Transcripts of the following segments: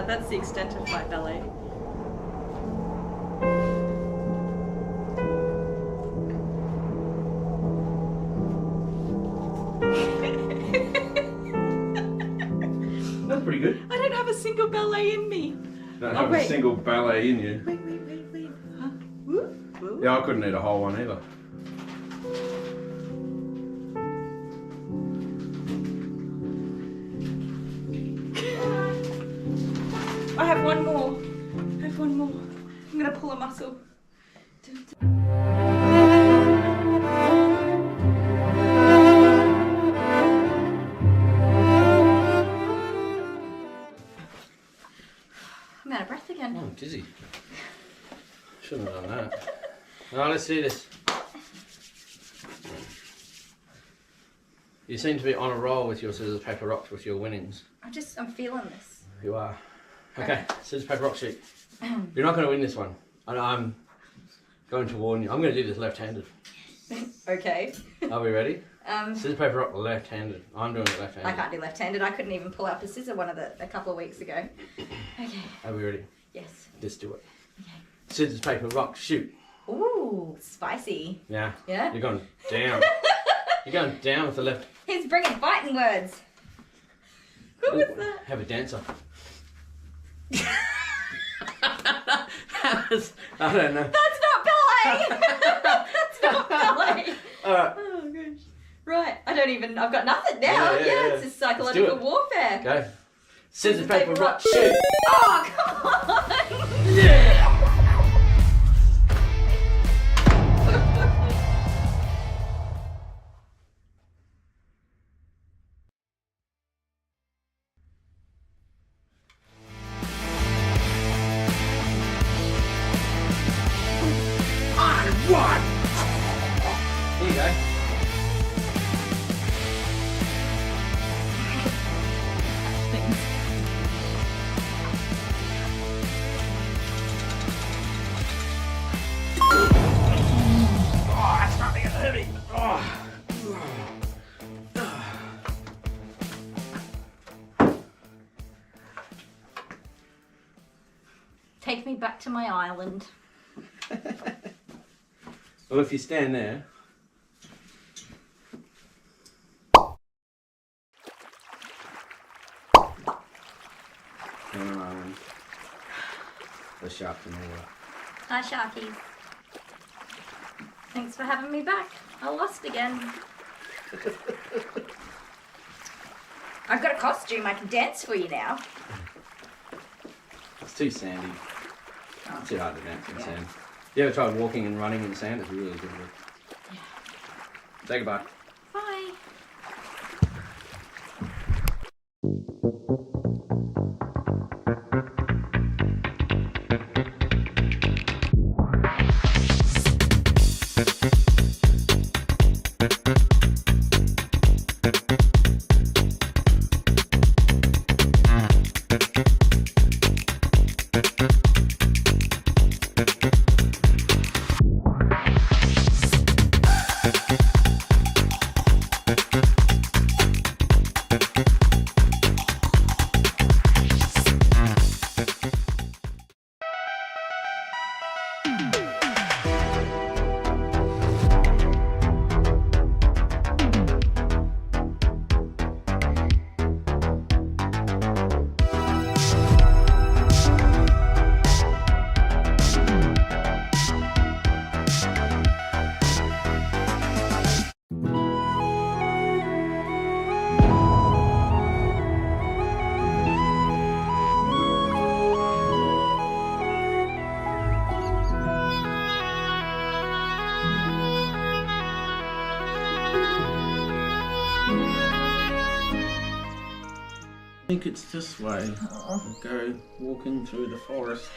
That's the extent of my ballet. That's pretty good. I don't have a single ballet in me. Don't have a single ballet in you. Wait. Huh? Woo? Woo? Yeah, I couldn't eat a whole one either. I have one more. I'm gonna pull a muscle. I'm out of breath again. Oh, I'm dizzy. Shouldn't have done that. Alright, let's do this. You seem to be on a roll with your scissors, paper, rocks with your winnings. I'm feeling this. You are. Okay, scissors, paper, rock, shoot. You're not going to win this one. I'm going to warn you. I'm going to do this left-handed. Okay. Are we ready? Scissors, paper, rock, left-handed. I'm doing it left-handed. I can't do left-handed. I couldn't even pull out the scissor a couple of weeks ago. Okay. Are we ready? Yes. Let's do it. Okay. Scissors, paper, rock, shoot. Ooh, spicy. Yeah. Yeah? You're going down. You're going down with the left. He's bringing fighting words. What was that? Have a dancer. I don't know. That's not ballet! That's not ballet! Alright. Oh gosh. Right, I've got nothing now. Yeah. It's just psychological warfare. Go. Scissors, paper, rock, shoot. Oh, come on! Yeah! I won! Here you go. Oh, that's starting to get heavy. Oh. Take me back to my island. Well, if you stand there. The shark in the water. Hi, Sharkies. Thanks for having me back. I lost again. I've got a costume. I can dance for you now. It's too sandy. It's too hard to dance in sand. You ever tried walking and running in sand? It's really difficult. Yeah. Say goodbye. Bye. I think it's this way. We'll go walking through the forest.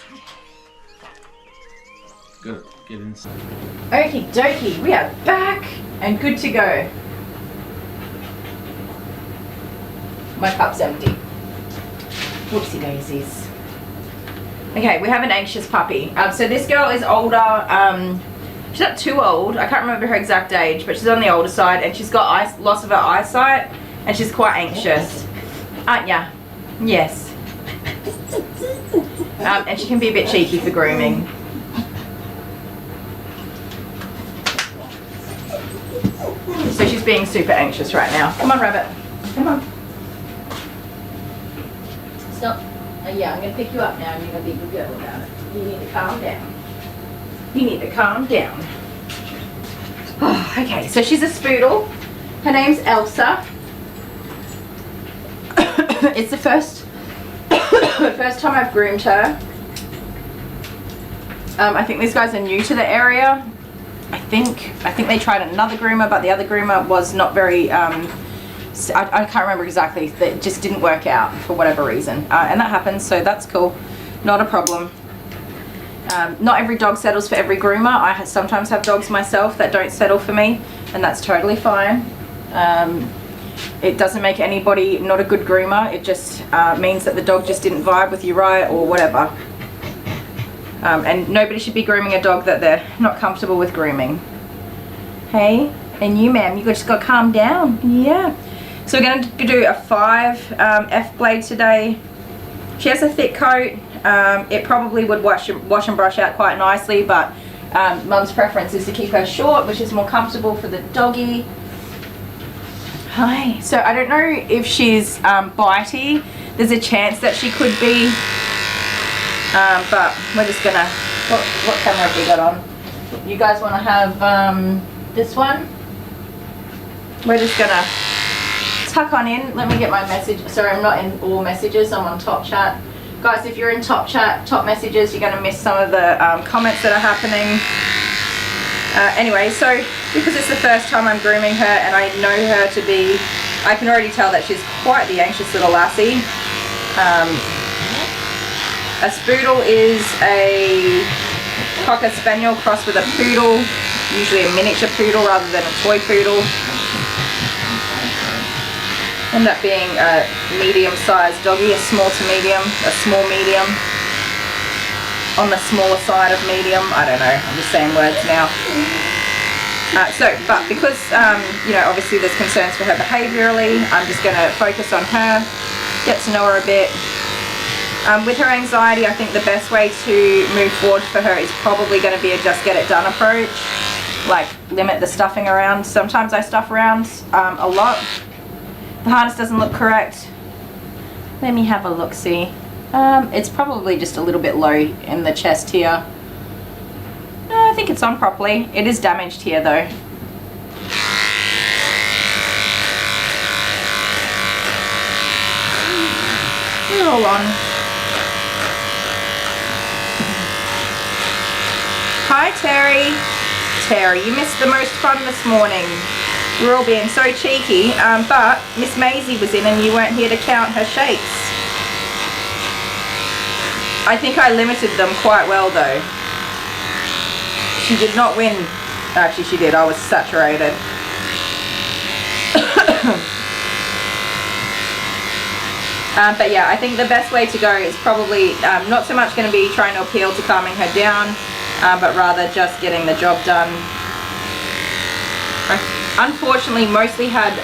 Gotta get inside. Okie dokie, we are back and good to go. My cup's empty. Whoopsie daisies. Okay, we have an anxious puppy. So this girl is older. She's not too old. I can't remember her exact age, but she's on the older side, and she's got loss of her eyesight, and she's quite anxious. Aren't ya? Yes. And she can be a bit cheeky for grooming. So she's being super anxious right now. Come on, Rabbit. Come on. Stop. Yeah, I'm going to pick you up now and you're going to be a good girl about it. You need to calm down. You need to calm down. Oh, okay, so she's a spoodle. Her name's Elsa. It's the first time I've groomed her. I think these guys are new to the area. I think they tried another groomer, but the other groomer was not very, I can't remember exactly. It just didn't work out for whatever reason. And that happens, so that's cool. Not a problem. Not every dog settles for every groomer. I sometimes have dogs myself that don't settle for me, and that's totally fine. It doesn't make anybody not a good groomer. It just means that the dog just didn't vibe with you right or whatever. And nobody should be grooming a dog that they're not comfortable with grooming. Hey, and you ma'am, you just got to calm down. Yeah. So we're going to do a 5 F blade today. She has a thick coat. It probably would wash and brush out quite nicely, but Mum's preference is to keep her short, which is more comfortable for the doggy. Hi. So I don't know if she's bitey. There's a chance that she could be, but we're just gonna. What camera have we got on? You guys want to have this one? We're just gonna tuck on in. Let me get my message. Sorry, I'm not in all messages. I'm on top chat. Guys, if you're in top chat, top messages, you're going to miss some of the comments that are happening. Anyway, so because it's the first time I'm grooming her and I know her to be, I can already tell that she's quite the anxious little lassie. A spoodle is a Cocker Spaniel crossed with a poodle, usually a miniature poodle rather than a toy poodle. End up being a medium-sized doggy, a small to medium, a small medium. On the smaller side of medium, I don't know, I'm just saying words now. But because, you know, obviously there's concerns for her behaviourally, I'm just going to focus on her, get to know her a bit. With her anxiety, I think the best way to move forward for her is probably going to be a just get it done approach. Like, limit the stuffing around. Sometimes I stuff around a lot. The harness doesn't look correct. Let me have a look-see. It's probably just a little bit low in the chest here. No, I think it's on properly. It is damaged here though. We're all on. Hi Terry. Terry, you missed the most fun this morning. We're all being so cheeky, but Miss Maisie was in and you weren't here to count her shakes. I think I limited them quite well though. She did not win. Actually she did, I was saturated. But yeah, I think the best way to go is probably not so much going to be trying to appeal to calming her down, but rather just getting the job done. Unfortunately, mostly had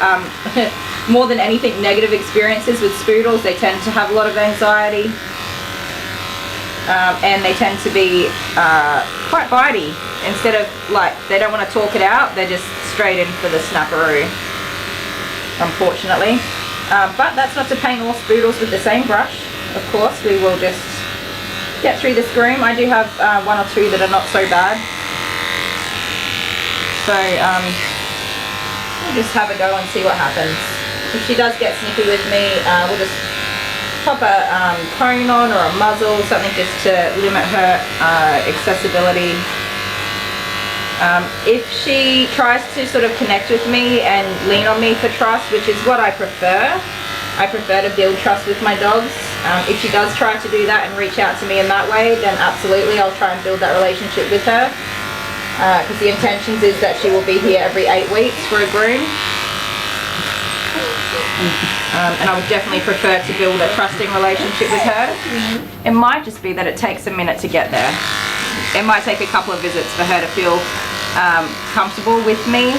more than anything negative experiences with spoodles. They tend to have a lot of anxiety, and they tend to be quite bitey. Instead of, like, they don't want to talk it out, they're just straight in for the snapperoo, unfortunately. But that's not to paint all spoodles with the same brush. Of course, we will just get through this groom. I do have 1 or 2 that are not so bad. So, we'll just have a go and see what happens. If she does get snippy with me, we'll just pop a cone on or a muzzle, something just to limit her accessibility. If she tries to sort of connect with me and lean on me for trust, which is what I prefer to build trust with my dogs. If she does try to do that and reach out to me in that way, then absolutely I'll try and build that relationship with her. Because the intentions is that she will be here every 8 weeks for a groom. And I would definitely prefer to build a trusting relationship with her. It might just be that it takes a minute to get there. It might take a couple of visits for her to feel comfortable with me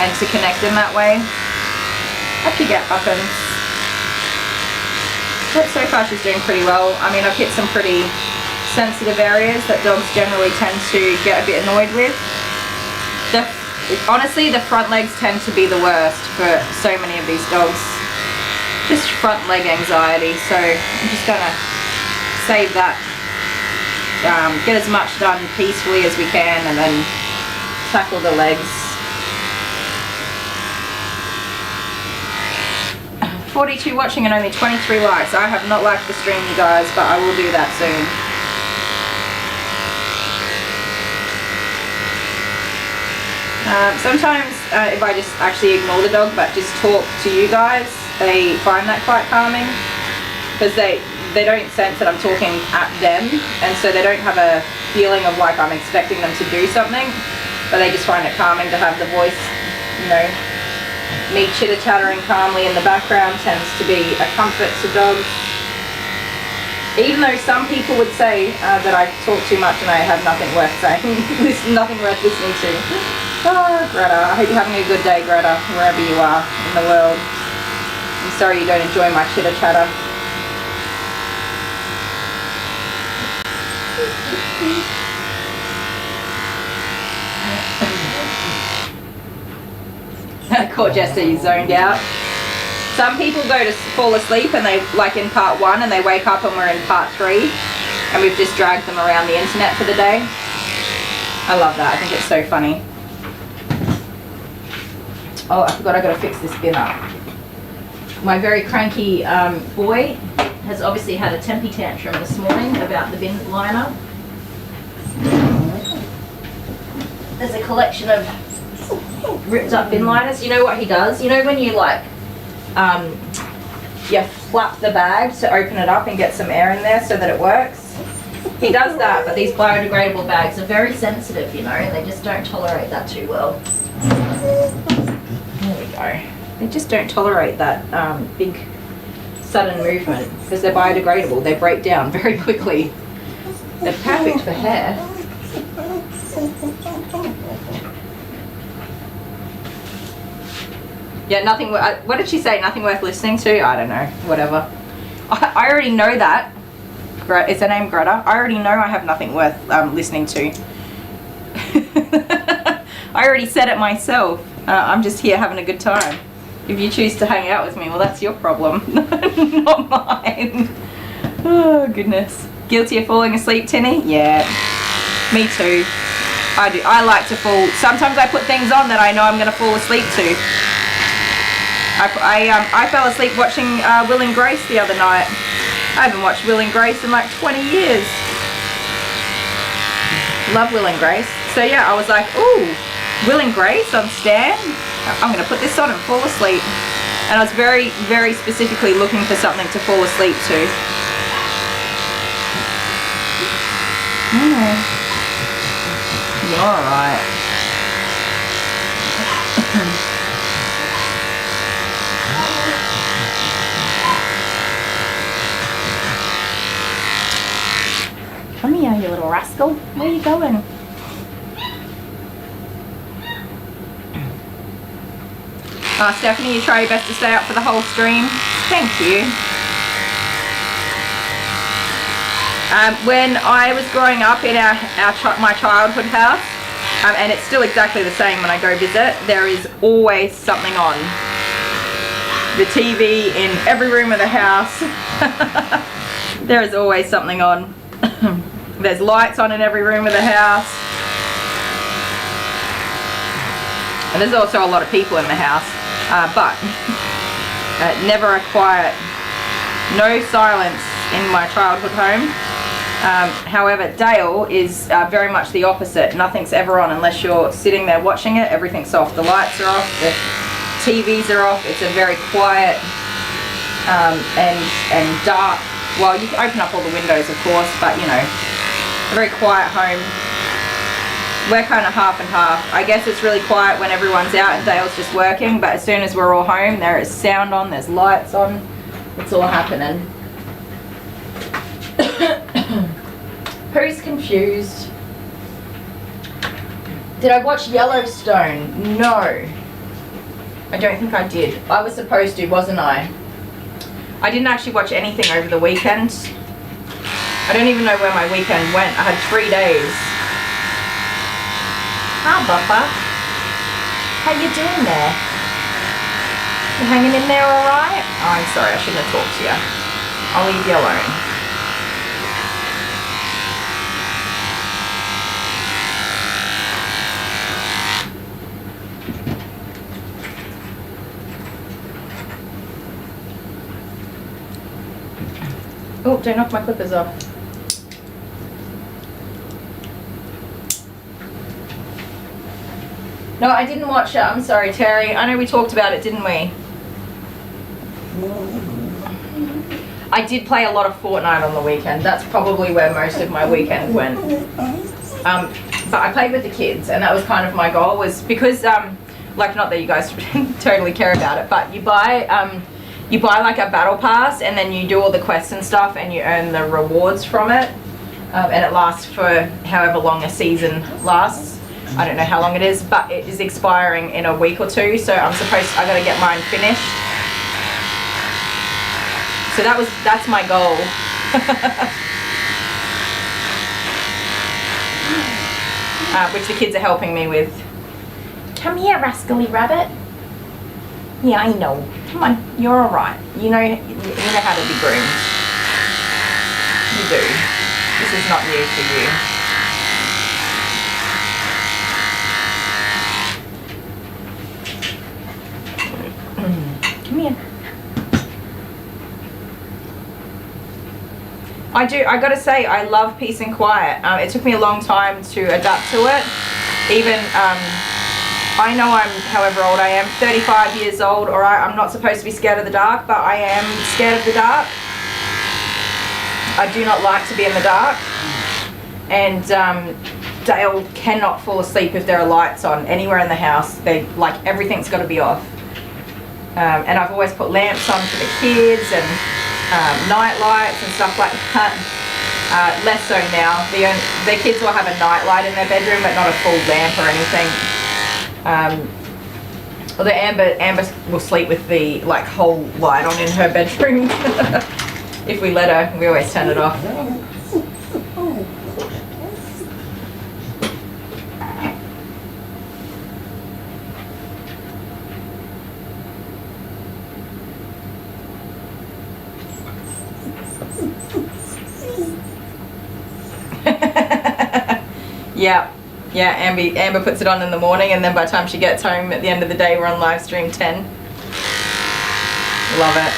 and to connect in that way. Up you get, Buckins. But so far she's doing pretty well. I mean, I've hit some pretty sensitive areas that dogs generally tend to get a bit annoyed with. Honestly, the front legs tend to be the worst for so many of these dogs. Just front leg anxiety, so I'm just gonna save that, get as much done peacefully as we can, and then tackle the legs. 42 watching and only 23 likes. I have not liked the stream, you guys, but I will do that soon. Sometimes if I just actually ignore the dog but just talk to you guys, they find that quite calming, because they don't sense that I'm talking at them, and so they don't have a feeling of like I'm expecting them to do something, but they just find it calming to have the voice, you know. Me chitter-chattering calmly in the background tends to be a comfort to dogs. Even though some people would say that I talk too much and I have nothing worth saying, nothing worth listening to. Oh, Greta, I hope you're having a good day, Greta, wherever you are in the world. I'm sorry you don't enjoy my chitter-chatter. Caught Jester, you zoned out. Some people go to fall asleep and they, like in part 1, and they wake up and we're in part 3 and we've just dragged them around the internet for the day. I love that. I think it's so funny. Oh, I forgot I gotta fix this bin up. My very cranky boy has obviously had a temper tantrum this morning about the bin liner. There's a collection of ripped up bin liners. You know what he does? You know when you like you flap the bag to open it up and get some air in there so that it works? He does that, but these biodegradable bags are very sensitive, you know, and they just don't tolerate that too well. There we go. They just don't tolerate that big sudden movement because they're biodegradable. They break down very quickly. They're perfect for hair. Yeah, nothing. What did she say? Nothing worth listening to? I don't know. Whatever. I already know that. Is her name Greta? I already know I have nothing worth listening to. I already said it myself. I'm just here having a good time. If you choose to hang out with me, well, that's your problem, not mine. Oh goodness. Guilty of falling asleep, Tinny? Yeah. Me too. I do. I like to fall. Sometimes I put things on that I know I'm going to fall asleep to. I fell asleep watching Will and Grace the other night. I haven't watched Will and Grace in like 20 years. Love Will and Grace. So yeah, I was like, ooh, Will and Grace on Stan. I'm going to put this on and fall asleep. And I was very, very specifically looking for something to fall asleep to. You're alright. Come here, you little rascal. Where are you going? Stephanie, you try your best to stay up for the whole stream. Thank you. When I was growing up in my childhood house, and it's still exactly the same when I go visit, there is always something on. The TV in every room of the house. There is always something on. There's lights on in every room of the house. And there's also a lot of people in the house. But never a quiet, no silence in my childhood home. However, Dale is very much the opposite. Nothing's ever on unless you're sitting there watching it. Everything's off. The lights are off. The TVs are off. It's a very quiet and dark. Well, you can open up all the windows, of course, but you know, a very quiet home. We're kind of half and half. I guess it's really quiet when everyone's out and Dale's just working, but as soon as we're all home, there is sound on, there's lights on, it's all happening. Who's confused? Did I watch Yellowstone? No. I don't think I did. I was supposed to, wasn't I? I didn't actually watch anything over the weekend. I don't even know where my weekend went. I had 3 days. Hi, Buffer. How you doing there? You hanging in there all right? Oh, I'm sorry. I shouldn't have talked to you. I'll leave you alone. Oh, don't knock my clippers off. No, I didn't watch it. I'm sorry, Terry. I know we talked about it, didn't we? I did play a lot of Fortnite on the weekend. That's probably where most of my weekend went. But I played with the kids, and that was kind of my goal, was because, like, not that you guys totally care about it, but you buy like a battle pass, and then you do all the quests and stuff, and you earn the rewards from it, and it lasts for however long a season lasts. I don't know how long it is, but it is expiring in a week or two, so I gotta get mine finished. So that's my goal. Which the kids are helping me with. Come here, rascally rabbit. Yeah, I know. Come on, you're all right. You know how to be groomed. You do. This is not new for you. Come here. I gotta say, I love peace and quiet. It took me a long time to adapt to it. Even, I know I'm however old I am, 35 years old, alright, I'm not supposed to be scared of the dark, but I am scared of the dark. I do not like to be in the dark. And Dale cannot fall asleep if there are lights on anywhere in the house. Everything's got to be off. And I've always put lamps on for the kids and night lights and stuff like that. Less so now. The kids will have a night light in their bedroom, but not a full lamp or anything. Although Amber will sleep with the whole light on in her bedroom. If we let her, we always turn it off. Yeah, Amber puts it on in the morning, and then by the time she gets home at the end of the day, we're on live stream 10. Love it.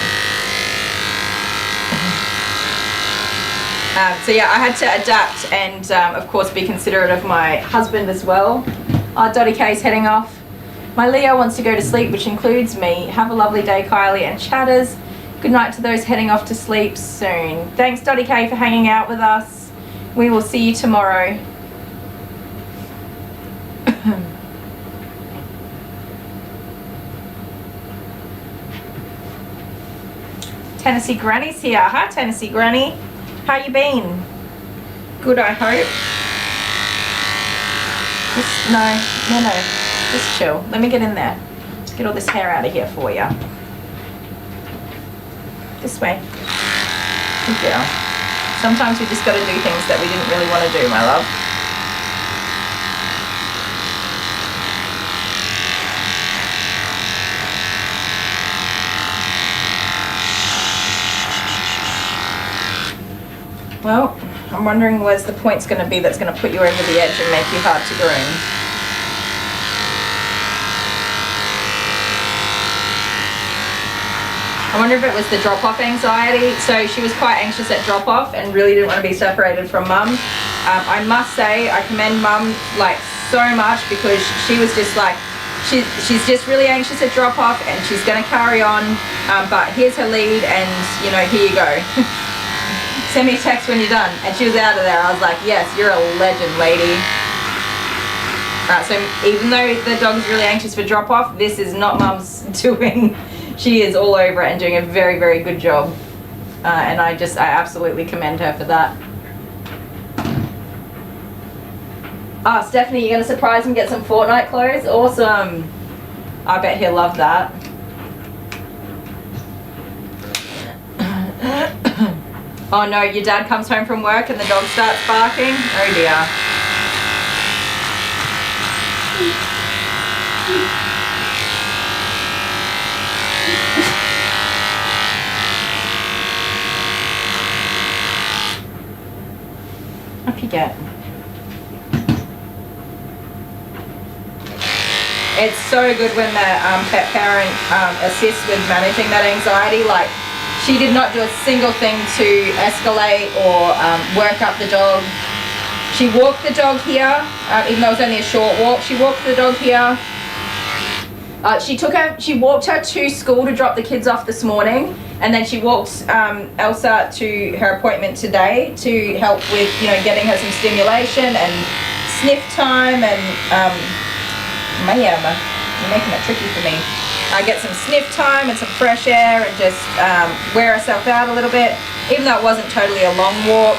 So yeah, I had to adapt and of course be considerate of my husband as well. Dottie K's heading off. My Leo wants to go to sleep, which includes me. Have a lovely day, Kylie and chatters. Good night to those heading off to sleep soon. Thanks, Dottie K, for hanging out with us. We will see you tomorrow. Tennessee Granny's here. Hi, Tennessee Granny. How you been? Good, I hope. No. Just chill. Let me get in there. Get all this hair out of here for you. This way. Good girl. Sometimes we just got to do things that we didn't really want to do, my love. Well, I'm wondering where's the point's going to be that's going to put you over the edge and make you hard to groom. I wonder if it was the drop-off anxiety. So she was quite anxious at drop-off and really didn't want to be separated from Mum. I must say, I commend Mum so much, because she was just she's just really anxious at drop-off and she's going to carry on. But here's her lead, and here you go. Send me a text when you're done. And she was out of there. I was like, yes, you're a legend, lady. So even though the dog's really anxious for drop-off, this is not Mum's doing. She is all over it and doing a very, very good job. And I absolutely commend her for that. Stephanie, you're going to surprise him, get some Fortnite clothes? Awesome. I bet he'll love that. Oh no, your dad comes home from work and the dog starts barking? Oh dear. Up you get. It's so good when the pet parent assists with managing that anxiety. Like, she did not do a single thing to escalate or work up the dog. She walked the dog here, even though it was only a short walk. She walked the dog here. She walked her to school to drop the kids off this morning, and then she walked Elsa to her appointment today to help with, you know, getting her some stimulation and sniff time and man, you're making it tricky for me. I get some sniff time and some fresh air and just wear herself out a little bit. Even though it wasn't totally a long walk,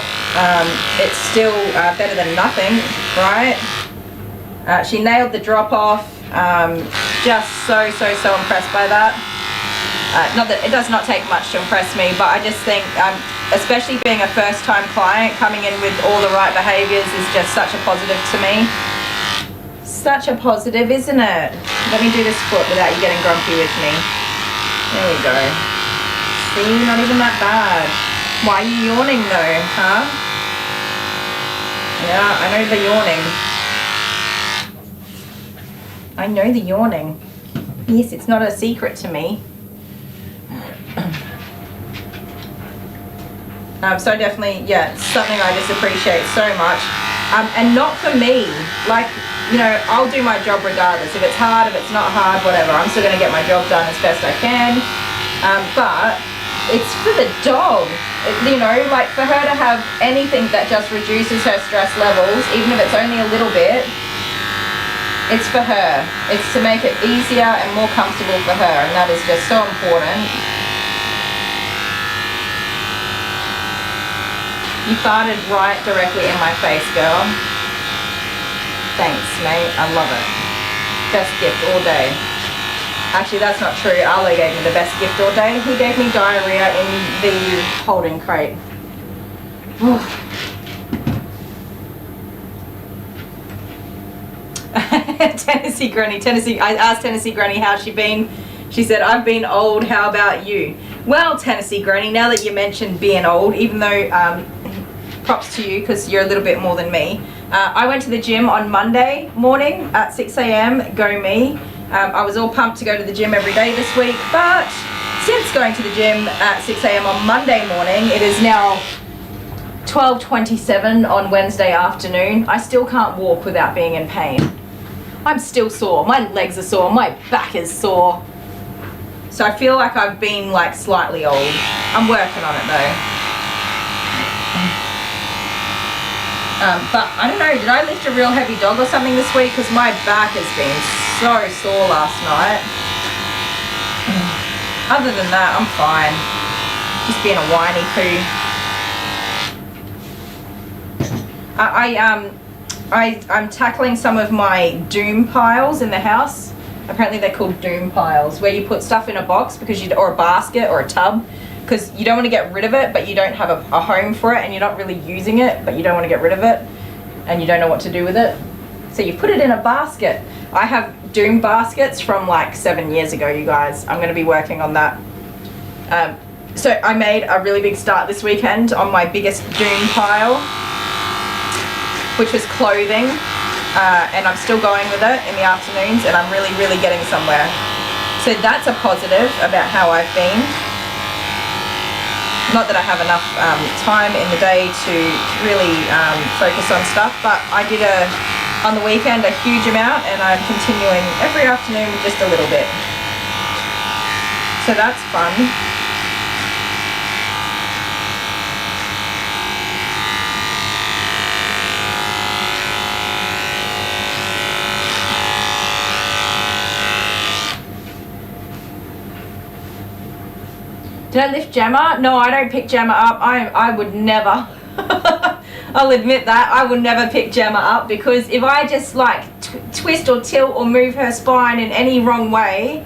it's still better than nothing, right? She nailed the drop off. Just so impressed by that. Not that it does not take much to impress me, but I just think, especially being a first-time client, coming in with all the right behaviors is just such a positive to me. Such a positive, isn't it? Let me do this foot without you getting grumpy with me. There we go. See, not even that bad. Why are you yawning though, huh? Yeah, I know the yawning. I know the yawning. Yes, it's not a secret to me. So definitely, yeah, something I just appreciate so much. And not for me. Like, you know, I'll do my job regardless. If it's hard, if it's not hard, whatever. I'm still going to get my job done as best I can. But it's for the dog. You know, like for her to have anything that just reduces her stress levels, even if it's only a little bit, it's for her. It's to make it easier and more comfortable for her, and that is just so important. You farted right directly in my face, girl. Thanks, mate. I love it. Best gift all day. Actually, that's not true. Arlo gave me the best gift all day. He gave me diarrhea in the holding crate. Tennessee Granny. I asked Tennessee Granny how she been. She said, I've been old. How about you? Well, Tennessee Granny, now that you mentioned being old, even though props to you because you're a little bit more than me. I went to the gym on Monday morning at 6 a.m. Go me. I was all pumped to go to the gym every day this week, but since going to the gym at 6 a.m. on Monday morning, it is now 12:27 on Wednesday afternoon. I still can't walk without being in pain. I'm still sore. My legs are sore. My back is sore. So I feel like I've been like slightly old. I'm working on it though. But I don't know, did I lift a real heavy dog or something this week? Because my back has been so sore last night. Other than that, I'm fine. Just being a whiny poo. I'm tackling some of my doom piles in the house. Apparently they're called doom piles, where you put stuff in a box or a basket or a tub, because you don't want to get rid of it, but you don't have a home for it, and you're not really using it, but you don't want to get rid of it, and you don't know what to do with it. So you put it in a basket. I have doom baskets from like 7 years ago, you guys. I'm going to be working on that. So I made a really big start this weekend on my biggest doom pile, which was clothing, and I'm still going with it in the afternoons, and I'm really getting somewhere. So that's a positive about how I've been. Not that I have enough time in the day to really focus on stuff, but I did on the weekend a huge amount, and I'm continuing every afternoon with just a little bit. So that's fun. Did I lift Gemma? No, I don't pick Gemma up. I would never. I'll admit that. I would never pick Gemma up, because if I just like twist or tilt or move her spine in any wrong way,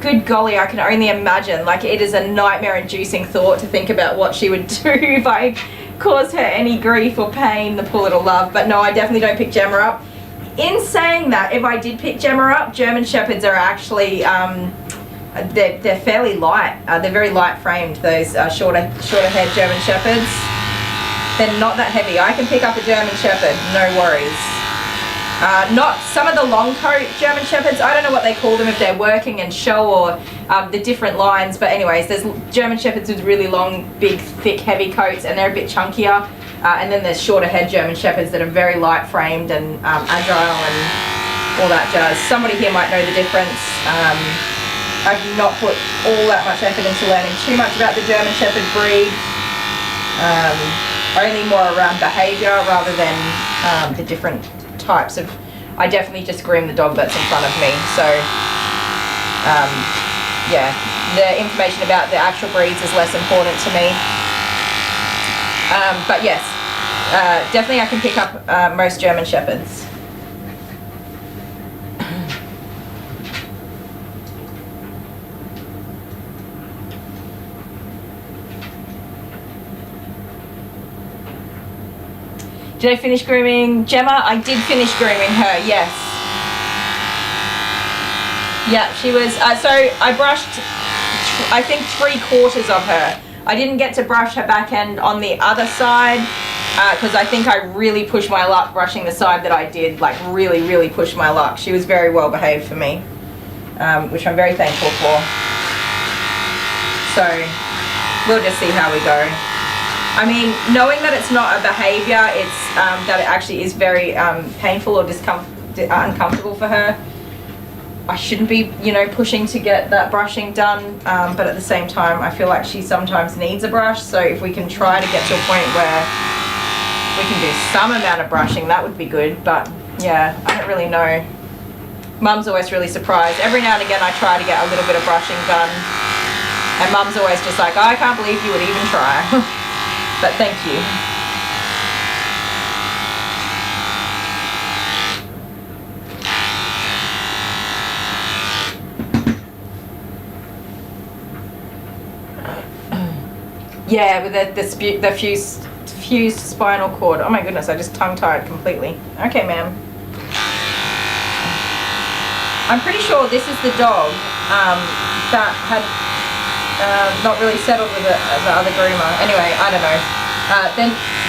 good golly, I can only imagine. Like, it is a nightmare-inducing thought to think about what she would do if I caused her any grief or pain, the poor little love. But no, I definitely don't pick Gemma up. In saying that, if I did pick Gemma up, German Shepherds are actually, they're fairly light. They're very light framed, those shorter haired German Shepherds. They're not that heavy. I can pick up a German Shepherd, no worries. Not some of the long coat German Shepherds, I don't know what they call them, if they're working and show or the different lines, but anyways, there's German Shepherds with really long, big, thick, heavy coats, and they're a bit chunkier, and then there's shorter head German Shepherds that are very light framed and agile and all that jazz. Somebody here might know the difference. I've not put all that much effort into learning too much about the German Shepherd breed, only more around behaviour rather than the different types of. I definitely just groom the dog that's in front of me, so yeah, the information about the actual breeds is less important to me, but yes, definitely I can pick up most German Shepherds. Did I finish grooming Gemma? I did finish grooming her, yes. Yeah, she was, so I brushed, I think 3/4 of her. I didn't get to brush her back end on the other side because I think I really pushed my luck brushing the side that I did, like really, really pushed my luck. She was very well behaved for me, which I'm very thankful for. So we'll just see how we go. I mean, knowing that it's not a behaviour, it's that it actually is very painful or uncomfortable for her. I shouldn't be, you know, pushing to get that brushing done, but at the same time, I feel like she sometimes needs a brush. So if we can try to get to a point where we can do some amount of brushing, that would be good. But yeah, I don't really know. Mum's always really surprised. Every now and again, I try to get a little bit of brushing done, and Mum's always just like, oh, I can't believe you would even try. But thank you. Yeah, with the fused spinal cord. Oh my goodness, I just tongue-tied completely. Okay, ma'am. I'm pretty sure this is the dog that had not really settled with the other groomer. Anyway, I don't know.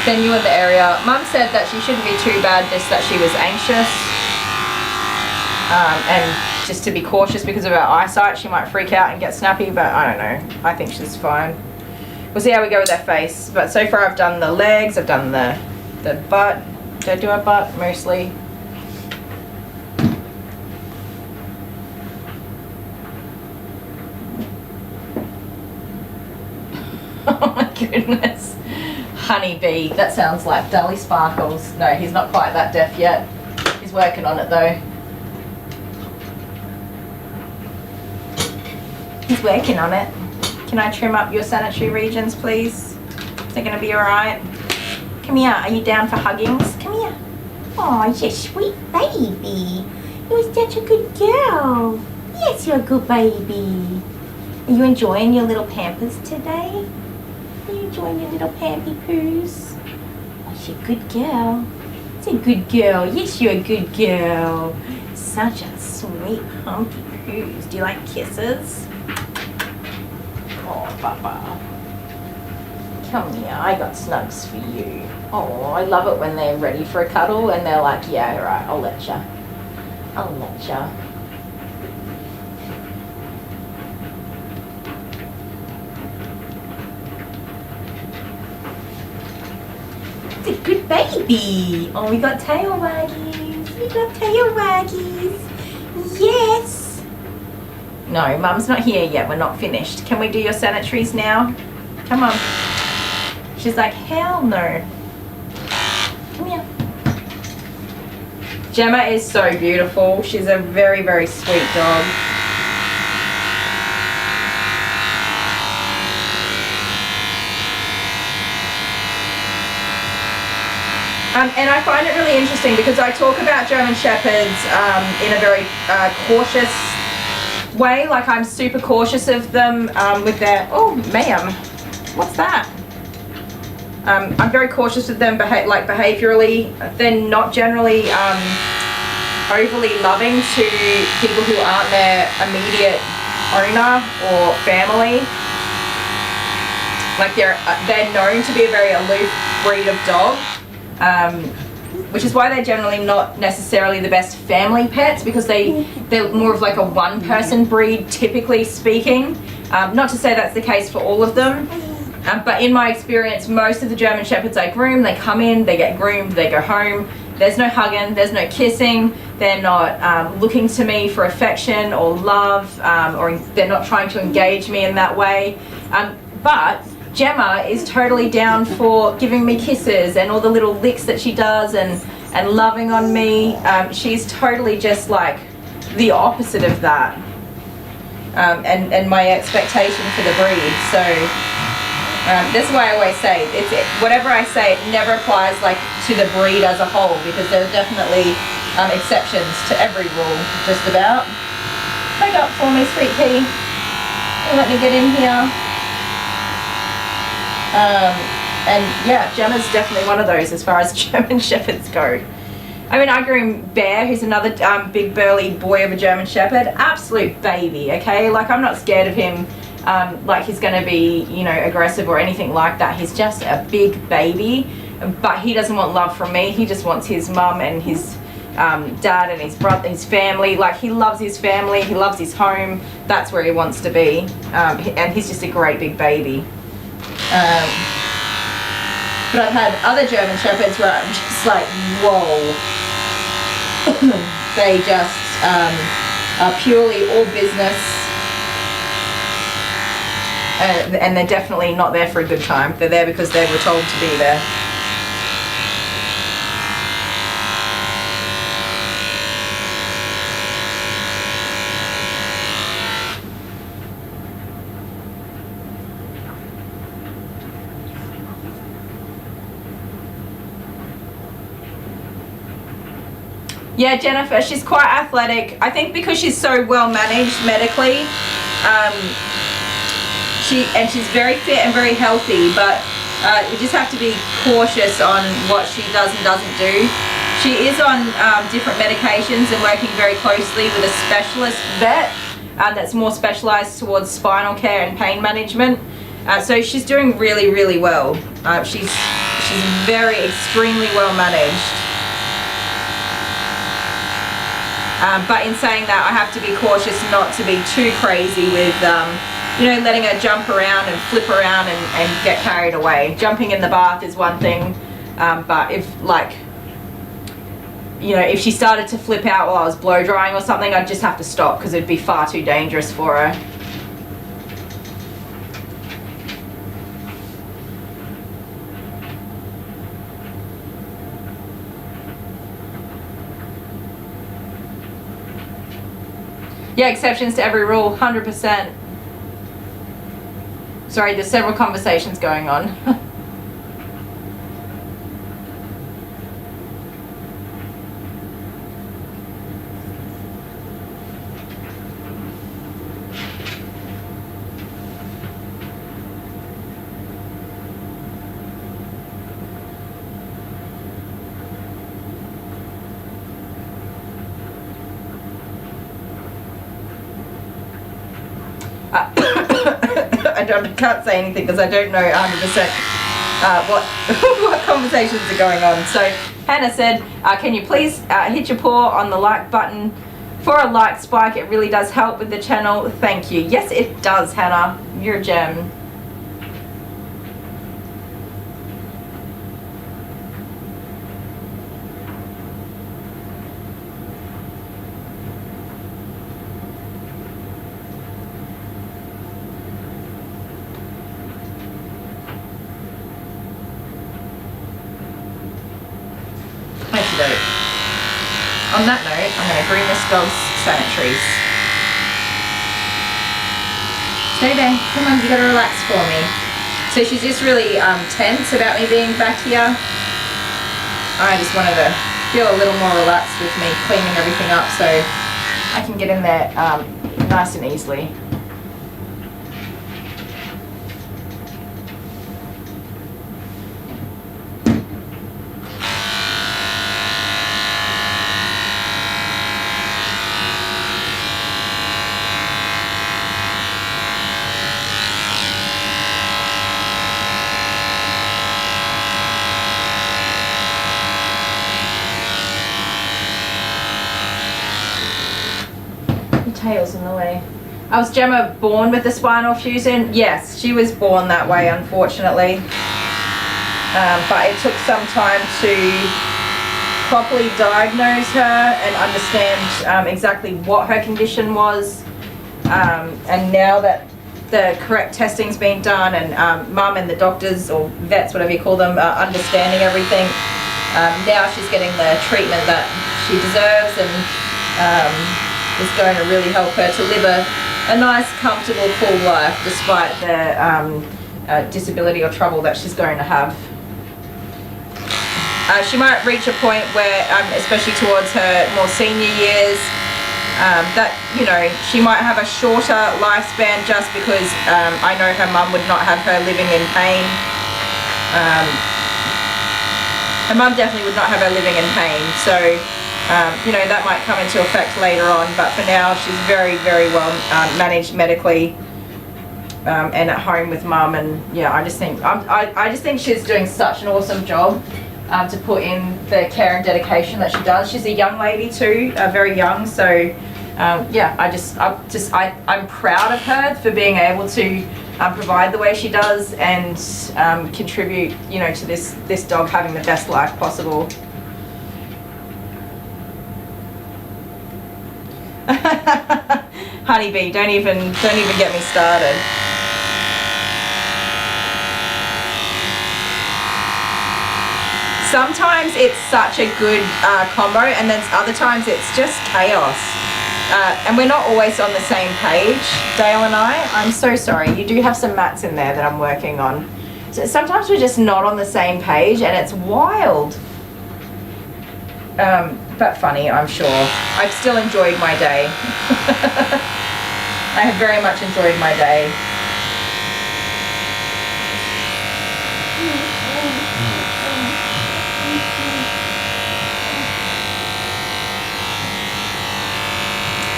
Then you in the area. Mum said that she shouldn't be too bad, just that she was anxious. And just to be cautious because of her eyesight, she might freak out and get snappy, but I don't know. I think she's fine. We'll see how we go with her face. But so far I've done the legs, I've done the butt. Did I do her butt? Mostly. Oh my goodness. Honeybee. That sounds like Dolly Sparkles. No, he's not quite that deaf yet. He's working on it though. He's working on it. Can I trim up your sanitary regions, please? Is that gonna be alright? Come here, are you down for huggings? Come here. Oh, you're a sweet baby. You're such a good girl. Yes, you're a good baby. Are you enjoying your little pampers today? Are you enjoying your little pampy poos? Oh, you're a good girl. It's a good girl. Yes, you're a good girl. Such a sweet humpy poos. Do you like kisses? Oh, Papa. Come here, I got snugs for you. Oh, I love it when they're ready for a cuddle and they're like, yeah, right, I'll let ya. I'll let ya. It's a good baby. Oh, we got tail waggies. We got tail waggies. Yes. No, Mum's not here yet. We're not finished. Can we do your sanitaries now? Come on. She's like, hell no. Come here. Gemma is so beautiful. She's a very, very sweet dog. And I find it really interesting because I talk about German Shepherds in a very cautious way. Like, I'm super cautious of them with their, oh ma'am, what's that? I'm very cautious with them behaviorally. They're not generally overly loving to people who aren't their immediate owner or family. Like, they're known to be a very aloof breed of dog, which is why they're generally not necessarily the best family pets, because they're more of like a one-person breed, typically speaking. Not to say that's the case for all of them, but in my experience, most of the German Shepherds I groom, they come in, they get groomed, they go home. There's no hugging, there's no kissing, they're not looking to me for affection or love, or they're not trying to engage me in that way. But Gemma is totally down for giving me kisses and all the little licks that she does and loving on me. She's totally just like the opposite of that, and my expectation for the breed. So that's why I always say, whatever I say, it never applies like to the breed as a whole, because there are definitely exceptions to every rule, just about. Wake up for me, sweet pea. Let me get in here. And yeah, Gemma's definitely one of those as far as German Shepherds go. I mean, I groom Bear, who's another big burly boy of a German Shepherd. Absolute baby, okay? Like, I'm not scared of him like he's going to be, you know, aggressive or anything like that. He's just a big baby, but he doesn't want love from me. He just wants his mum and his dad and his brother, his family. Like, he loves his family, he loves his home. That's where he wants to be, and he's just a great big baby. But I've had other German Shepherds where I'm just like, whoa. They just are purely all business. And they're definitely not there for a good time. They're there because they were told to be there. Yeah, Jennifer, she's quite athletic. I think because she's so well managed medically, she's very fit and very healthy, but we just have to be cautious on what she does and doesn't do. She is on different medications and working very closely with a specialist vet that's more specialized towards spinal care and pain management. So she's doing really, really well. She's very extremely well managed. But in saying that, I have to be cautious not to be too crazy with, you know, letting her jump around and flip around and get carried away. Jumping in the bath is one thing, but if, like, you know, if she started to flip out while I was blow drying or something, I'd just have to stop because it'd be far too dangerous for her. Yeah, exceptions to every rule, 100%. Sorry, there's several conversations going on. I can't say anything because I don't know 100% what conversations are going on. So Hannah said, can you please hit your paw on the like button for a like spike? It really does help with the channel. Thank you. Yes, it does, Hannah. You're a gem. On that note, I'm going to groom this dog's sanitaries. Stay there. Come on, you got to relax for me. So she's just really tense about me being back here. I just wanted to feel a little more relaxed with me cleaning everything up so I can get in there nice and easily. Tails in the way. Was Gemma born with the spinal fusion? Yes, she was born that way, unfortunately. But it took some time to properly diagnose her and understand exactly what her condition was. And now that the correct testing's been done and mum and the doctors or vets, whatever you call them, are understanding everything, now she's getting the treatment that she deserves and is going to really help her to live a nice, comfortable, full life despite the disability or trouble that she's going to have. She might reach a point where, especially towards her more senior years, that, you know, she might have a shorter lifespan just because I know her mum would not have her living in pain. Her mum definitely would not have her living in pain, so you know, that might come into effect later on, but for now she's very, very well managed medically and at home with mum. And yeah, I just think she's doing such an awesome job to put in the care and dedication that she does. She's a young lady too, very young, so yeah, I'm proud of her for being able to provide the way she does and contribute, you know, to this dog having the best life possible. Honeybee, don't even get me started. Sometimes it's such a good combo, and then other times it's just chaos. And we're not always on the same page, Dale and I. I'm so sorry. You do have some mats in there that I'm working on. So sometimes we're just not on the same page, and it's wild. But funny, I'm sure. I've still enjoyed my day. I have very much enjoyed my day.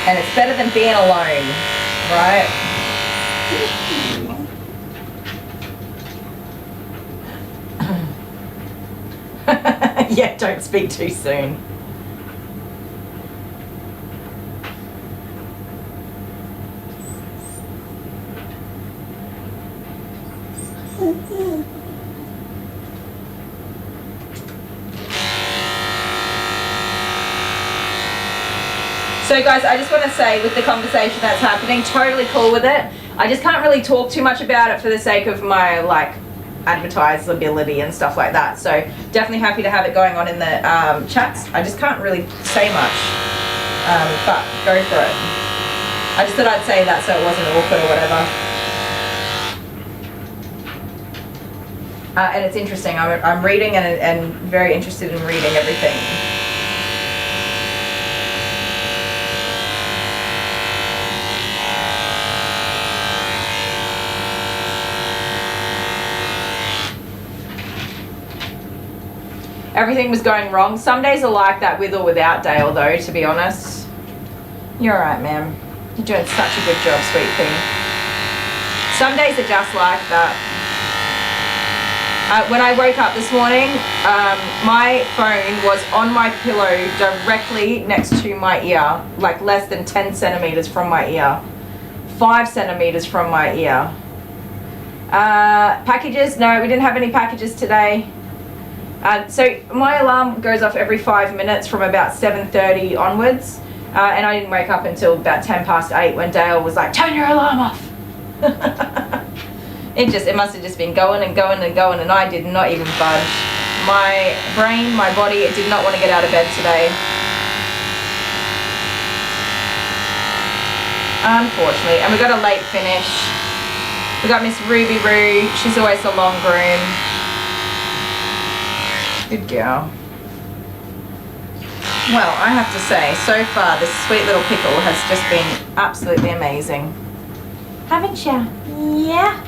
And it's better than being alone, right? Yeah, don't speak too soon. So guys, I just want to say, with the conversation that's happening, totally cool with it. I just can't really talk too much about it for the sake of my, like, advertisability and stuff like that. So definitely happy to have it going on in the chats. I just can't really say much, but go for it. I just thought I'd say that so it wasn't awkward or whatever. And it's interesting. I'm reading and very interested in reading everything. Everything was going wrong. Some days are like that with or without Dale though, to be honest. You're alright, ma'am. You're doing such a good job, sweet pea. Some days are just like that. When I woke up this morning, my phone was on my pillow directly next to my ear, like less than 10 centimeters from my ear. 5 centimeters from my ear. Packages? No, we didn't have any packages today. So my alarm goes off every 5 minutes from about 7:30 onwards, and I didn't wake up until about 8:10 when Dale was like, "Turn your alarm off." It must have just been going and going and going, and I did not even budge. My brain, my body, it did not want to get out of bed today. Unfortunately, and we got a late finish. We got Miss Ruby Roo. She's always the long groom. Good girl. Well, I have to say, so far, this sweet little pickle has just been absolutely amazing. Haven't you? Yeah.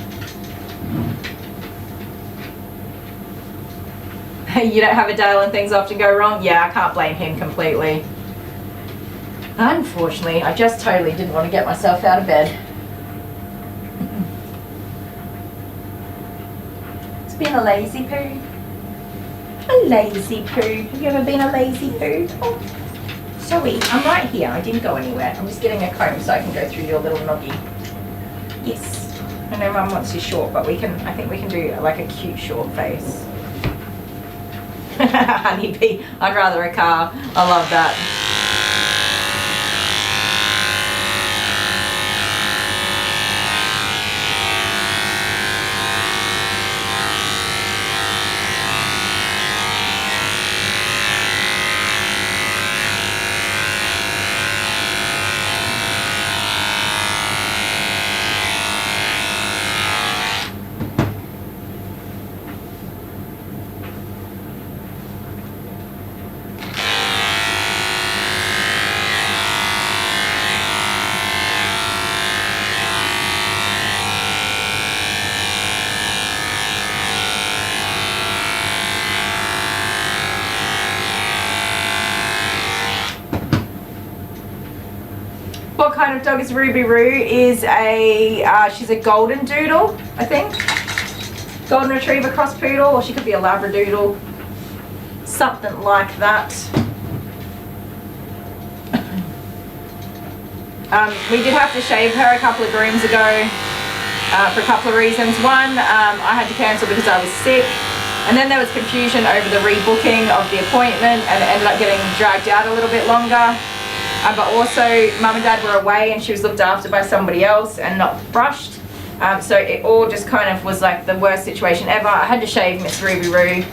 You don't have a day when things often go wrong? Yeah, I can't blame him completely. Unfortunately, I just totally didn't want to get myself out of bed. It's been a lazy poo. A lazy poo. Have you ever been a lazy poo? Oh, sorry, I'm right here. I didn't go anywhere. I'm just getting a comb so I can go through your little noggy. Yes. I know Mum wants you short, but I think we can do like a cute short face. Honeybee. I'd rather a car. I love that. What kind of dog is Ruby Roo? Is she's a golden doodle, I think. Golden retriever cross poodle, or she could be a labradoodle. Something like that. We did have to shave her a couple of grooms ago for a couple of reasons. One, I had to cancel because I was sick. And then there was confusion over the rebooking of the appointment, and it ended up getting dragged out a little bit longer. But also, Mum and Dad were away and she was looked after by somebody else and not brushed. So it all just kind of was like the worst situation ever. I had to shave Miss Ruby Roo.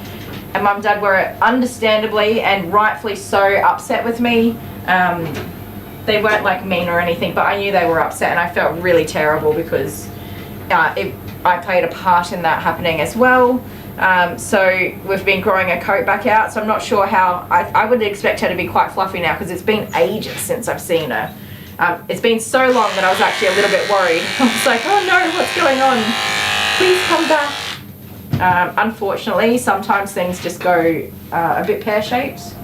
And Mum and Dad were understandably and rightfully so upset with me. They weren't like mean or anything, but I knew they were upset and I felt really terrible because I played a part in that happening as well. So we've been growing her coat back out, so I'm not sure how. I would expect her to be quite fluffy now because it's been ages since I've seen her. It's been so long that I was actually a little bit worried. I was like, oh no, what's going on? Please come back. Unfortunately, sometimes things just go a bit pear-shaped.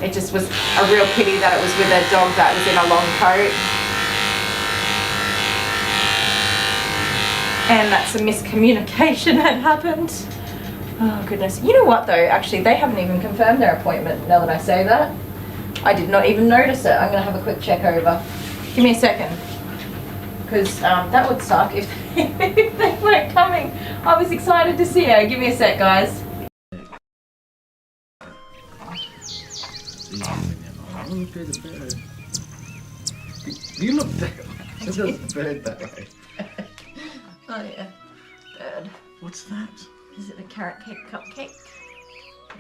It just was a real pity that it was with a dog that was in a long coat. And that's a miscommunication had happened. Oh goodness. You know what though, actually they haven't even confirmed their appointment now that I say that. I did not even notice it. I'm going to have a quick check over. Give me a second. Because that would suck if they weren't coming. I was excited to see her. Give me a sec, guys. Look at the bird. You look that way. There's a bird that way. Oh yeah, bird. What's that? Is it the carrot cake cupcake?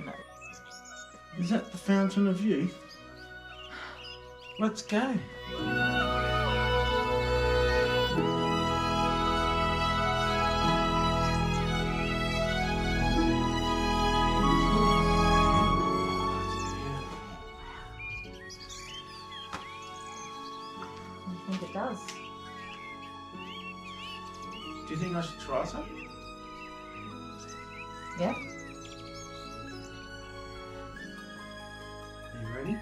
No. Is that the fountain of youth? Let's go. I think it does. Do you think I should try some? Yeah. Are you ready?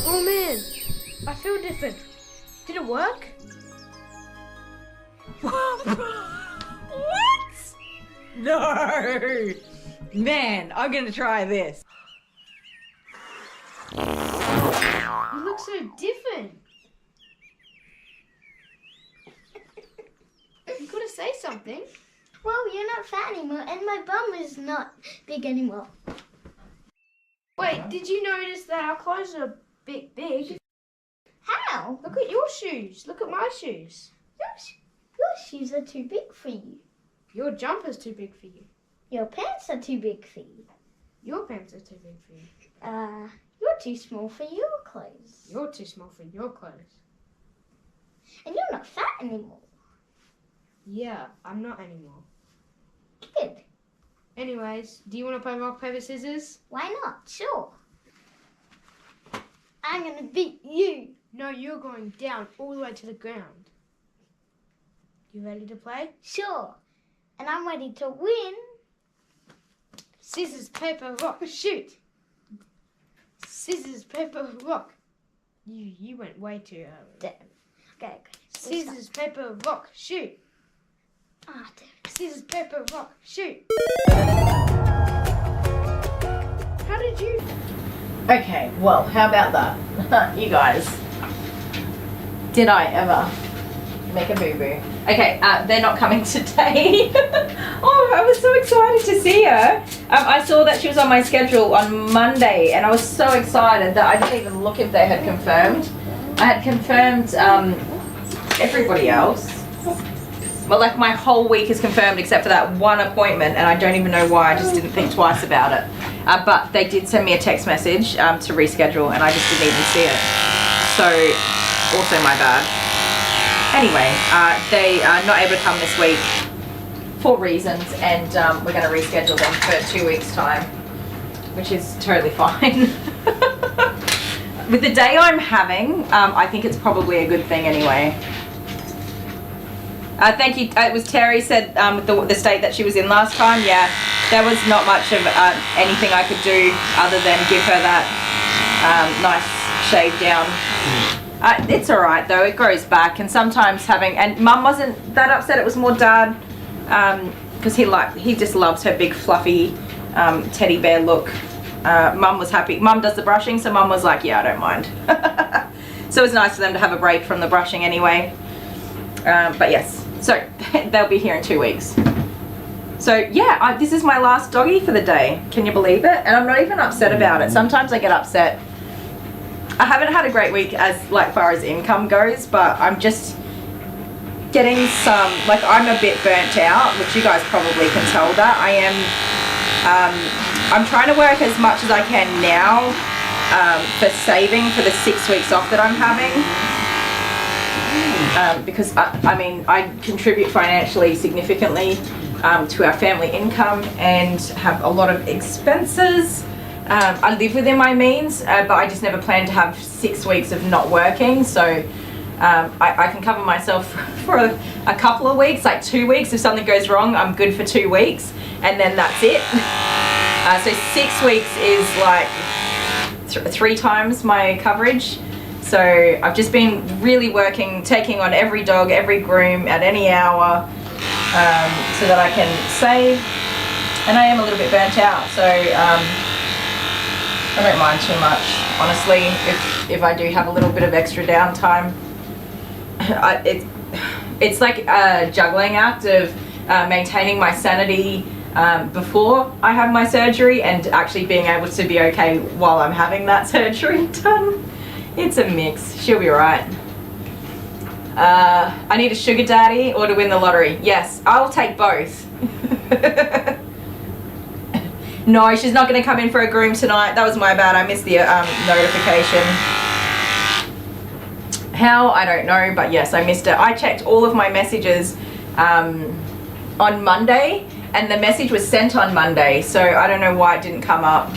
Oh man, I feel different. Did it work? What? No! Man, I'm gonna try this. You look so different. You gotta say something. Well, you're not fat anymore, and my bum is not big anymore. Wait, did you notice that our clothes are a bit big? How? Look at your shoes. Look at my shoes. Your shoes are too big for you. Your jumper's too big for you. Your pants are too big for you. Your pants are too big for you. You're too small for your clothes. You're too small for your clothes. And you're not fat anymore. Yeah, I'm not anymore. Good. Anyways, do you want to play rock, paper, scissors? Why not? Sure. I'm gonna beat you. No, you're going down all the way to the ground. You ready to play? Sure. And I'm ready to win. Scissors, paper, rock, shoot. Scissors, paper, rock. You went way too early. Damn. Okay. Scissors, paper, rock, shoot. Ah, damn. Scissors, paper, rock, shoot. How did you? Okay, well, how about that? You guys. Did I ever make a boo-boo? Okay, they're not coming today. Oh, I was so excited to see her. I saw that she was on my schedule on Monday, and I was so excited that I didn't even look if they had confirmed. I had confirmed everybody else. Well, like my whole week is confirmed except for that one appointment, and I don't even know why. I just didn't think twice about it. But they did send me a text message to reschedule, and I just didn't even see it. So, also my bad. Anyway, they are not able to come this week for reasons, and we're going to reschedule them for 2 weeks' time, which is totally fine. With the day I'm having, I think it's probably a good thing anyway. Thank you. It was Terry said with the state that she was in last time. Yeah, there was not much of anything I could do other than give her that nice shave down. It's all right though. It grows back, and sometimes and Mum wasn't that upset. It was more Dad, because he just loves her big fluffy teddy bear look. Mum was happy. Mum does the brushing, so Mum was like, yeah, I don't mind. So it was nice for them to have a break from the brushing anyway. But yes. So they'll be here in 2 weeks. So yeah, this is my last doggy for the day. Can you believe it? And I'm not even upset about it. Sometimes I get upset. I haven't had a great week as far as income goes, but I'm just getting some, I'm a bit burnt out, which you guys probably can tell that. I am, I'm trying to work as much as I can now for saving for the 6 weeks off that I'm having. Because I contribute financially significantly to our family income and have a lot of expenses. I live within my means, but I just never planned to have 6 weeks of not working. So I can cover myself for a couple of weeks, 2 weeks. If something goes wrong, I'm good for 2 weeks, and then that's it. So 6 weeks is 3 times my coverage. So I've just been really working, taking on every dog, every groom at any hour, so that I can save. And I am a little bit burnt out, so I don't mind too much, honestly. If I do have a little bit of extra downtime, it's like a juggling act of maintaining my sanity before I have my surgery and actually being able to be okay while I'm having that surgery done. It's a mix. She'll be right. I need a sugar daddy or to win the lottery. Yes, I'll take both. No, she's not going to come in for a groom tonight. That was my bad. I missed the notification. How? I don't know, but yes, I missed it. I checked all of my messages on Monday, and the message was sent on Monday, so I don't know why it didn't come up.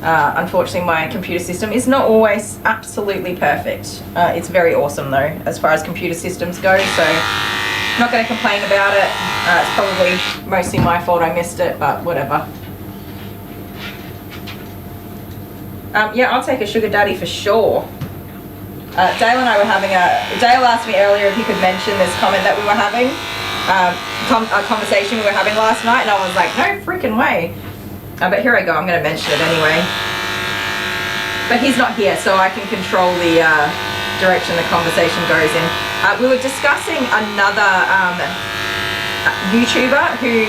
Unfortunately, my computer system is not always absolutely perfect. It's very awesome though, as far as computer systems go, so I'm not going to complain about it. It's probably mostly my fault I missed it, but whatever. Yeah, I'll take a sugar daddy for sure. Dale and I were having Dale asked me earlier if he could mention this comment that we were having, a conversation we were having last night, and I was like, no freaking way. But here I go, I'm going to mention it anyway. But he's not here, so I can control the direction the conversation goes in. We were discussing another YouTuber who,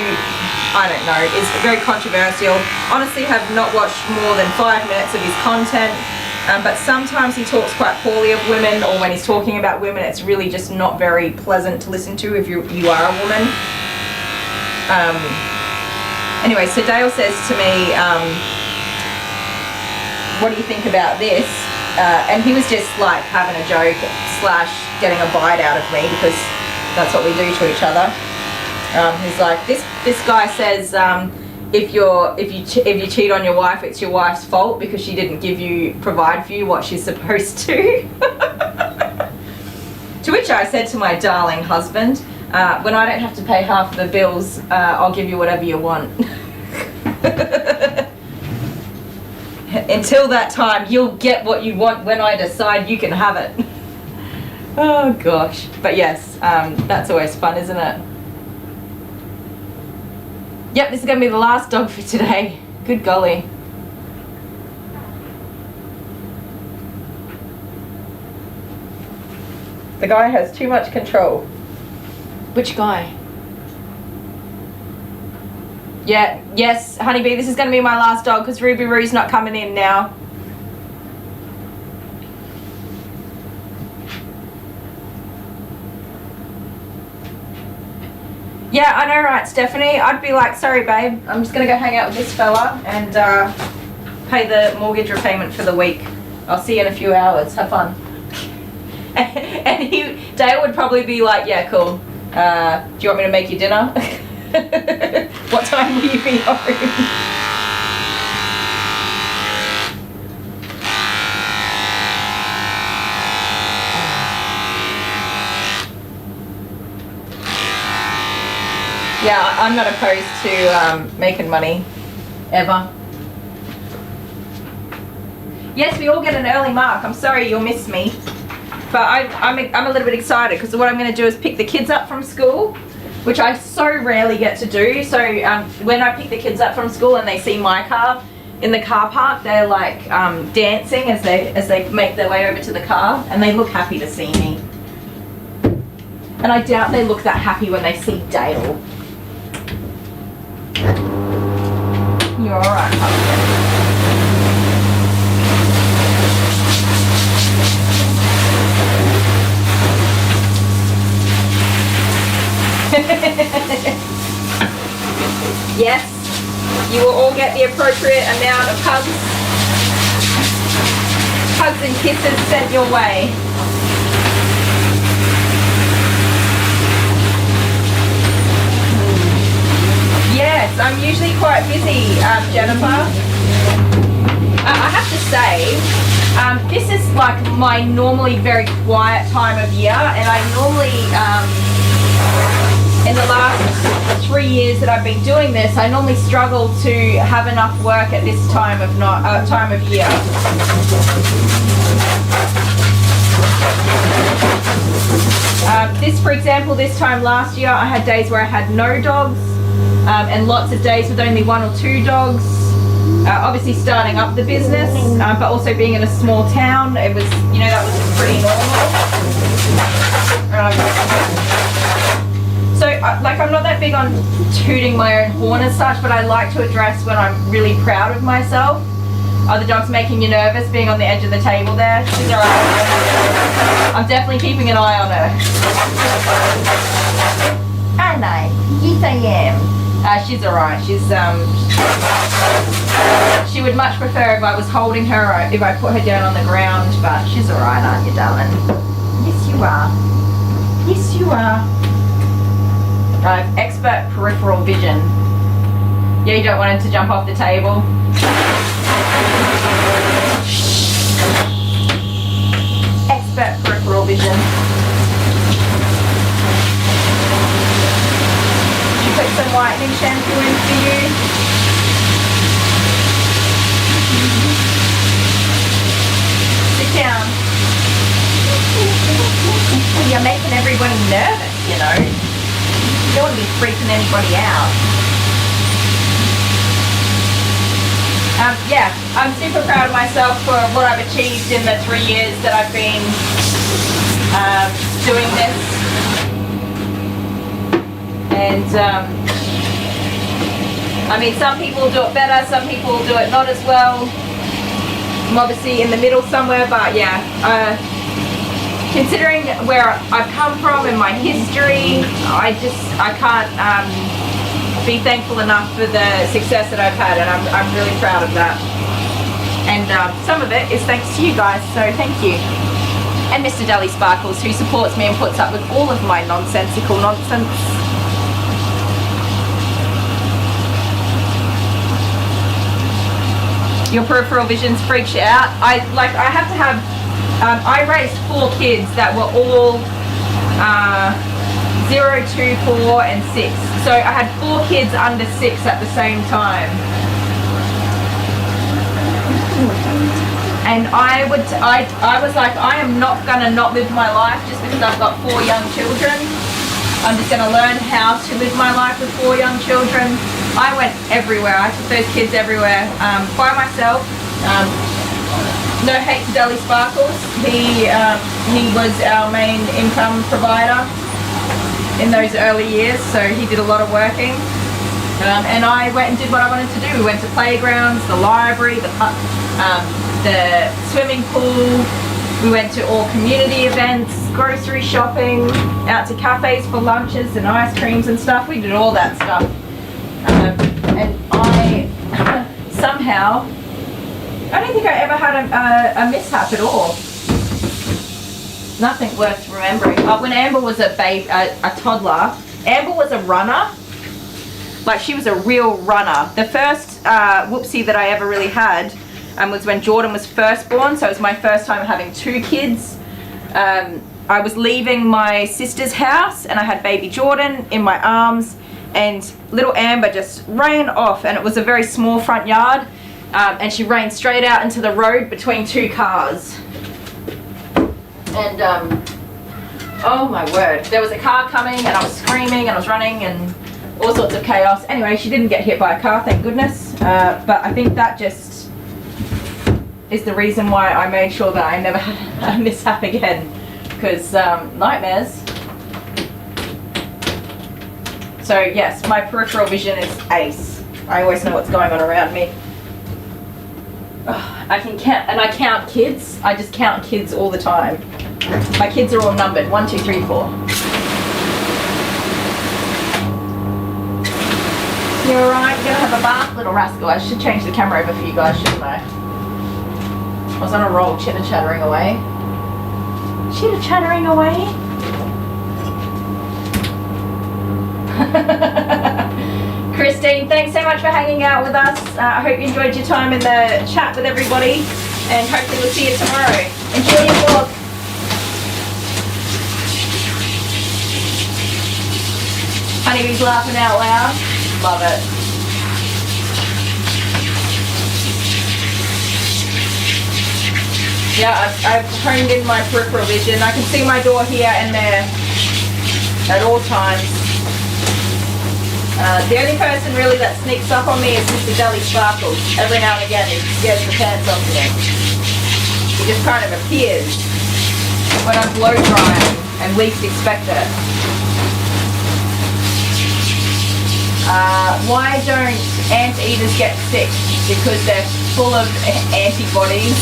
I don't know, is very controversial. Honestly, have not watched more than 5 minutes of his content. But sometimes he talks quite poorly of women, or when he's talking about women, it's really just not very pleasant to listen to if you are a woman. Anyway, so Dale says to me, what do you think about this? And he was just having a joke / getting a bite out of me, because that's what we do to each other. He's like, this guy says if you cheat on your wife, it's your wife's fault because she didn't provide for you what she's supposed to. To which I said to my darling husband, when I don't have to pay half of the bills, I'll give you whatever you want. Until that time, you'll get what you want when I decide you can have it. Oh gosh. But yes, that's always fun, isn't it? Yep, this is going to be the last dog for today. Good golly. The guy has too much control. Which guy? Yeah, yes, Honeybee, this is going to be my last dog because Ruby Roo's not coming in now. Yeah, I know, right, Stephanie? I'd be like, sorry, babe, I'm just going to go hang out with this fella and pay the mortgage repayment for the week. I'll see you in a few hours. Have fun. And Dale would probably be like, yeah, cool. Do you want me to make you dinner? What time will you be home? Yeah, I'm not opposed to making money, ever. Yes, we all get an early mark. I'm sorry you'll miss me. But I'm a little bit excited because what I'm going to do is pick the kids up from school, which I so rarely get to do. So when I pick the kids up from school and they see my car in the car park, they're like dancing as they make their way over to the car, and they look happy to see me. And I doubt they look that happy when they see Dale. You're alright, pumpkin. Yes, you will all get the appropriate amount of hugs and kisses sent your way. Yes, I'm usually quite busy, Jennifer. I have to say, this is like my normally very quiet time of year, and I normally, in the last 3 years that I've been doing this, I normally struggle to have enough work at this time of year. For example, this time last year, I had days where I had no dogs, and lots of days with only 1 or 2 dogs. Obviously starting up the business, but also being in a small town, it was, that was pretty normal. So, I'm not that big on tooting my own horn as such, but I like to address when I'm really proud of myself. Are the dogs making you nervous being on the edge of the table there? She's alright. I'm definitely keeping an eye on her. Aren't I? Yes, I am. She's alright. She would much prefer if I was holding her or if I put her down on the ground, but she's alright, aren't you, darling? Yes, you are. Yes, you are. Expert peripheral vision. Yeah, you don't want him to jump off the table. Expert peripheral vision. Should put some whitening shampoo in for you. Sit down. You're making everybody nervous, You don't want to be freaking anybody out. Yeah, I'm super proud of myself for what I've achieved in the 3 years that I've been doing this. And some people do it better, some people do it not as well. I'm obviously in the middle somewhere, but yeah, considering where I've come from and my history, I can't be thankful enough for the success that I've had, and I'm really proud of that. And some of it is thanks to you guys, so thank you. And Mr. Deli Sparkles, who supports me and puts up with all of my nonsensical nonsense. Your peripheral vision's freaks you out. I have to have, I raised 4 kids that were all 0, 2, 4 and 6. So I had 4 kids under 6 at the same time. And I was like, I am not gonna not live my life just because I've got 4 young children. I'm just gonna learn how to live my life with 4 young children. I went everywhere. I took those kids everywhere by myself. No hate to Deli Sparkles. He was our main income provider in those early years, so he did a lot of working. And I went and did what I wanted to do. We went to playgrounds, the library, the swimming pool. We went to all community events, grocery shopping, out to cafes for lunches and ice creams and stuff. We did all that stuff. And I somehow, I don't think I ever had a mishap at all. Nothing worth remembering. When Amber was a toddler, Amber was a runner. Like, she was a real runner. The first whoopsie that I ever really had was when Jordan was first born, so it was my first time having 2 kids. I was leaving my sister's house and I had baby Jordan in my arms, and little Amber just ran off, and it was a very small front yard, and she ran straight out into the road between 2 cars. And oh my word, there was a car coming and I was screaming and I was running and all sorts of chaos. Anyway, she didn't get hit by a car, thank goodness, but I think that just is the reason why I made sure that I never had a mishap again, because nightmares. So yes, my peripheral vision is ace. I always know what's going on around me. I can count, and I count kids. I just count kids all the time. My kids are all numbered, 1, 2, 3, 4. You alright? You gonna have a bath, little rascal? I should change the camera over for you guys, shouldn't I? I was on a roll, chitter chattering away. Chitter chattering away? Christine, thanks so much for hanging out with us. I hope you enjoyed your time in the chat with everybody, and hopefully we'll see you tomorrow. Enjoy your walk. Honeybee's laughing out loud. Love it. Yeah, I've honed in my peripheral vision. I can see my door here and there at all times. The only person really that sneaks up on me is Mr. Deli Sparkles. Every now and again he scares the pants off me. He just kind of appears when I'm blow drying and least expect it. Why don't anteaters get sick? Because they're full of antibodies.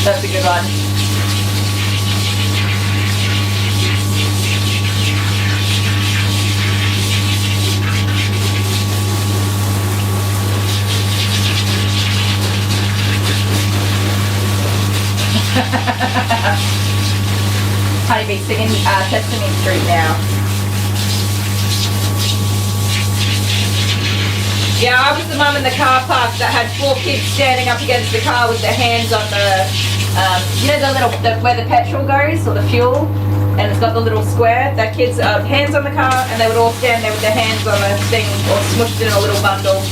That's a good one. Honeybee singing Sesame Street now. Yeah, I was the mum in the car park that had 4 kids standing up against the car with their hands on the, you know, where the petrol goes, or the fuel, and it's got the little square. That kids hands on the car, and they would all stand there with their hands on the thing, or smushed in a little bundle.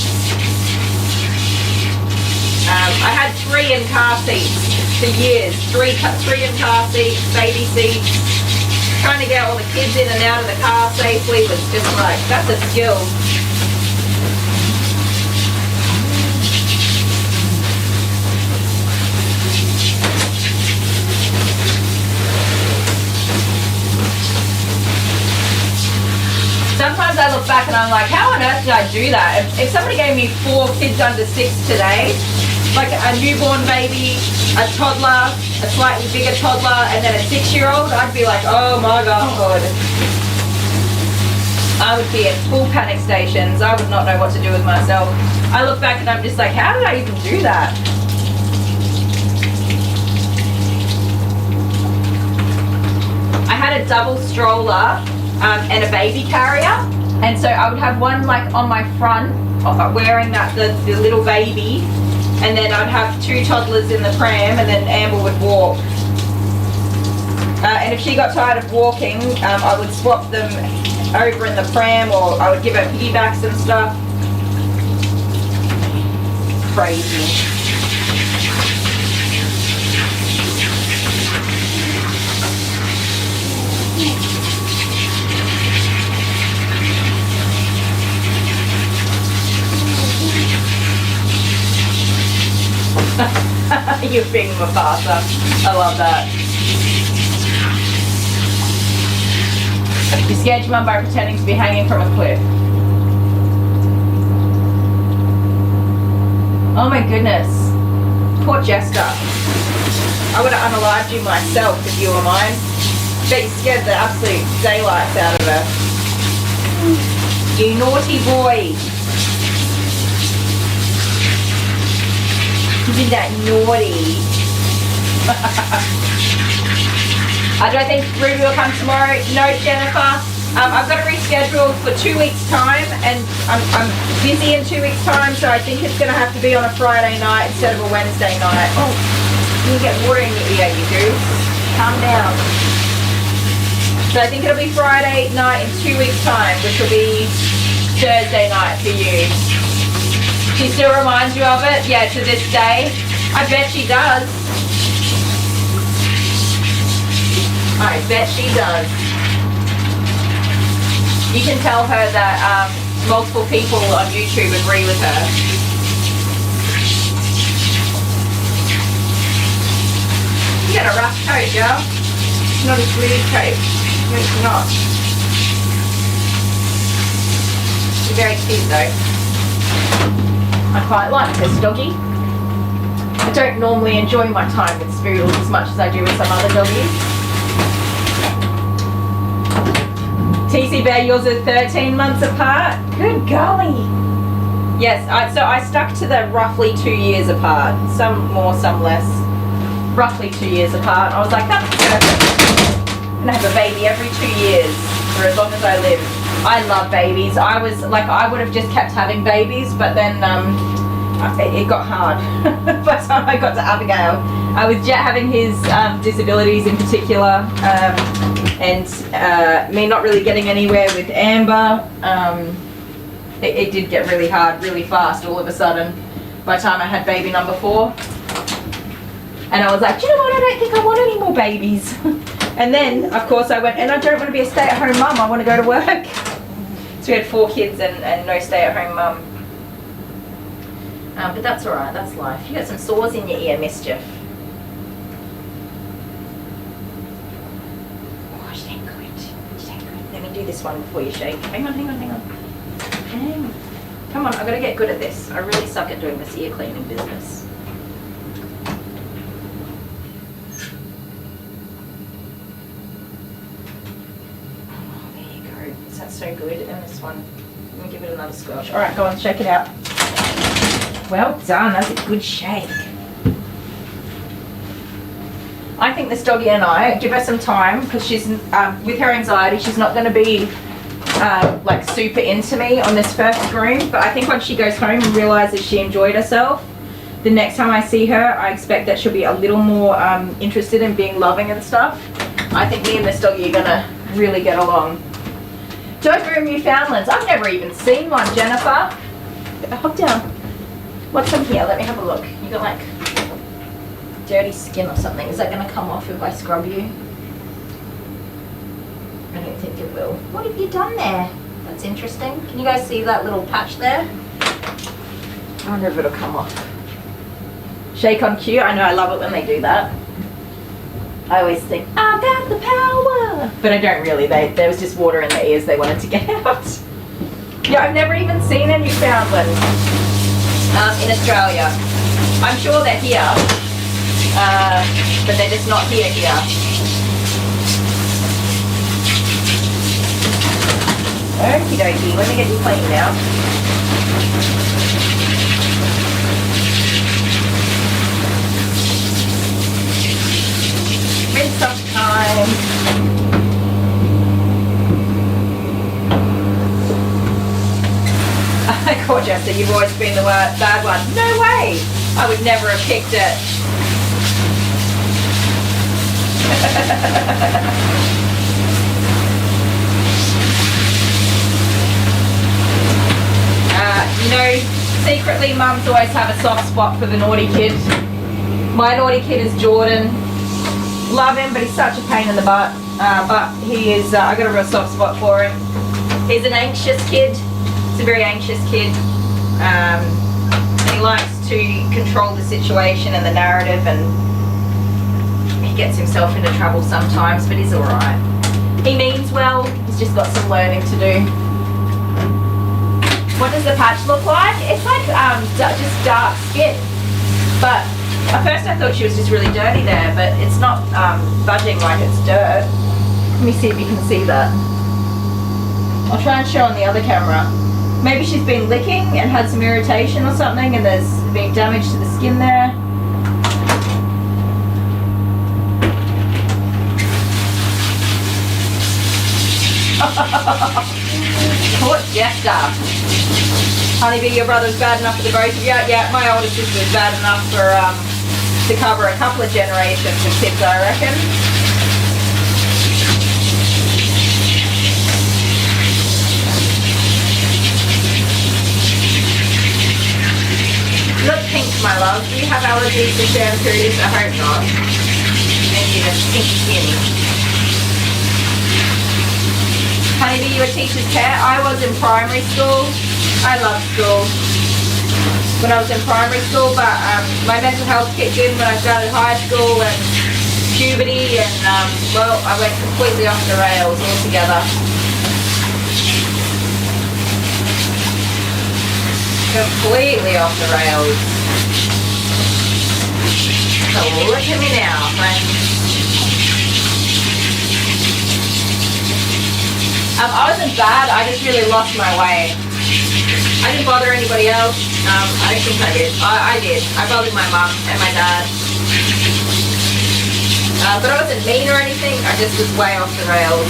I had 3 in car seats for years. 3 in car seats, baby seats. Trying to get all the kids in and out of the car safely was just like, that's a skill. Sometimes I look back and I'm like, how on earth did I do that? If somebody gave me 4 kids under 6 today, like a newborn baby, a toddler, a slightly bigger toddler, and then a 6-year-old, I'd be like, oh my God. I would be at full panic stations. I would not know what to do with myself. I look back and I'm just like, how did I even do that? I had a double stroller and a baby carrier, and so I would have one like on my front wearing the little baby, and then I'd have 2 toddlers in the pram, and then Amber would walk. And if she got tired of walking, I would swap them over in the pram, or I would give her piggybacks and stuff. Crazy. You're being Mufasa. I love that. You scared your mum by pretending to be hanging from a cliff. Oh my goodness. Poor Jester. I would have unalived you myself if you were mine. Bet you scared the absolute daylights out of her. You naughty boy. Isn't that naughty? I don't think Ruby will come tomorrow. No, Jennifer. I've got to reschedule for 2 weeks' time, and I'm busy in 2 weeks' time, so I think it's going to have to be on a Friday night instead of a Wednesday night. Oh, you get water in your ear, you goose. Calm down. So I think it'll be Friday night in 2 weeks' time, which will be Thursday night for you. She still reminds you of it? Yeah, to this day. I bet she does. I bet she does. You can tell her that multiple people on YouTube agree with her. You got a rough coat, girl. It's not a smooth coat. No, it's not. She's very cute though. I quite like this doggy. I don't normally enjoy my time with Spoodles as much as I do with some other doggies. TC Bear, yours are 13 months apart? Good golly. Yes, so I stuck to the roughly 2 years apart. Some more, some less. Roughly 2 years apart. I was like, that's perfect. I'm gonna have a baby every 2 years for as long as I live. I love babies. I was like, I would have just kept having babies, but then it got hard by the time I got to Abigail. With Jet having his disabilities in particular, and me not really getting anywhere with Amber, it did get really hard really fast all of a sudden by the time I had baby number 4. And I was like, do you know what, I don't think I want any more babies. And then, of course, I went, and I don't want to be a stay-at-home mum, I want to go to work. So we had 4 kids and no stay-at-home mum. But that's alright, that's life. You got some sores in your ear, Mischief. Oh, she ain't good. She ain't good. Let me do this one before you shake. Hang on, hang on, hang on. Hang on. Come on, I've got to get good at this. I really suck at doing this ear cleaning business. So good, and this one, let me give it another squelch. All right, go on, shake it out. Well done, that's a good shake. I think this doggy and I, give her some time, because she's, with her anxiety, she's not going to be like super into me on this first groom, but I think once she goes home and realizes she enjoyed herself, the next time I see her, I expect that she'll be a little more interested in being loving and stuff. I think me and this doggy are going to really get along. Don't groom Newfoundlands. I've never even seen one, Jennifer. Hop down. What's in here? Let me have a look. You got like dirty skin or something. Is that going to come off if I scrub you? I don't think it will. What have you done there? That's interesting. Can you guys see that little patch there? I wonder if it'll come off. Shake on cue. I know, I love it when they do that. I always think, I've got the power! But I don't really. There was just water in their ears they wanted to get out. Yeah, I've never even seen a Newfoundland in Australia. I'm sure they're here, but they're just not here. Okie dokie, let me get you clean now. Rinse off time. Gorgeous, you've always been the bad one. No way! I would never have picked it. You know, secretly mums always have a soft spot for the naughty kid. My naughty kid is Jordan. Love him, but he's such a pain in the butt. But he is, I got a real soft spot for him. He's an anxious kid. He's a very anxious kid. And he likes to control the situation and the narrative, and he gets himself into trouble sometimes, but he's alright. He means well, he's just got some learning to do. What does the patch look like? It's like just dark skin. But at first I thought she was just really dirty there, but it's not budging like it's dirt. Let me see if you can see that. I'll try and show on the other camera. Maybe she's been licking and had some irritation or something, and there's been damage to the skin there. Poor Jester. Honeybee, your brother's bad enough for the both of you. Yeah, my older sister is bad enough for to cover a couple of generations of kids, I reckon. You look pink, my love. Do you have allergies to shampoos? I hope not. Maybe you're pink skin. Honeybee, you a teacher's pet? I was in primary school. I loved school when I was in primary school, but my mental health kicked in when I started high school and puberty, and well, I went completely off the rails altogether. Completely off the rails. So look at me now, friends. I wasn't bad, I just really lost my way. I didn't bother anybody else. I don't think I did. I did. I bothered my mum and my dad. But I wasn't mean or anything, I just was way off the rails.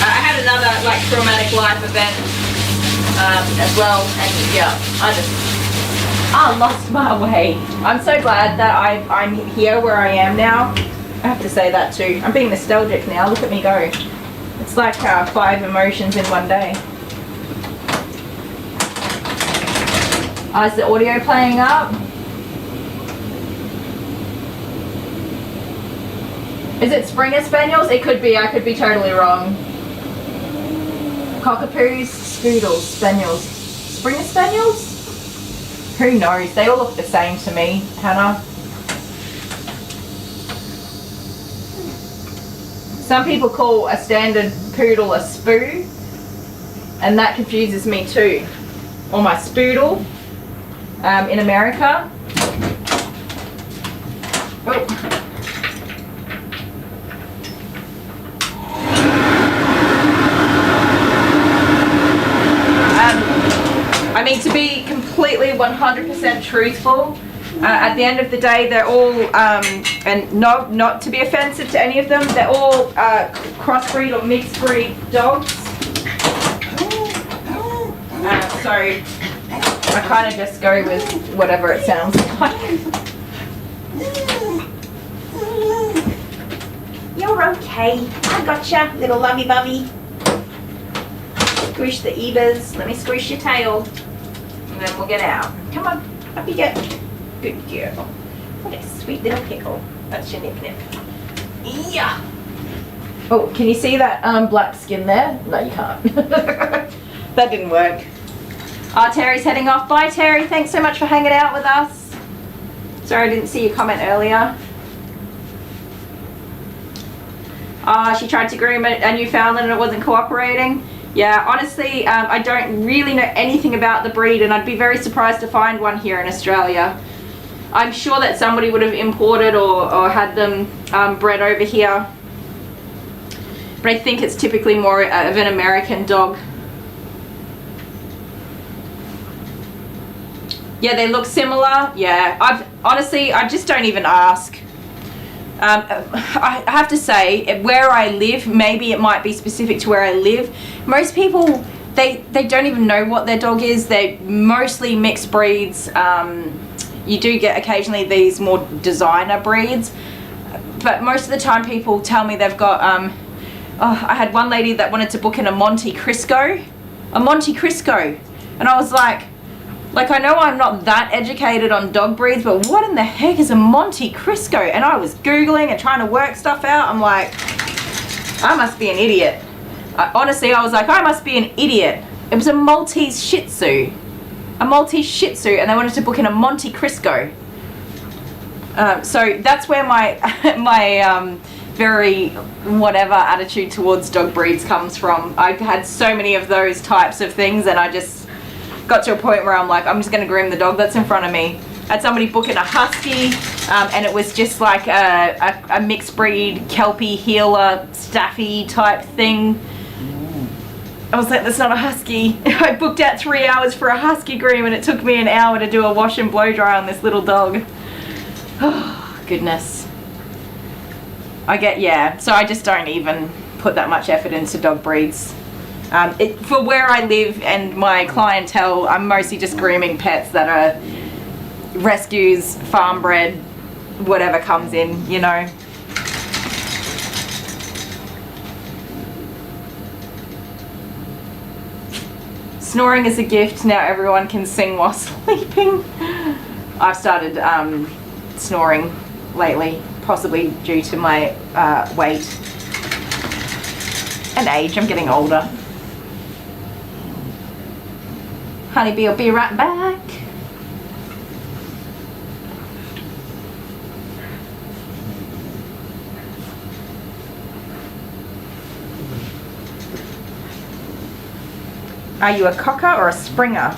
I had another like traumatic life event as well, and yeah, I lost my way. I'm so glad that I'm here where I am now. I have to say that too. I'm being nostalgic now. Look at me go. It's like 5 emotions in one day. Is the audio playing up? Is it Springer Spaniels? It could be. I could be totally wrong. Cockapoos, Spoodles, Spaniels. Springer Spaniels? Who knows? They all look the same to me, Hannah. Some people call a standard poodle a spoo, and that confuses me too. Or my spoodle in America. Oh. I mean, to be completely 100% truthful, at the end of the day, they're all, and not to be offensive to any of them, they're all crossbreed or mixed breed dogs. So I kind of just go with whatever it sounds like. You're okay. I gotcha, little lovey bubby. Squish the ears. Let me squish your tail. And then we'll get out. Come on, up you get. Good girl. What a sweet little pickle. That's your nip nip. Yeah. Oh, can you see that black skin there? No, you can't. That didn't work. Terry's heading off. Bye, Terry. Thanks so much for hanging out with us. Sorry I didn't see your comment earlier. She tried to groom a Newfoundland and it wasn't cooperating. Yeah, honestly, I don't really know anything about the breed, and I'd be very surprised to find one here in Australia. I'm sure that somebody would have imported or had them bred over here. But I think it's typically more of an American dog. Yeah, they look similar. Yeah, honestly, I just don't even ask. I have to say, where I live, maybe it might be specific to where I live. Most people, they don't even know what their dog is. They're mostly mixed breeds. You do get occasionally these more designer breeds, but most of the time people tell me they've got, I had one lady that wanted to book in a Monte Cristo, and I was like I know I'm not that educated on dog breeds, but what in the heck is a Monte Cristo? And I was Googling and trying to work stuff out. I'm like, I must be an idiot. Honestly, I was like, I must be an idiot. It was a Maltese Shih Tzu. A Maltese Shih Tzu, and they wanted to book in a Monte Cristo. So that's where my my very whatever attitude towards dog breeds comes from. I've had so many of those types of things, and I just got to a point where I'm like, I'm just going to groom the dog that's in front of me. I had somebody book in a husky, and it was just like a mixed breed Kelpie heeler staffy type thing. I was like, that's not a husky. I booked out 3 hours for a husky groom, and it took me an hour to do a wash and blow dry on this little dog. Oh, goodness. So I just don't even put that much effort into dog breeds. For where I live and my clientele, I'm mostly just grooming pets that are rescues, farm bred, whatever comes in, you know. Snoring is a gift. Now everyone can sing while sleeping. I've started snoring lately, possibly due to my weight and age. I'm getting older. Honeybee will be right back. Are you a cocker or a Springer?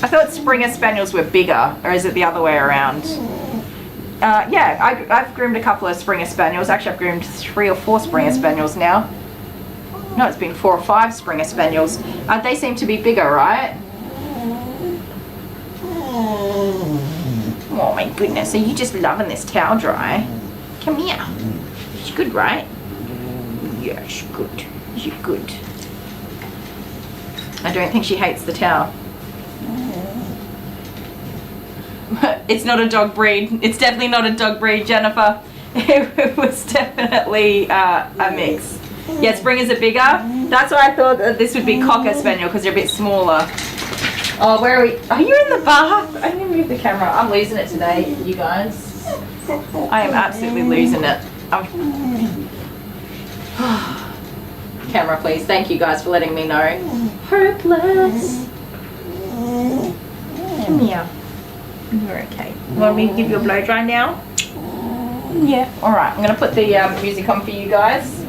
I thought Springer Spaniels were bigger, or is it the other way around? Yeah, I've groomed a couple of Springer Spaniels. Actually, I've groomed 3 or 4 Springer Spaniels now. No, it's been 4 or 5 Springer Spaniels. They seem to be bigger, right? Oh my goodness, are you just loving this towel dry? Come here. It's good, right? Yes, good. You're good. I don't think she hates the towel. It's not a dog breed. It's definitely not a dog breed, Jennifer. It was definitely a mix. Yeah, Springers are bigger. That's why I thought that this would be Cocker Spaniel, because they're a bit smaller. Oh, where are we? Are you in the bath? I didn't move the camera. I'm losing it today, you guys. I am absolutely losing it. Camera, please. Thank you guys for letting me know. Hopeless. Come here. You're okay. You want me to give you a blow dry now? Yeah. Alright, I'm going to put the music on for you guys.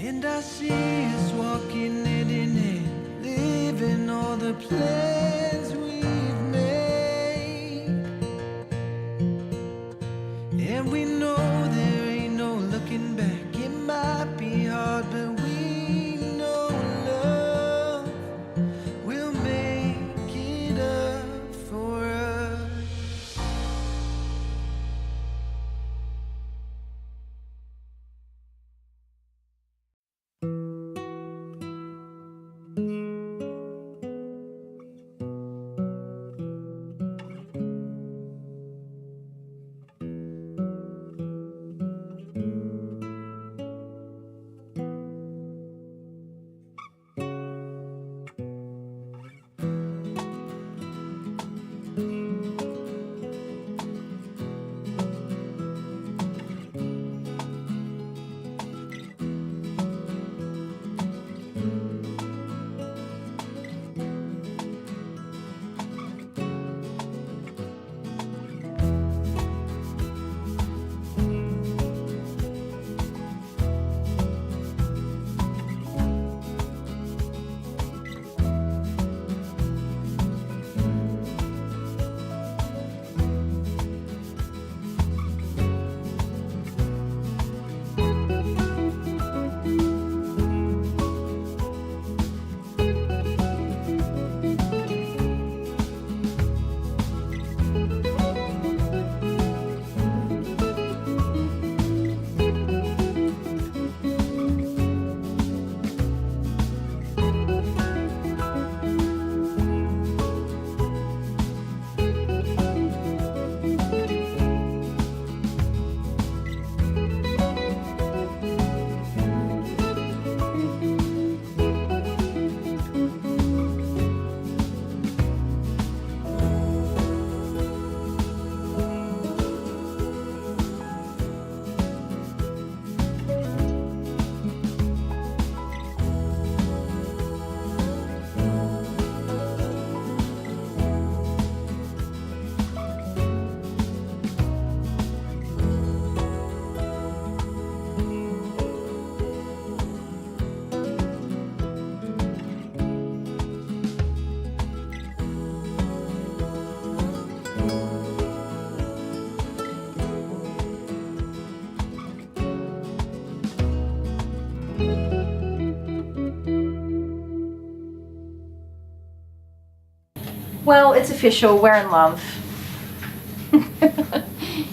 And I see us walking hand in hand, living all the plans we've made. And we know there ain't no looking back. It might be hard, but we know love will make it up for us. Well, it's official, we're in love.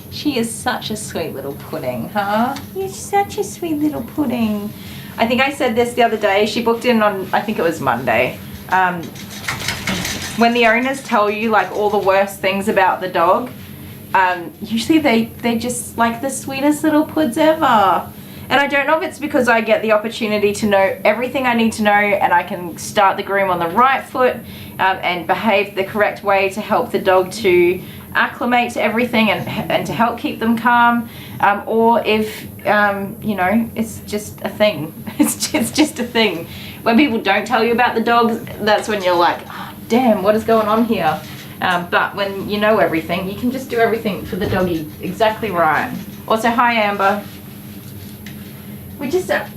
She is such a sweet little pudding, huh? You're such a sweet little pudding. I think I said this the other day. She booked in on, I think it was Monday. When the owners tell you like all the worst things about the dog, usually they're just like the sweetest little puds ever. And I don't know if it's because I get the opportunity to know everything I need to know, and I can start the groom on the right foot and behave the correct way to help the dog to acclimate to everything and to help keep them calm, or if you know, it's just a thing. It's just a thing. When people don't tell you about the dogs, that's when you're like, oh, damn, what is going on here? But when you know everything, you can just do everything for the doggy exactly right. Also, hi Amber.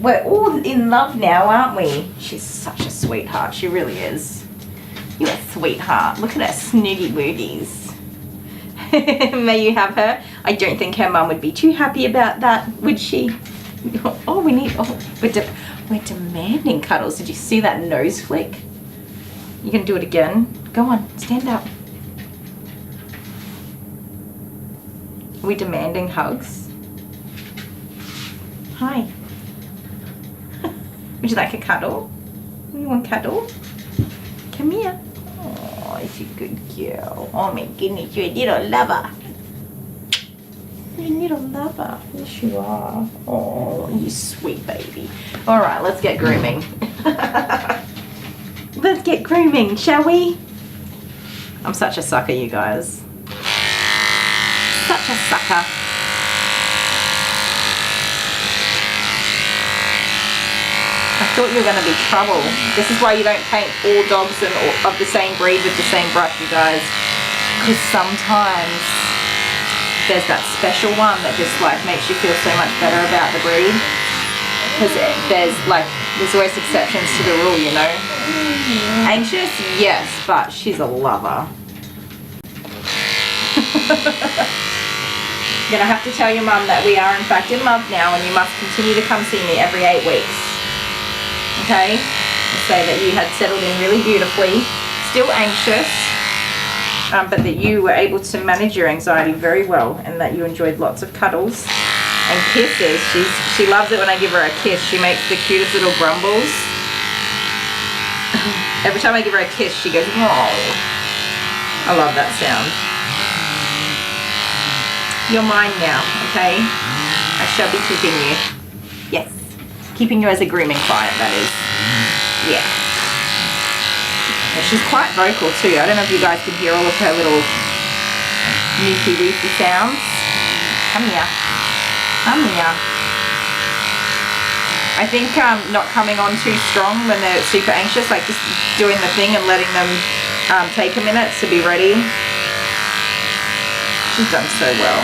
We're all in love now, aren't we? She's such a sweetheart. She really is. You're a sweetheart. Look at her snoogie booties. May you have her. I don't think her mum would be too happy about that, would she? Oh, we're demanding cuddles. Did you see that nose flick? You gonna do it again? Go on, stand up. Are we demanding hugs? Hi. Would you like a cuddle? You want a cuddle? Come here. Oh, it's a good girl. Oh my goodness, you're a little lover. You're a little lover. Yes, you are. Oh, you sweet baby. All right, let's get grooming. Let's get grooming, shall we? I'm such a sucker, you guys. Such a sucker. I thought you were going to be trouble. This is why you don't paint all dogs of the same breed with the same brush, you guys. Because sometimes there's that special one that just like makes you feel so much better about the breed. because there's always exceptions to the rule, you know. Anxious, yes, but she's a lover. You're gonna have to tell your mum that we are in fact in love now, and you must continue to come see me every 8 weeks. Okay? Say that you had settled in really beautifully, still anxious, but that you were able to manage your anxiety very well, and that you enjoyed lots of cuddles and kisses. She loves it when I give her a kiss. She makes the cutest little grumbles. Every time I give her a kiss, she goes, "Oh." I love that sound. You're mine now, okay? I shall be keeping you. Yes. Keeping you as a grooming client, that is. Yeah. And she's quite vocal too. I don't know if you guys can hear all of her little newsy weefy sounds. Come here. Come here. I think not coming on too strong when they're super anxious, like just doing the thing and letting them take a minute to be ready. She's done so well.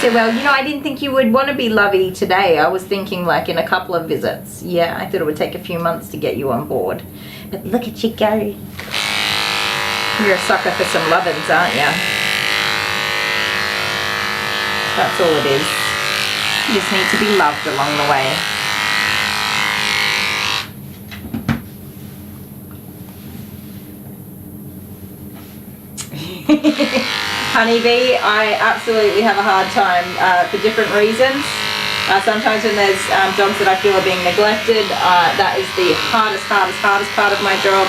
So well, you know, I didn't think you would want to be lovey today. I was thinking like in a couple of visits. Yeah, I thought it would take a few months to get you on board. But look at you go. You're a sucker for some lovin's, aren't you? That's all it is. You just need to be loved along the way. Honeybee, I absolutely have a hard time for different reasons. Sometimes when there's dogs that I feel are being neglected, that is the hardest part of my job.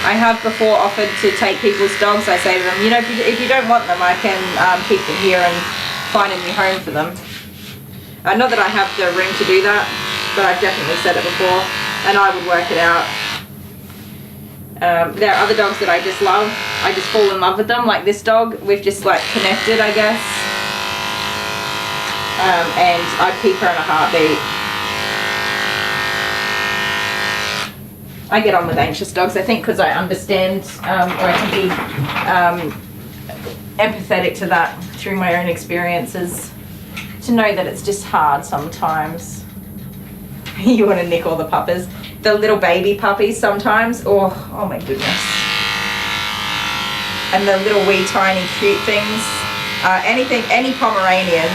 I have before offered to take people's dogs. I say to them, you know, if you don't want them, I can keep them here and find a new home for them. Not that I have the room to do that, but I've definitely said it before, and I would work it out. There are other dogs that I just love. I just fall in love with them. Like this dog, we've just like connected, I guess. And I'd keep her in a heartbeat. I get on with anxious dogs, I think, because I understand, or I can be empathetic to that through my own experiences. To know that it's just hard sometimes. You want to nick all the puppies. The little baby puppies sometimes. Oh my goodness. And the little wee tiny cute things. Any Pomeranians.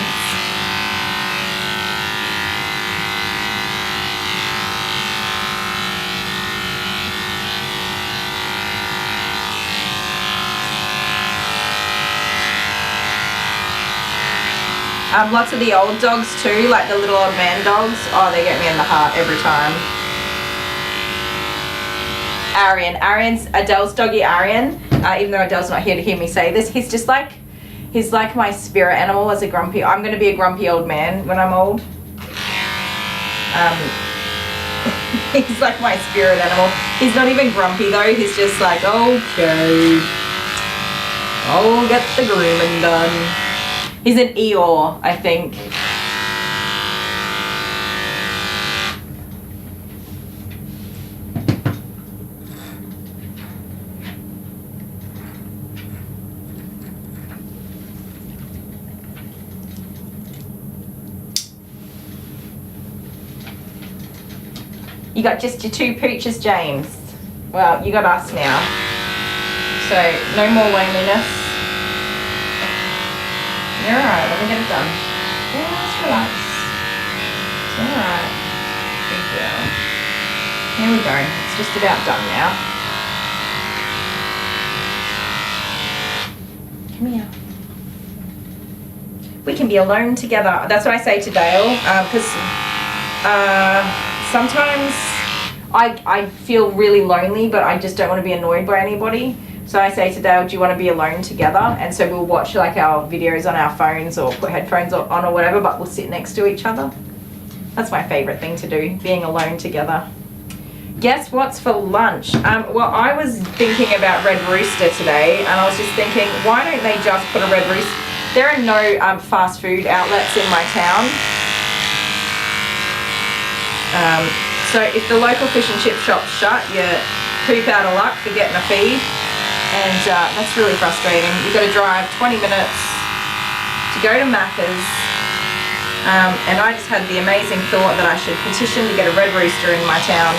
Lots of the old dogs too, like the little old man dogs. Oh, they get me in the heart every time. Arian's Adele's doggy Arian. Even though Adele's not here to hear me say this, he's like my spirit animal as a grumpy. I'm going to be a grumpy old man when I'm old. He's like my spirit animal. He's not even grumpy though. He's just like, okay, I'll get the grooming done. He's an Eeyore, I think. You got just your 2 pooches, James. Well, you got us now. So, no more loneliness. You're alright, let me get it done. Just relax. It's alright. Good girl. Here we go. It's just about done now. Come here. We can be alone together. That's what I say to Dale, because sometimes I feel really lonely, but I just don't want to be annoyed by anybody. So I say to Dale, do you want to be alone together? And so we'll watch like our videos on our phones or put headphones on or whatever, but we'll sit next to each other. That's my favorite thing to do, being alone together. Guess what's for lunch? Well, I was thinking about Red Rooster today, and I was just thinking, why don't they just put a Red Rooster? There are no fast food outlets in my town. So if the local fish and chip shop's shut, you poop out of luck for getting a feed. And that's really frustrating. You've got to drive 20 minutes to go to Macca's. And I just had the amazing thought that I should petition to get a red rooster in my town.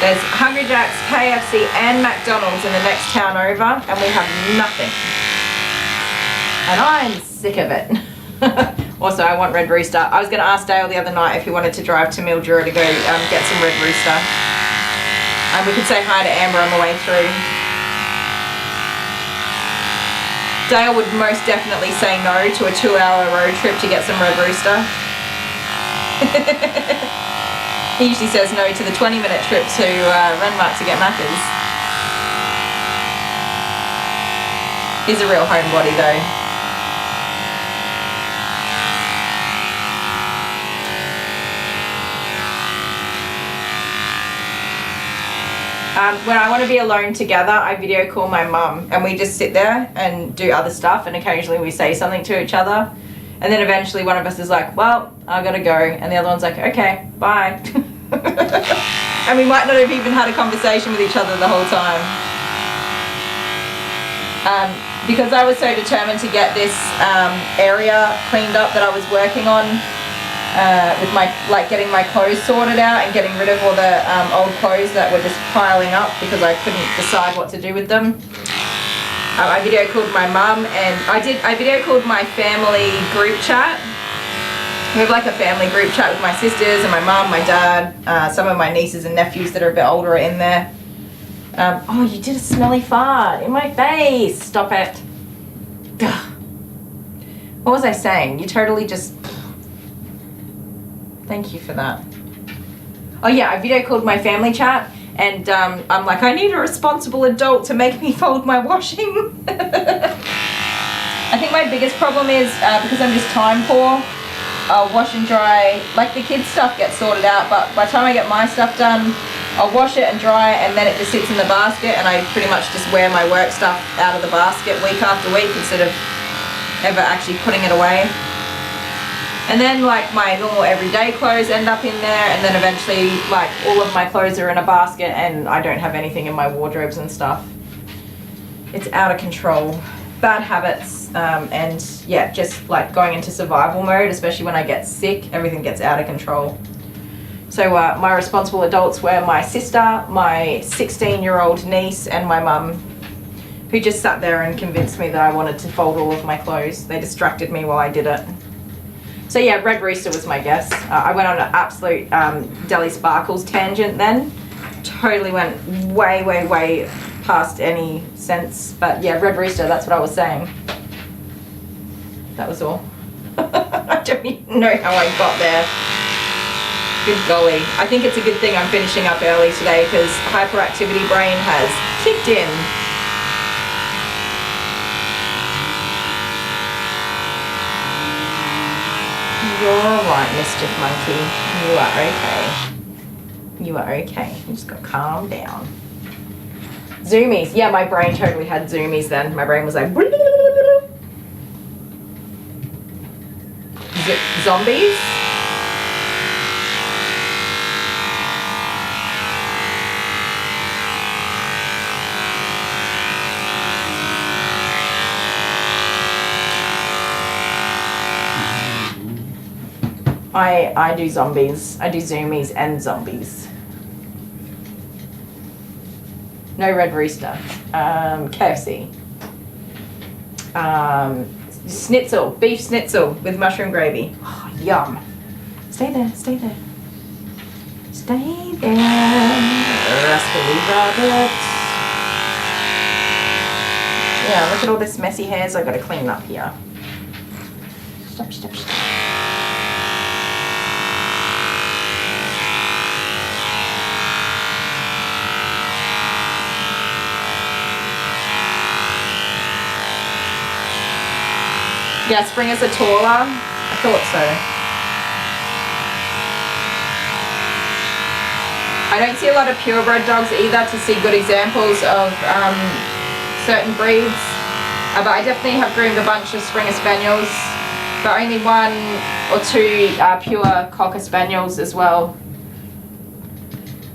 There's Hungry Jack's, KFC and McDonald's in the next town over, and we have nothing. And I'm sick of it. Also, I want red rooster. I was going to ask Dale the other night if he wanted to drive to Mildura to go get some red rooster. And we could say hi to Amber on the way through. Dale would most definitely say no to a 2-hour road trip to get some red rooster. He usually says no to the 20-minute trip to Renmark to get Macca's. He's a real homebody though. When I want to be alone together, I video call my mum and we just sit there and do other stuff, and occasionally we say something to each other, and then eventually one of us is like, well, I gotta go, and the other one's like, okay, bye. And we might not have even had a conversation with each other the whole time. Because I was so determined to get this area cleaned up that I was working on, with my, getting my clothes sorted out and getting rid of all the old clothes that were just piling up because I couldn't decide what to do with them. I video called my mum, and I video called my family group chat. We have a family group chat with my sisters and my mum, my dad, some of my nieces and nephews that are a bit older are in there. Oh, you did a smelly fart in my face. Stop it. Ugh. What was I saying? You totally just... Thank you for that. Oh yeah, I video called my family chat, and I'm like, I need a responsible adult to make me fold my washing. I think my biggest problem is because I'm just time poor, I'll wash and dry, the kids' stuff gets sorted out, but by the time I get my stuff done, I'll wash it and dry it, and then it just sits in the basket, and I pretty much just wear my work stuff out of the basket week after week instead of ever actually putting it away. And then my normal everyday clothes end up in there, and then eventually all of my clothes are in a basket and I don't have anything in my wardrobes and stuff. It's out of control. Bad habits, and yeah, just going into survival mode, especially when I get sick, everything gets out of control. So my responsible adults were my sister, my 16-year-old niece, and my mum, who just sat there and convinced me that I wanted to fold all of my clothes. They distracted me while I did it. So yeah, red rooster was my guess. I went on an absolute Deli Sparkles tangent then. Totally went way, way, way past any sense. But yeah, red rooster, that's what I was saying. That was all. I don't even know how I got there. Good golly. I think it's a good thing I'm finishing up early today because hyperactivity brain has kicked in. You're alright, Mischief Monkey. You are okay. You are okay. You just gotta calm down. Zoomies. Yeah, my brain totally had zoomies then. My brain was like... Zombies? I do zombies. I do zoomies and zombies. No red rooster. KFC. Schnitzel. Beef schnitzel with mushroom gravy. Oh, yum. Stay there. Stay there. Stay there. Rascally rabbit. Yeah, look at all this messy hairs I've got to clean up here. Stop, stop, stop. Yeah, spring is a taller. I thought so. I don't see a lot of purebred dogs either to see good examples of certain breeds. But I definitely have groomed a bunch of Springer Spaniels, but only 1 or 2 pure Cocker Spaniels as well.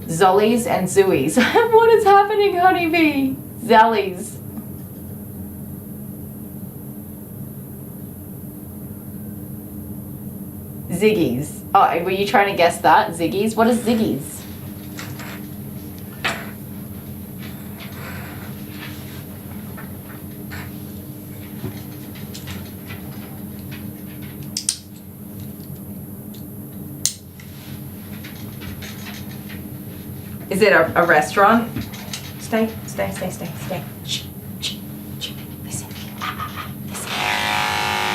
Zollies and Zooies. What is happening, honeybee? Zellies. Ziggies. Oh, were you trying to guess that? Ziggies? What is Ziggies? Is it a restaurant? Stay. Shh. Listen. Listen.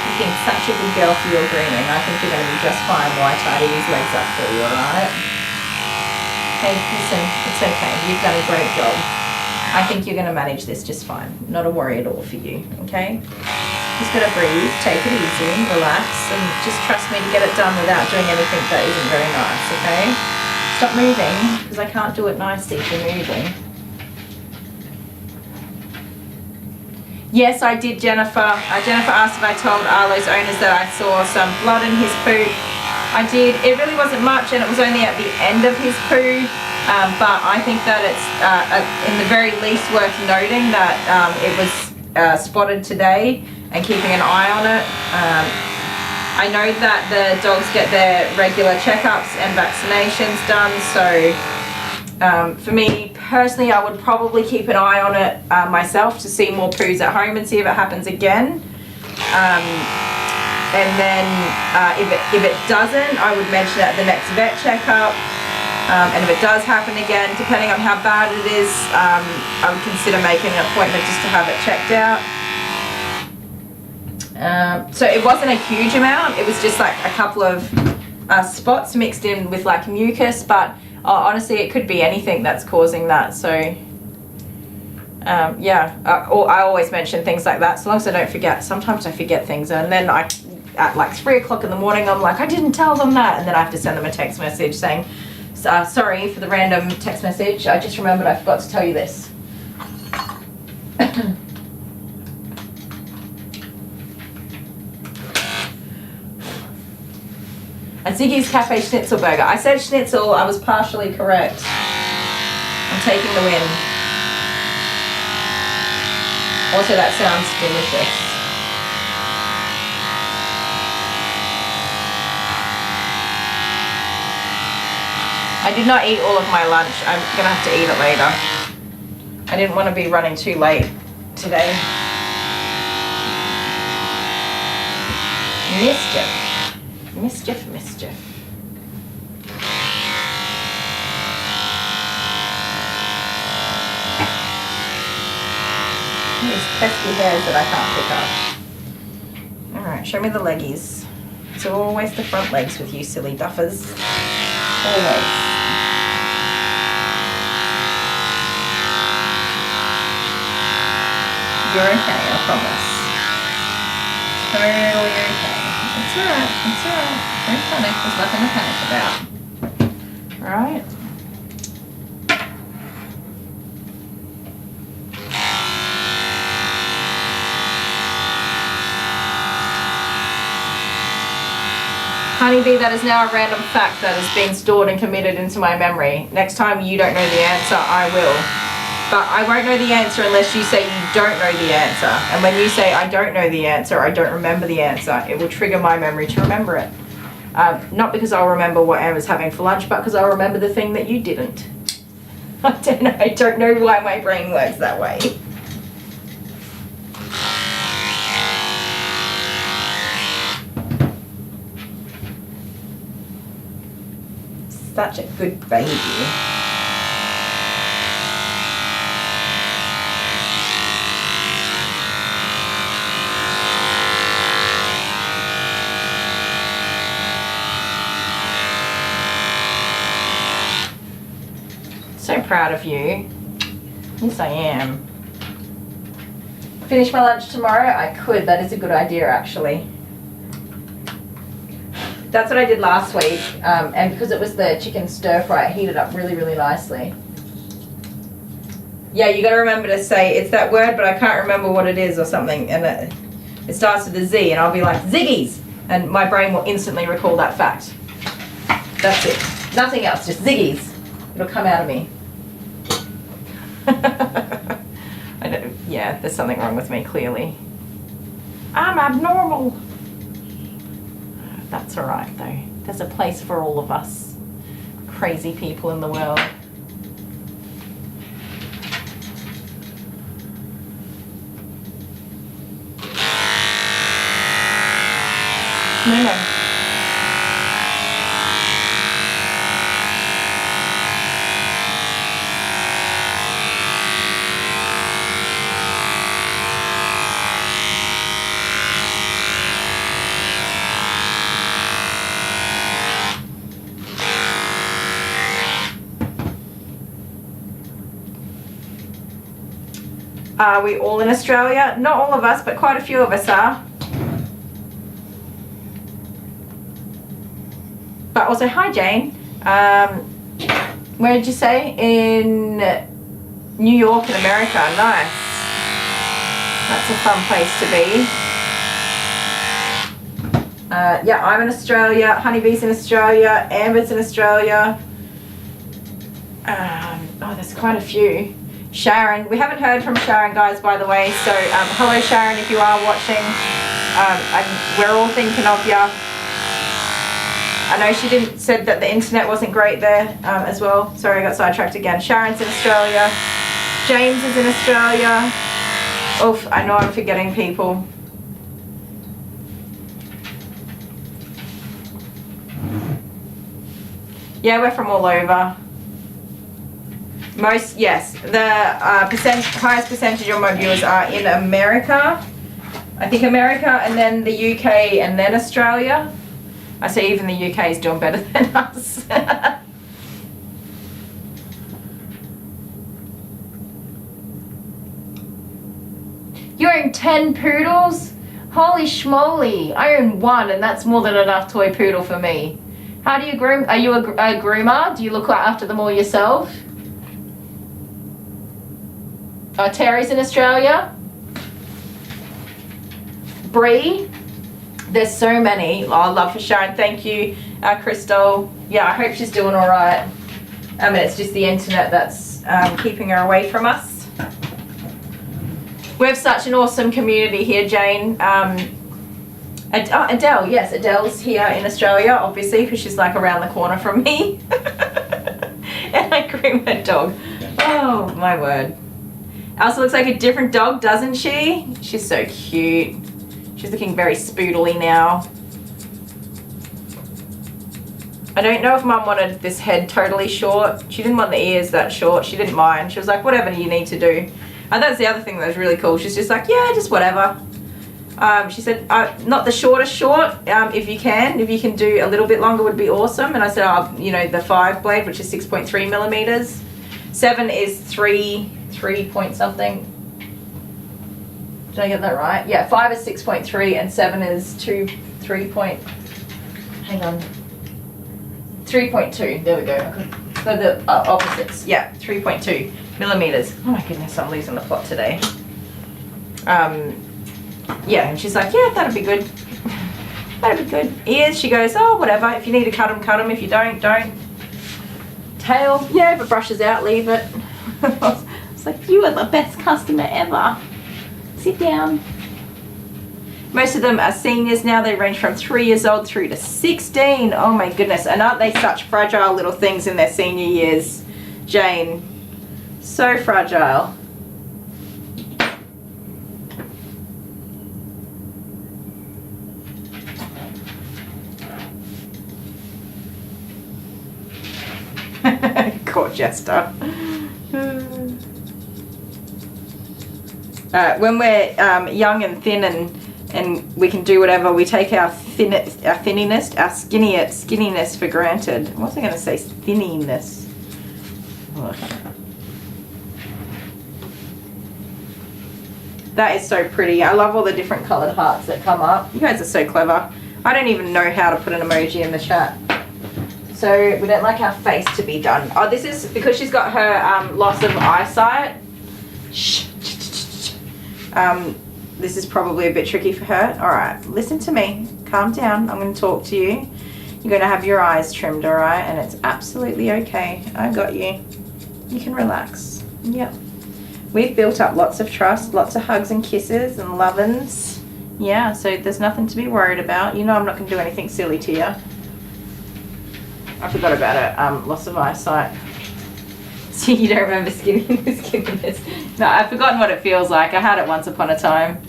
You've been such a good girl for your grooming. I think you're going to be just fine while I tidy these legs up for you, alright? Hey, listen, it's okay. You've done a great job. I think you're going to manage this just fine. Not a worry at all for you, okay? Just got to breathe, take it easy, relax, and just trust me to get it done without doing anything that isn't very nice, okay? Stop moving, because I can't do it nicely if you're moving. Yes, I did, Jennifer. Jennifer asked if I told Arlo's owners that I saw some blood in his poo. I did. It really wasn't much, and it was only at the end of his poo. But I think that it's in the very least worth noting that it was spotted today and keeping an eye on it. I know that the dogs get their regular checkups and vaccinations done, so for me personally, I would probably keep an eye on it myself to see more poos at home and see if it happens again. And then if it doesn't, I would mention it at the next vet checkup. And if it does happen again, depending on how bad it is, I would consider making an appointment just to have it checked out. So it wasn't a huge amount, it was just like a couple of spots mixed in with like mucus, but honestly it could be anything that's causing that. So yeah, I always mention things like that, so long as I don't forget. Sometimes I forget things, and then at like 3 o'clock in the morning I'm like, I didn't tell them that, and then I have to send them a text message saying, sorry for the random text message, I just remembered I forgot to tell you this. And Ziggy's Cafe Schnitzel Burger. I said schnitzel, I was partially correct. I'm taking the win. Also, that sounds delicious. I did not eat all of my lunch. I'm gonna have to eat it later. I didn't want to be running too late today. Mischief. Mischief. These pesky hairs that I can't pick up. Alright, show me the leggies. So always the front legs with you silly duffers. Always. You're okay, I promise. Totally okay. It's alright, it's alright. Don't panic, there's nothing to panic about. Alright? Honeybee, that is now a random fact that has been stored and committed into my memory. Next time you don't know the answer, I will. But I won't know the answer unless you say you don't know the answer. And when you say I don't know the answer, I don't remember the answer, it will trigger my memory to remember it. Not because I'll remember what Emma's having for lunch, but because I'll remember the thing that you didn't. I don't know why my brain works that way. Such a good baby. So proud of you. Yes, I am. Finish my lunch tomorrow? I could. That is a good idea, actually. That's what I did last week, and because it was the chicken stir fry, it heated up really, really nicely. Yeah, you got to remember to say it's that word, but I can't remember what it is or something, and it starts with a Z, and I'll be like, Ziggies! And my brain will instantly recall that fact. That's it. Nothing else, just Ziggies. It'll come out of me. I Yeah, there's something wrong with me, clearly. I'm abnormal. That's alright though. There's a place for all of us crazy people in the world. No. Are we all in Australia? Not all of us, but quite a few of us are. But also, hi Jane. Where did you say? In New York in America. Nice. That's a fun place to be. Yeah, I'm in Australia. Honeybee's in Australia. Amber's in Australia. Oh, there's quite a few. Sharon, we haven't heard from Sharon, guys, by the way. So, hello Sharon, if you are watching. We're all thinking of you. I know she said that the internet wasn't great there as well. Sorry, I got sidetracked again. Sharon's in Australia. James is in Australia. Oof, I know I'm forgetting people. Yeah, we're from all over. Most, yes. The highest percentage of my viewers are in America. I think America and then the UK and then Australia. I say even the UK is doing better than us. You own 10 poodles? Holy schmoly. I own 1 and that's more than enough toy poodle for me. How do you groom? Are you a groomer? Do you look after them all yourself? Terry's in Australia. Bree. There's so many. Oh, love for Sharon. Thank you, Crystal. Yeah, I hope she's doing all right. It's just the internet that's keeping her away from us. We have such an awesome community here, Jane. Adele, yes, Adele's here in Australia, obviously, because she's like around the corner from me. And I groom her dog. Oh, my word. Elsa looks like a different dog, doesn't she? She's so cute. She's looking very spoodly now. I don't know if Mum wanted this head totally short. She didn't want the ears that short. She didn't mind. She was like, whatever you need to do. And that's the other thing that was really cool. She's just like, yeah, just whatever. She said, not the shortest short, if you can do a little bit longer would be awesome. And I said, oh, you know, the 5 blade, which is 6.3 millimeters. 7 is 3 point something. Did I get that right? Yeah, 5 is 6.3 and 7 is 3 point, hang on. 3.2, there we go. So the opposites, yeah, 3.2 millimeters. Oh my goodness, I'm losing the plot today. Yeah, and she's like, yeah, that'd be good. That'd be good. Ears, she goes, oh, whatever. If you need to cut them, cut them. If you don't, don't. Tail, yeah, if it brushes out, leave it. It's like, you are the best customer ever. Sit down. Most of them are seniors now. They range from 3 years old through to 16. Oh my goodness. And aren't they such fragile little things in their senior years? Jane, so fragile. Court jester. When we're young and thin and we can do whatever, we take our skinniness for granted. What was I going to say? Thinniness. Ugh. That is so pretty. I love all the different coloured hearts that come up. You guys are so clever. I don't even know how to put an emoji in the chat. So we don't like our face to be done. Oh, this is because she's got her loss of eyesight. Shh. This is probably a bit tricky for her. All right, listen to me. Calm down. I'm going to talk to you. You're going to have your eyes trimmed, all right? And it's absolutely okay. I got you. You can relax. Yep. We've built up lots of trust, lots of hugs and kisses and love-ins. Yeah, so there's nothing to be worried about. You know I'm not going to do anything silly to you. I forgot about it, loss of eyesight. So you don't remember skinniness. No, I've forgotten what it feels like. I had it once upon a time.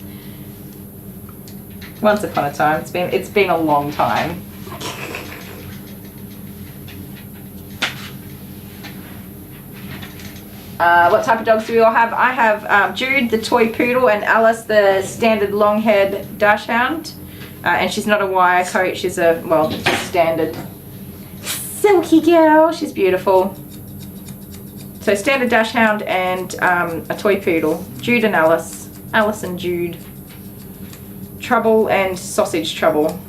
Once upon a time. It's been a long time. What type of dogs do we all have? I have Jude, the toy poodle, and Alice, the standard long-haired dachshund. And she's not a wire coat, she's a, well, just standard silky girl. She's beautiful. So standard dachshund and a toy poodle. Jude and Alice. Alice and Jude. Trouble and sausage trouble.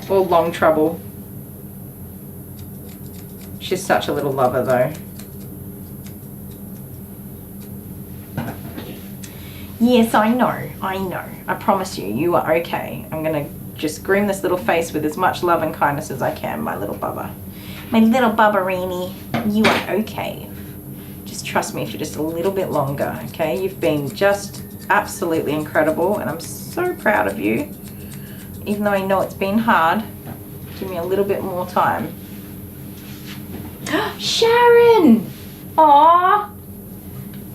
Or long trouble. She's such a little lover though. Yes, I know. I promise you, you are okay. I'm gonna just groom this little face with as much love and kindness as I can, my little bubba. My little bubberini, you are okay. Just trust me for just a little bit longer, okay? You've been just absolutely incredible, and I'm so proud of you. Even though I know it's been hard, give me a little bit more time. Sharon! Aww!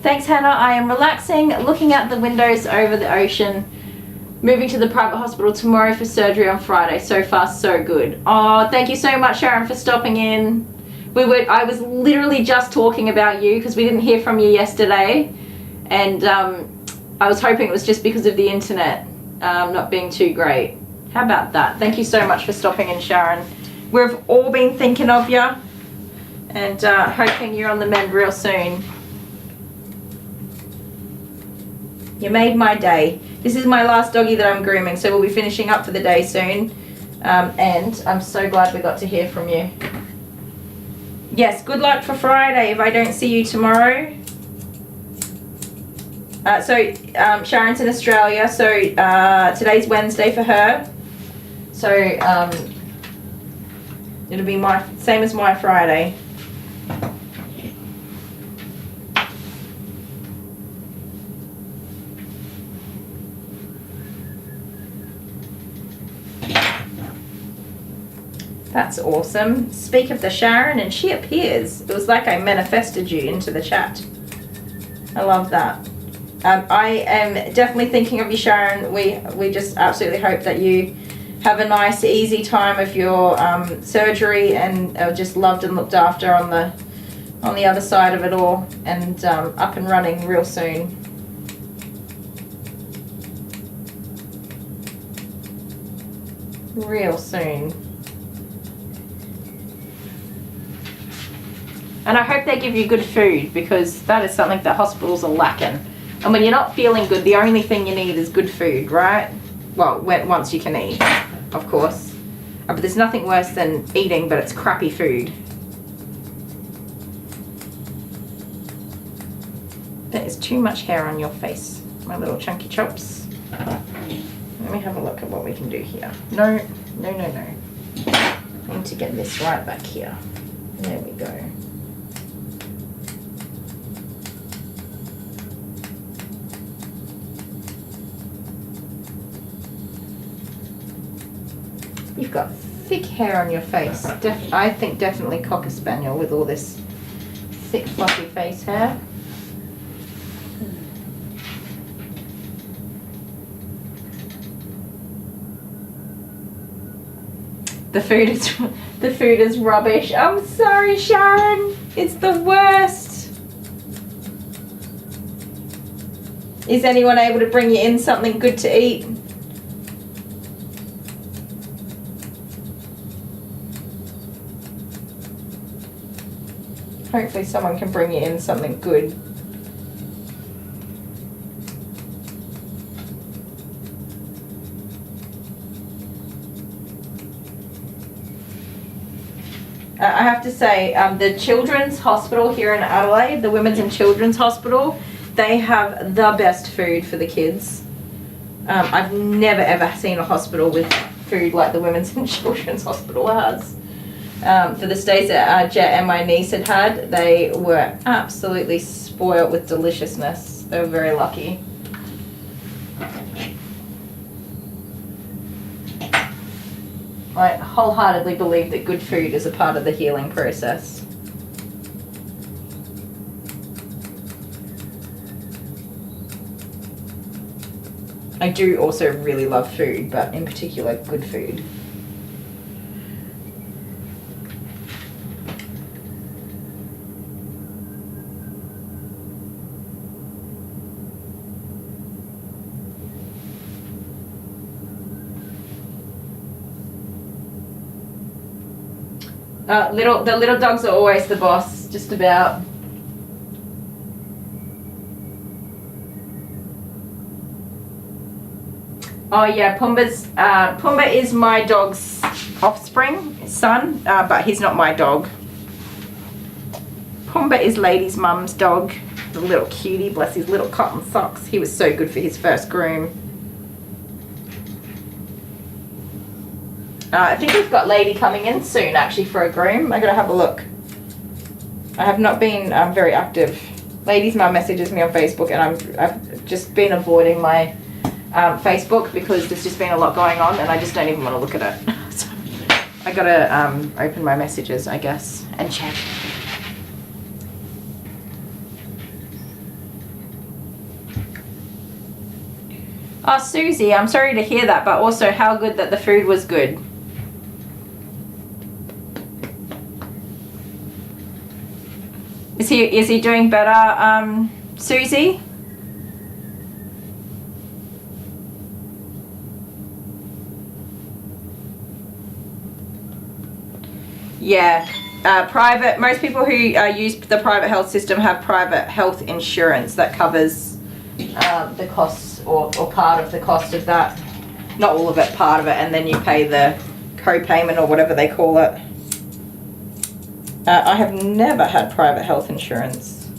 Thanks, Hannah. I am relaxing, looking out the windows over the ocean, moving to the private hospital tomorrow for surgery on Friday. So far, so good. Oh, thank you so much, Sharon, for stopping in. I was literally just talking about you because we didn't hear from you yesterday, and I was hoping it was just because of the internet not being too great. How about that? Thank you so much for stopping in, Sharon. We've all been thinking of you, and hoping you're on the mend real soon. You made my day. This is my last doggy that I'm grooming, so we'll be finishing up for the day soon. And I'm so glad we got to hear from you. Yes, good luck for Friday if I don't see you tomorrow. Sharon's in Australia, so today's Wednesday for her. So it'll be my same as my Friday. That's awesome. Speak of the Sharon, and she appears. It was like I manifested you into the chat. I love that. I am definitely thinking of you, Sharon. We just absolutely hope that you have a nice, easy time of your surgery, and are just loved and looked after on the other side of it all, and up and running real soon. Real soon. And I hope they give you good food, because that is something that hospitals are lacking. And when you're not feeling good, the only thing you need is good food, right? Well, once you can eat, of course. But there's nothing worse than eating, but it's crappy food. There is too much hair on your face, my little chunky chops. Let me have a look at what we can do here. No. I need to get this right back here. There we go. You've got thick hair on your face. I think definitely Cocker Spaniel with all this thick fluffy face hair. The food is rubbish. I'm sorry, Sharon. It's the worst. Is anyone able to bring you in something good to eat? Hopefully someone can bring you in something good. I have to say, the Children's Hospital here in Adelaide, the Women's and Children's Hospital, they have the best food for the kids. I've never ever seen a hospital with food like the Women's and Children's Hospital has. For the stays that Jet and my niece had, they were absolutely spoiled with deliciousness. They were very lucky. I wholeheartedly believe that good food is a part of the healing process. I do also really love food, but in particular good food. The little dogs are always the boss, just about. Oh yeah, Pumbaa is my dog's offspring, son, but he's not my dog. Pumbaa is Lady's mum's dog, the little cutie, bless his little cotton socks. He was so good for his first groom. I think we've got Lady coming in soon actually for a groom. I gotta have a look. I have not been very active. Lady's mum messages me on Facebook and I've just been avoiding my Facebook because there's just been a lot going on and I just don't even want to look at it. So I gotta open my messages, I guess, and check. Oh, Susie, I'm sorry to hear that, but also how good that the food was good. Is he doing better, Susie? Yeah, private. Most people who use the private health system have private health insurance that covers the costs or part of the cost of that. Not all of it, part of it, and then you pay the co-payment or whatever they call it. I have never had private health insurance.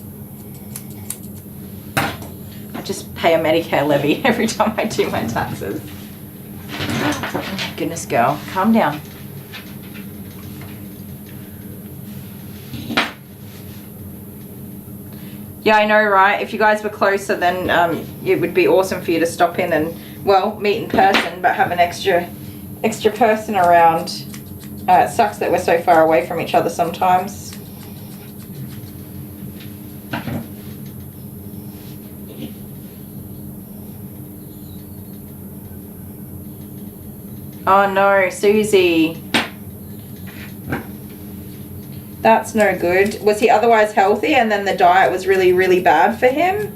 I just pay a Medicare levy every time I do my taxes. Oh, goodness, girl, calm down. Yeah, I know, right? If you guys were closer, then it would be awesome for you to stop in and, well, meet in person, but have an extra person around. It sucks that we're so far away from each other sometimes. Oh no, Susie. That's no good. Was he otherwise healthy and then the diet was really, really bad for him?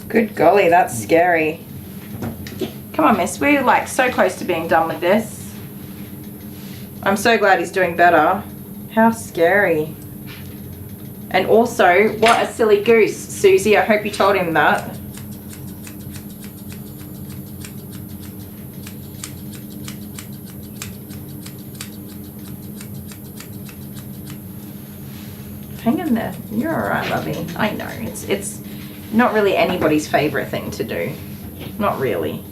Good golly, that's scary. Come on, miss. We're like so close to being done with this. I'm so glad he's doing better. How scary. And also, what a silly goose, Susie. I hope you told him that. Hang in there. You're alright, lovey. I know. It's not really anybody's favorite thing to do. Not really.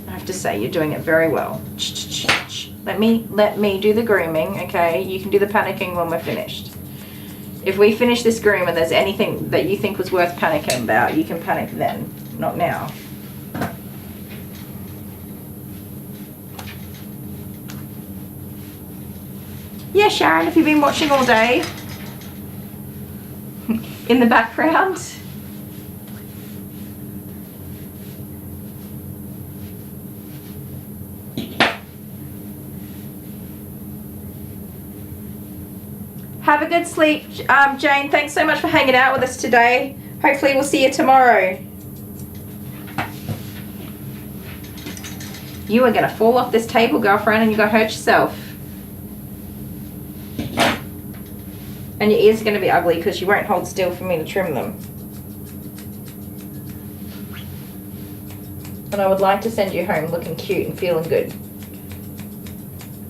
I have to say, you're doing it very well. Let me do the grooming, okay? You can do the panicking when we're finished. If we finish this groom and there's anything that you think was worth panicking about, you can panic then, not now. Yeah, Sharon, have you been watching all day? In the background? Have a good sleep, Jane. Thanks so much for hanging out with us today. Hopefully we'll see you tomorrow. You are going to fall off this table, girlfriend, and you're going to hurt yourself. And your ears are going to be ugly because you won't hold still for me to trim them. And I would like to send you home looking cute and feeling good.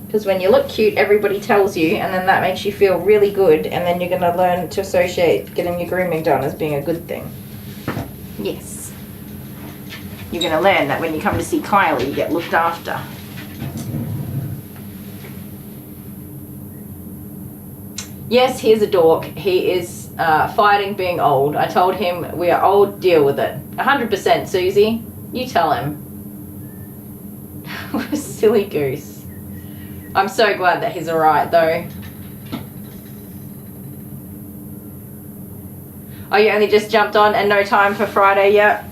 Because when you look cute, everybody tells you, and then that makes you feel really good, and then you're going to learn to associate getting your grooming done as being a good thing. Yes. You're going to learn that when you come to see Kylie, you get looked after. Yes, he is a dork. He is fighting being old. I told him we are old, deal with it. 100%, Susie. You tell him. What a silly goose. I'm so glad that he's alright though. Oh, you only just jumped on and no time for Friday yet?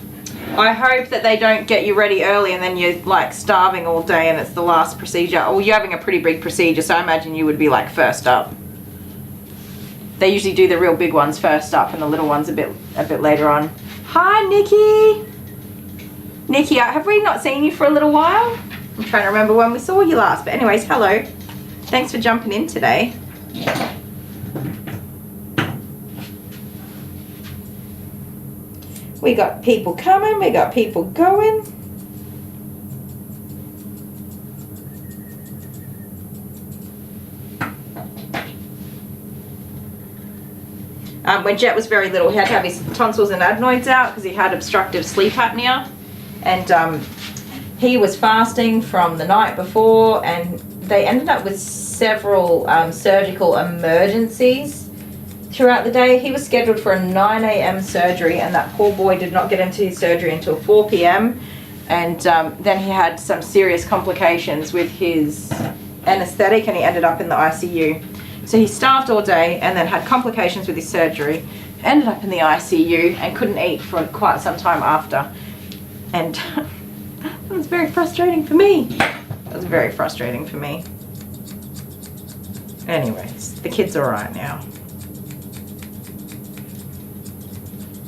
I hope that they don't get you ready early and then you're like starving all day and it's the last procedure. Or you're having a pretty big procedure, so I imagine you would be like first up. They usually do the real big ones first up and the little ones a bit later on. Hi, Nikki. Nikki, have we not seen you for a little while? I'm trying to remember when we saw you last. But anyways, hello. Thanks for jumping in today. We got people coming, we got people going. When Jet was very little, he had to have his tonsils and adenoids out because he had obstructive sleep apnea. And he was fasting from the night before, and they ended up with several surgical emergencies throughout the day. He was scheduled for a 9 a.m. surgery, and that poor boy did not get into his surgery until 4 p.m. And then he had some serious complications with his anesthetic, and he ended up in the ICU. So he starved all day and then had complications with his surgery, ended up in the ICU and couldn't eat for quite some time after. And it was very frustrating for me. It was very frustrating for me. Anyways, the kid's all right now.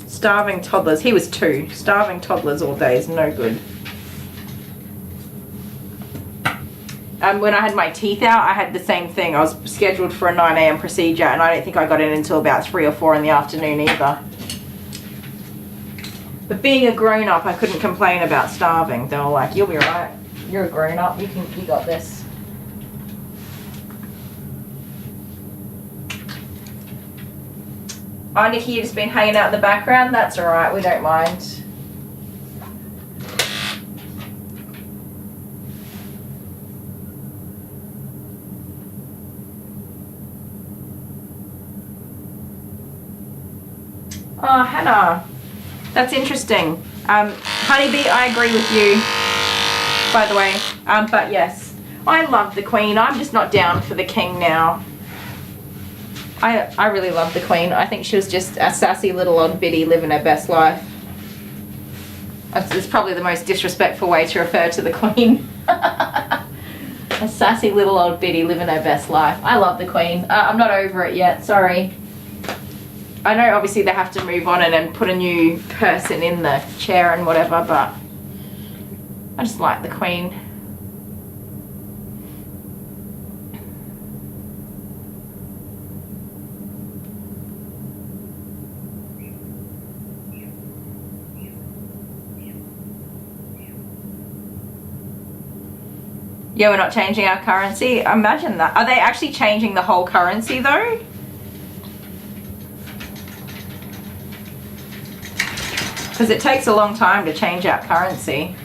Starving toddlers. He was 2. Starving toddlers all day is no good. When I had my teeth out, I had the same thing. I was scheduled for a 9 a.m. procedure, and I don't think I got in until about 3 or 4 in the afternoon either. But being a grown-up, I couldn't complain about starving. They were like, you'll be right. You're a grown-up. You got this. Oh, Nikki, you've just been hanging out in the background? That's all right. We don't mind. Oh, Hannah, that's interesting. Honeybee, I agree with you, by the way. But yes, I love the Queen. I'm just not down for the King now. I really love the Queen. I think she was just a sassy little old biddy living her best life. It's probably the most disrespectful way to refer to the Queen. A sassy little old biddy living her best life. I love the Queen. I'm not over it yet, sorry. I know obviously they have to move on and put a new person in the chair and whatever, but I just like the Queen. Yeah, we're not changing our currency. Imagine that. Are they actually changing the whole currency though? Because it takes a long time to change our currency.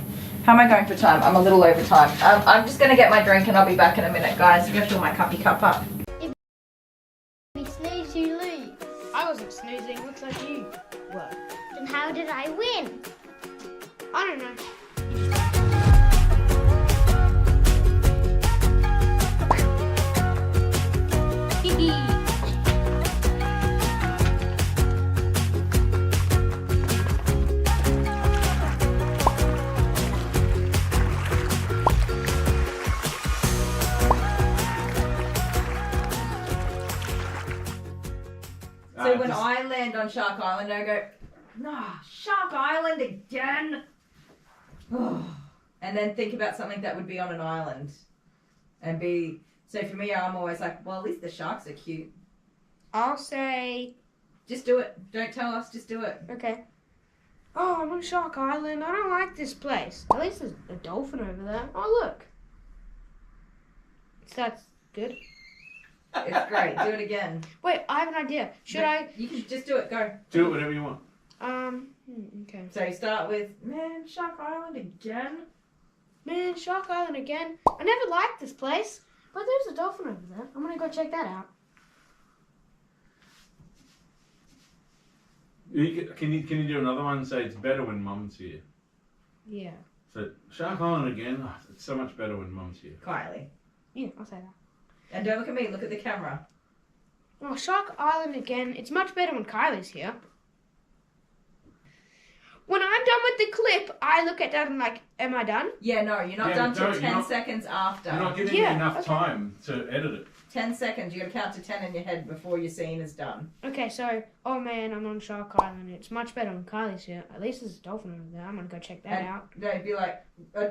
How am I going for time? I'm a little over time. I'm just going to get my drink and I'll be back in a minute, guys. I'm going to fill my cuppy cup up. If you snooze, you lose. I wasn't snoozing, looks like you were. Then how did I win? I don't know. So when I land on Shark Island, I go, nah, Shark Island again? And then think about something that would be on an island. And be, so for me, I'm always like, well, at least the sharks are cute. I'll say... Just do it. Don't tell us, just do it. Okay. Oh, I'm on Shark Island. I don't like this place. At least there's a dolphin over there. Oh, look. So that's good. It's great. Do it again. Wait, I have an idea. Should I... You can just do it. Go. Do it whatever you want. Okay. So you start with, man, Shark Island again? Man, Shark Island again. I never liked this place, but there's a dolphin over there. I'm gonna go check that out. Can you do another one? Say it's better when Mum's here. Yeah. So Shark Island again. Oh, it's so much better when Mum's here. Kylie. Yeah, I'll say that. And don't look at me, look at the camera. Oh, Shark Island again. It's much better when Kylie's here. When I'm done with the clip, I look at Dad and like, am I done? Yeah, no, you're not Yeah, done but till don't- 10 you're not- seconds after. You're not giving Yeah, me enough okay. time to edit it. 10 seconds, you gotta count to 10 in your head before your scene is done. Okay, so, oh man, I'm on Shark Island. It's much better when Kylie's here. At least there's a dolphin over there. I'm gonna go check that And out. no, be like,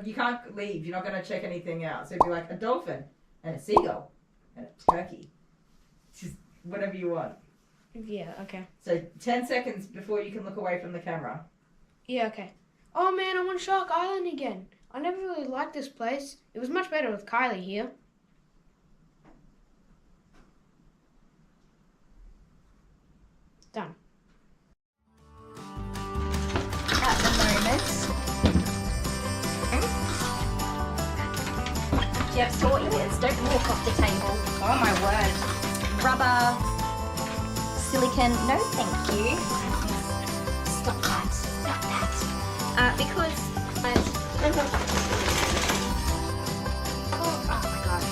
you can't leave, you're not gonna check anything out. So it'd be like a dolphin, and a seagull, and a turkey. Just whatever you want. Yeah, okay. So 10 seconds before you can look away from the camera. Yeah, okay. Oh man, I'm on Shark Island again. I never really liked this place. It was much better with Kylie here. Done. At the moment. Do you have sore ears? Don't walk off the table. Oh my word. Rubber, silicone. No, thank you. Stop that. Stop that. Because oh my god.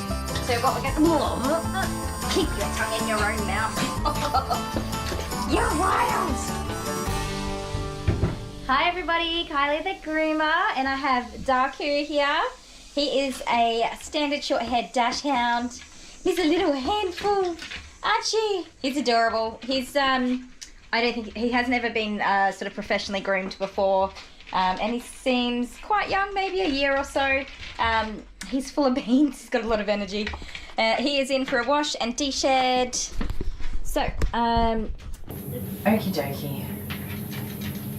So what we're gonna keep your tongue in your own mouth. You're wild. Hi everybody, Kylie the Groomer, and I have Dark here. He is a standard short haired dash hound. He's a little handful, Archie. He's adorable. He's I don't think he has never been sort of professionally groomed before, and he seems quite young, maybe a year or so. He's full of beans. He's got a lot of energy. He is in for a wash and de-shed. So, Okie dokie.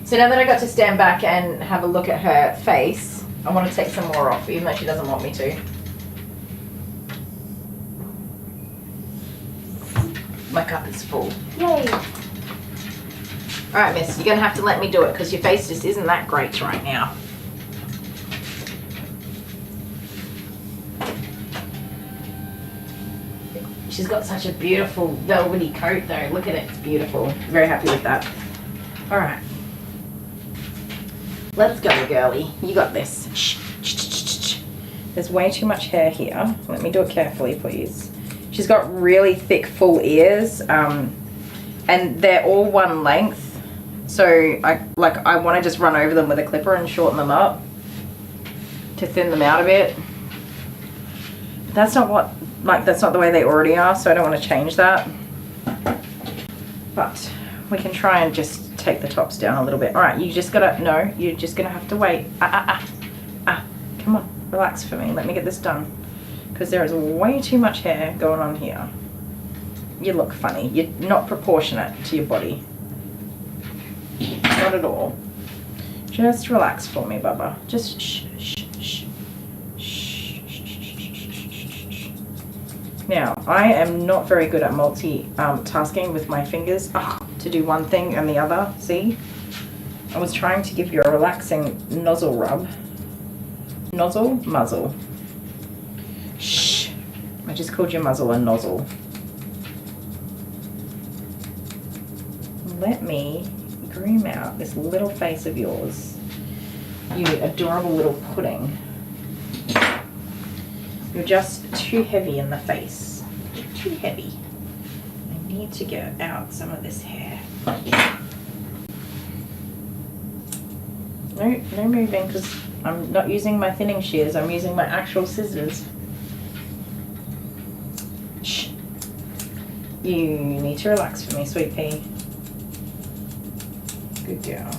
So now that I got to stand back and have a look at her face, I want to take some more off, even though she doesn't want me to. My cup is full. yay. Alright, miss, you're going to have to let me do it because your face just isn't that great right now. She's got such a beautiful velvety coat though. Look at it, it's beautiful. Very happy with that. Alright. Let's go, girly. You got this. Shh, shh, shh, shh, shh. There's way too much hair here. Let me do it carefully, please. She's got really thick, full ears, and they're all one length. So I want to just run over them with a clipper and shorten them up to thin them out a bit. That's not that's not the way they already are, so I don't want to change that. But we can try and just take the tops down a little bit. All right, you're just gonna have to wait. Come on, relax for me. Let me get this done, because there is way too much hair going on here. You look funny. You're not proportionate to your body. Not at all. Just relax for me, Bubba. Just shh, shh, shh. Now, I am not very good at multi-tasking with my fingers to do one thing and the other. See? I was trying to give you a relaxing nozzle rub. Nozzle? Muzzle. Shh. I just called your muzzle a nozzle. Let me groom out this little face of yours. You adorable little pudding. You're just too heavy in the face. You're too heavy. I need to get out some of this hair. No moving, because I'm not using my thinning shears. I'm using my actual scissors. Shh. You need to relax for me, sweet pea. Good girl.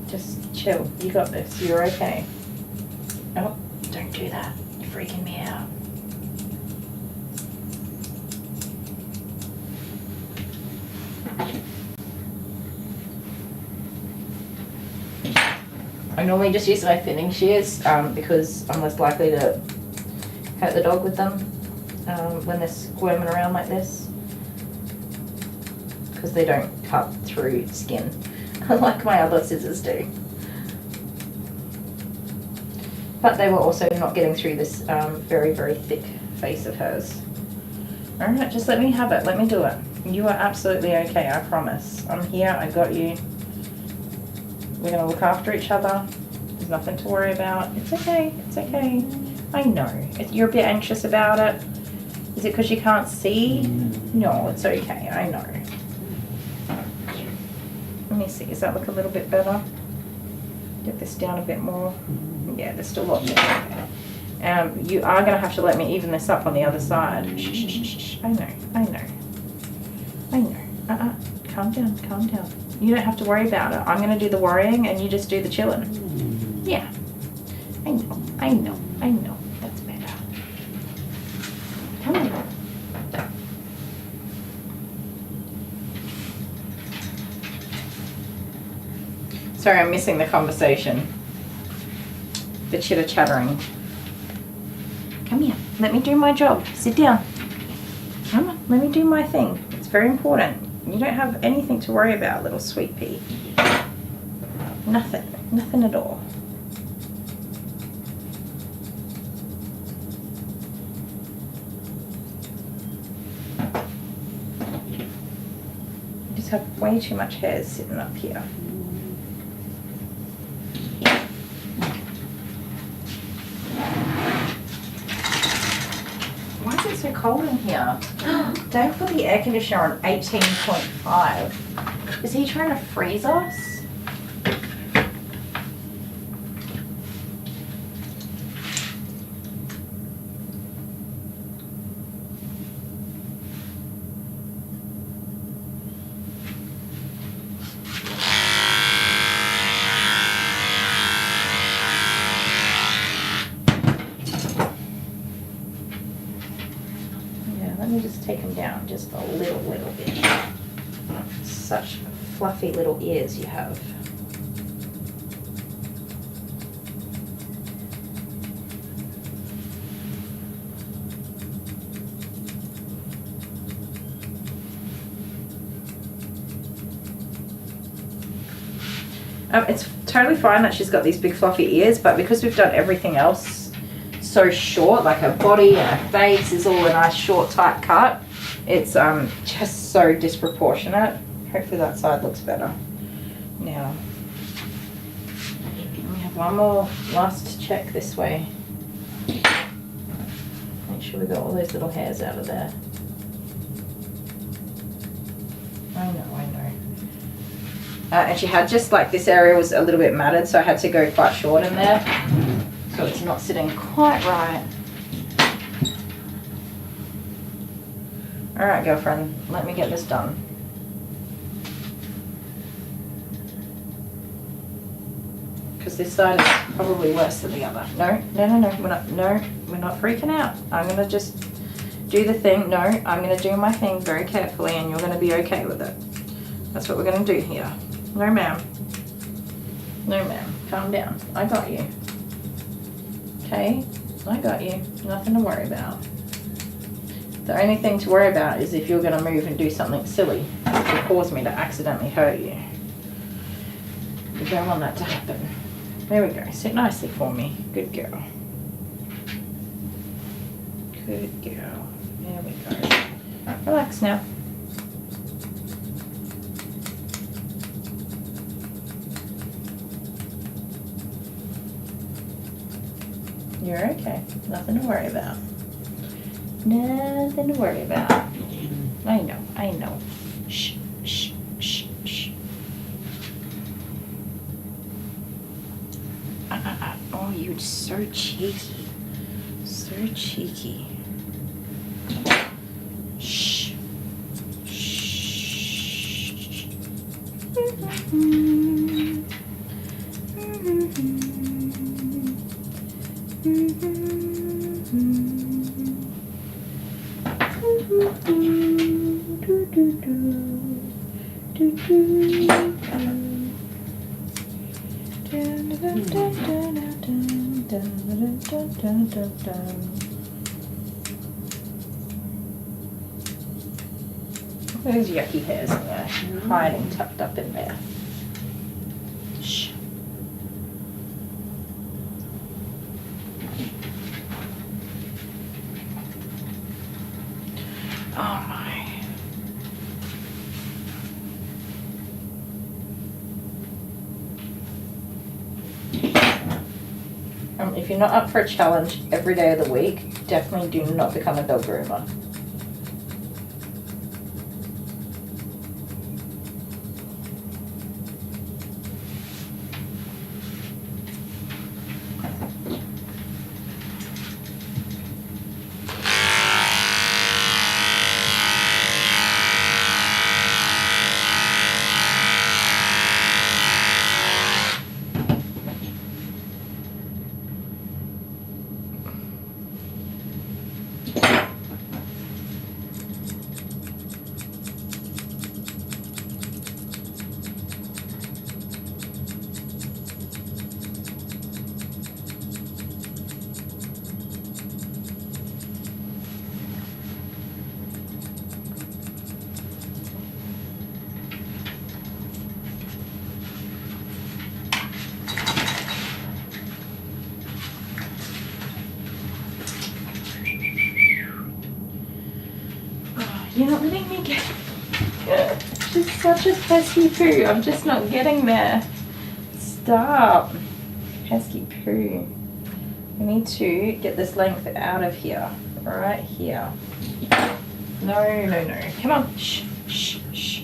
Just chill. You got this. You're okay. Oh. Don't do that. You're freaking me out. I normally just use my thinning shears because I'm less likely to hurt the dog with them when they're squirming around like this, because they don't cut through skin unlike my other scissors do. But they were also not getting through this very, very thick face of hers. Alright, just let me have it. Let me do it. You are absolutely okay, I promise. I'm here, I got you. We're gonna look after each other. There's nothing to worry about. It's okay, it's okay. I know. You're a bit anxious about it. Is it because you can't see? No, it's okay, I know. Let me see, does that look a little bit better? Get this down a bit more. Yeah, there's still lots of there. You are going to have to let me even this up on the other side. Shh, shh, shh, shh. I know, I know. I know. Calm down, calm down. You don't have to worry about it. I'm going to do the worrying and you just do the chilling. Yeah. I know, I know, I know. That's better. Come on. Sorry, I'm missing the conversation. The chitter-chattering. Come here. Let me do my job. Sit down. Come on. Let me do my thing. It's very important. You don't have anything to worry about, little sweet pea. Nothing. Nothing at all. You just have way too much hair sitting up here. Why is it so cold in here? Don't put the air conditioner on 18.5. Is he trying to freeze us? Let me just take them down just a little bit. Such fluffy little ears you have. It's totally fine that she's got these big fluffy ears, but because we've done everything else so short, like her body and her face is all a nice short tight cut, it's just so disproportionate. Hopefully that side looks better. Now we have one more last check this way. Make sure we got all those little hairs out of there. I know. And she had just like this area was a little bit matted, so I had to go quite short in there. So it's not sitting quite right. All right, girlfriend, let me get this done. Because this side is probably worse than the other. No, we're not freaking out. I'm gonna just do the thing. No, I'm gonna do my thing very carefully and you're gonna be okay with it. That's what we're gonna do here. No ma'am. No ma'am, calm down. I got you. Okay, I got you. Nothing to worry about. The only thing to worry about is if you're going to move and do something silly which will cause me to accidentally hurt you. You don't want that to happen. There we go. Sit nicely for me. Good girl. Good girl. There we go. Relax now. You're okay. Nothing to worry about. Nothing to worry about. I know. Shh, shh, shh, shh. Oh, you're so cheeky. So cheeky. Shh. Shh. Those yucky hairs in there, hiding, tucked up in there. Shh. Oh my. If you're not up for a challenge every day of the week, definitely do not become a dog groomer. You're not letting me get. She's such a pesky poo. I'm just not getting there. Stop. Pesky poo. I need to get this length out of here. Right here. No, no, no. Come on. Shh, shh, shh.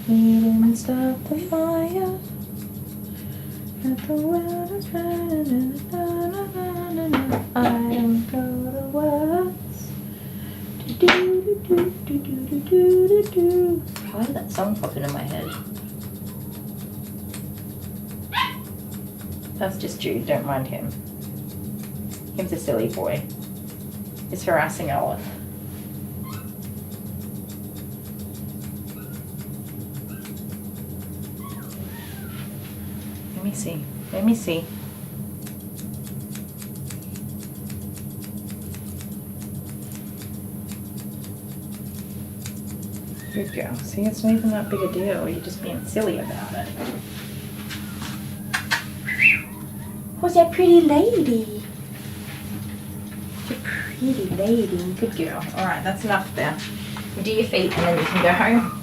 We didn't stop the fire at the well. I don't go to words. Why did that song pop into my head? That's just Jude, don't mind him. Him's a silly boy. He's harassing Olive. Let me see. Let me see. Good girl. See, it's not even that big a deal. You're just being silly about it. Who's that pretty lady? The pretty lady. Good girl. Alright, that's enough there. We do your feet and then you can go home.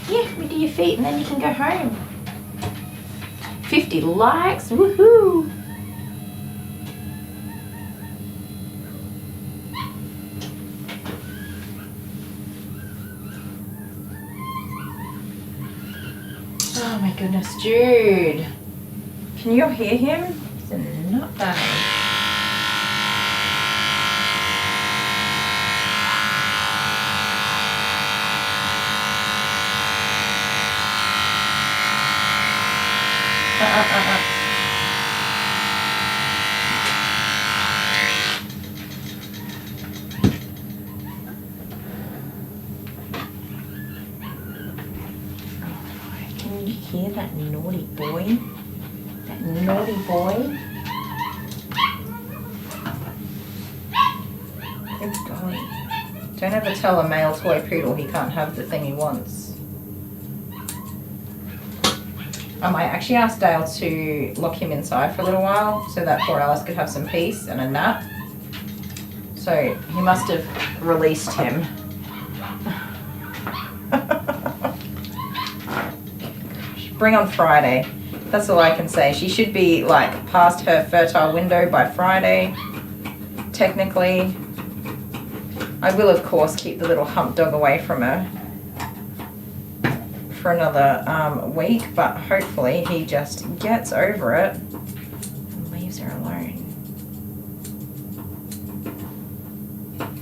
Yeah, we do your feet and then you can go home. 50 likes, woohoo! Oh my goodness, Jude. Can you hear him? He's not bad. Can you hear that naughty boy? That naughty boy? Good golly. Don't ever tell a male toy poodle he can't have the thing he wants. I actually asked Dale to lock him inside for a little while so that poor Alice could have some peace and a nap. So he must have released him. Bring on Friday. That's all I can say. She should be like past her fertile window by Friday, technically. I will of course keep the little hump dog away from her for another week, but hopefully he just gets over it and leaves her alone.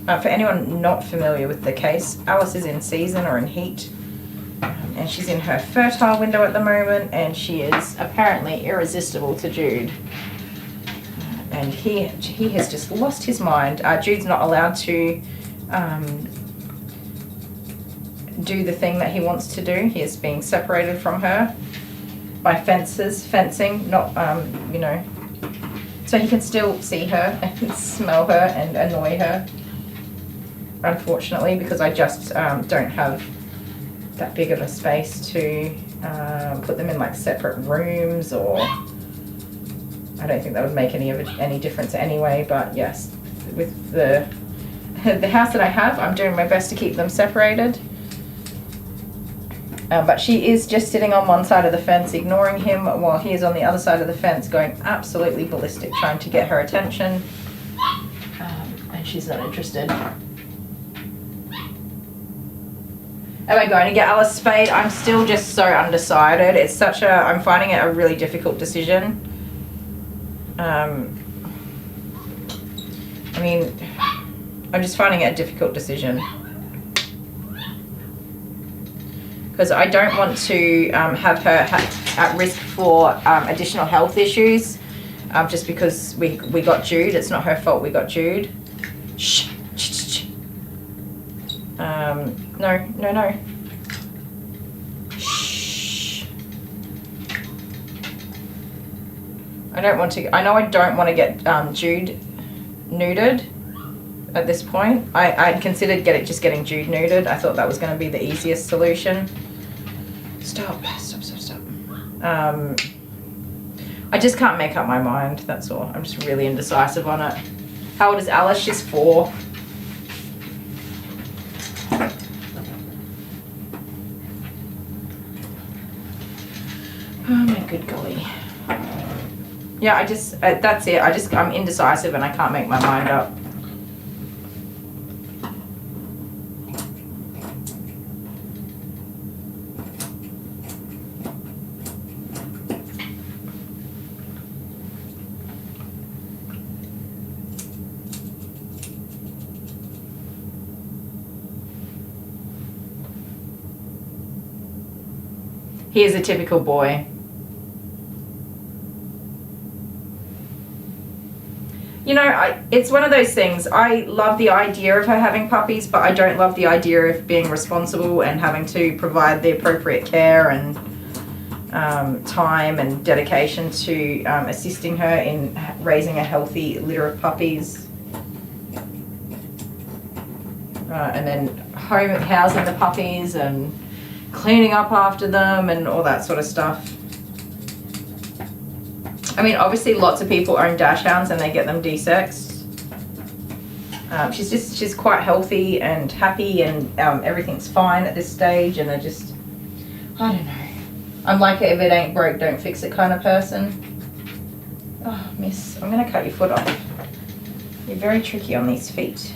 For anyone not familiar with the case, Alice is in season or in heat, and she's in her fertile window at the moment, and she is apparently irresistible to Jude. And he has just lost his mind. Jude's not allowed to do the thing that he wants to do. He is being separated from her by fencing, not, you know, so he can still see her and smell her and annoy her, unfortunately, because I just don't have that big of a space to put them in like separate rooms or I don't think that would make any difference anyway, but yes, with the house that I have, I'm doing my best to keep them separated. But she is just sitting on one side of the fence, ignoring him, while he is on the other side of the fence, going absolutely ballistic, trying to get her attention. And she's not interested. Am I going to get Alice spayed? I'm still just so undecided. I'm finding it a really difficult decision. I mean, I'm just finding it a difficult decision. Because I don't want to have her at risk for additional health issues, just because we got Jude. It's not her fault we got Jude. Shh. No. Shh. I know I don't want to get Jude neutered at this point. I'd considered just getting Jude neutered. I thought that was going to be the easiest solution. Stop. I just can't make up my mind, that's all. I'm just really indecisive on it. How old is Alice? She's 4. Oh my good golly. Yeah, that's it. I'm indecisive and I can't make my mind up. He is a typical boy. You know, it's one of those things. I love the idea of her having puppies, but I don't love the idea of being responsible and having to provide the appropriate care and time and dedication to assisting her in raising a healthy litter of puppies. And then housing the puppies and cleaning up after them and all that sort of stuff. I mean, obviously lots of people own dachshunds and they get them desexed. She's quite healthy and happy and everything's fine at this stage, and I don't know. I'm like a if it ain't broke, don't fix it kind of person. Oh, miss, I'm gonna cut your foot off. You're very tricky on these feet.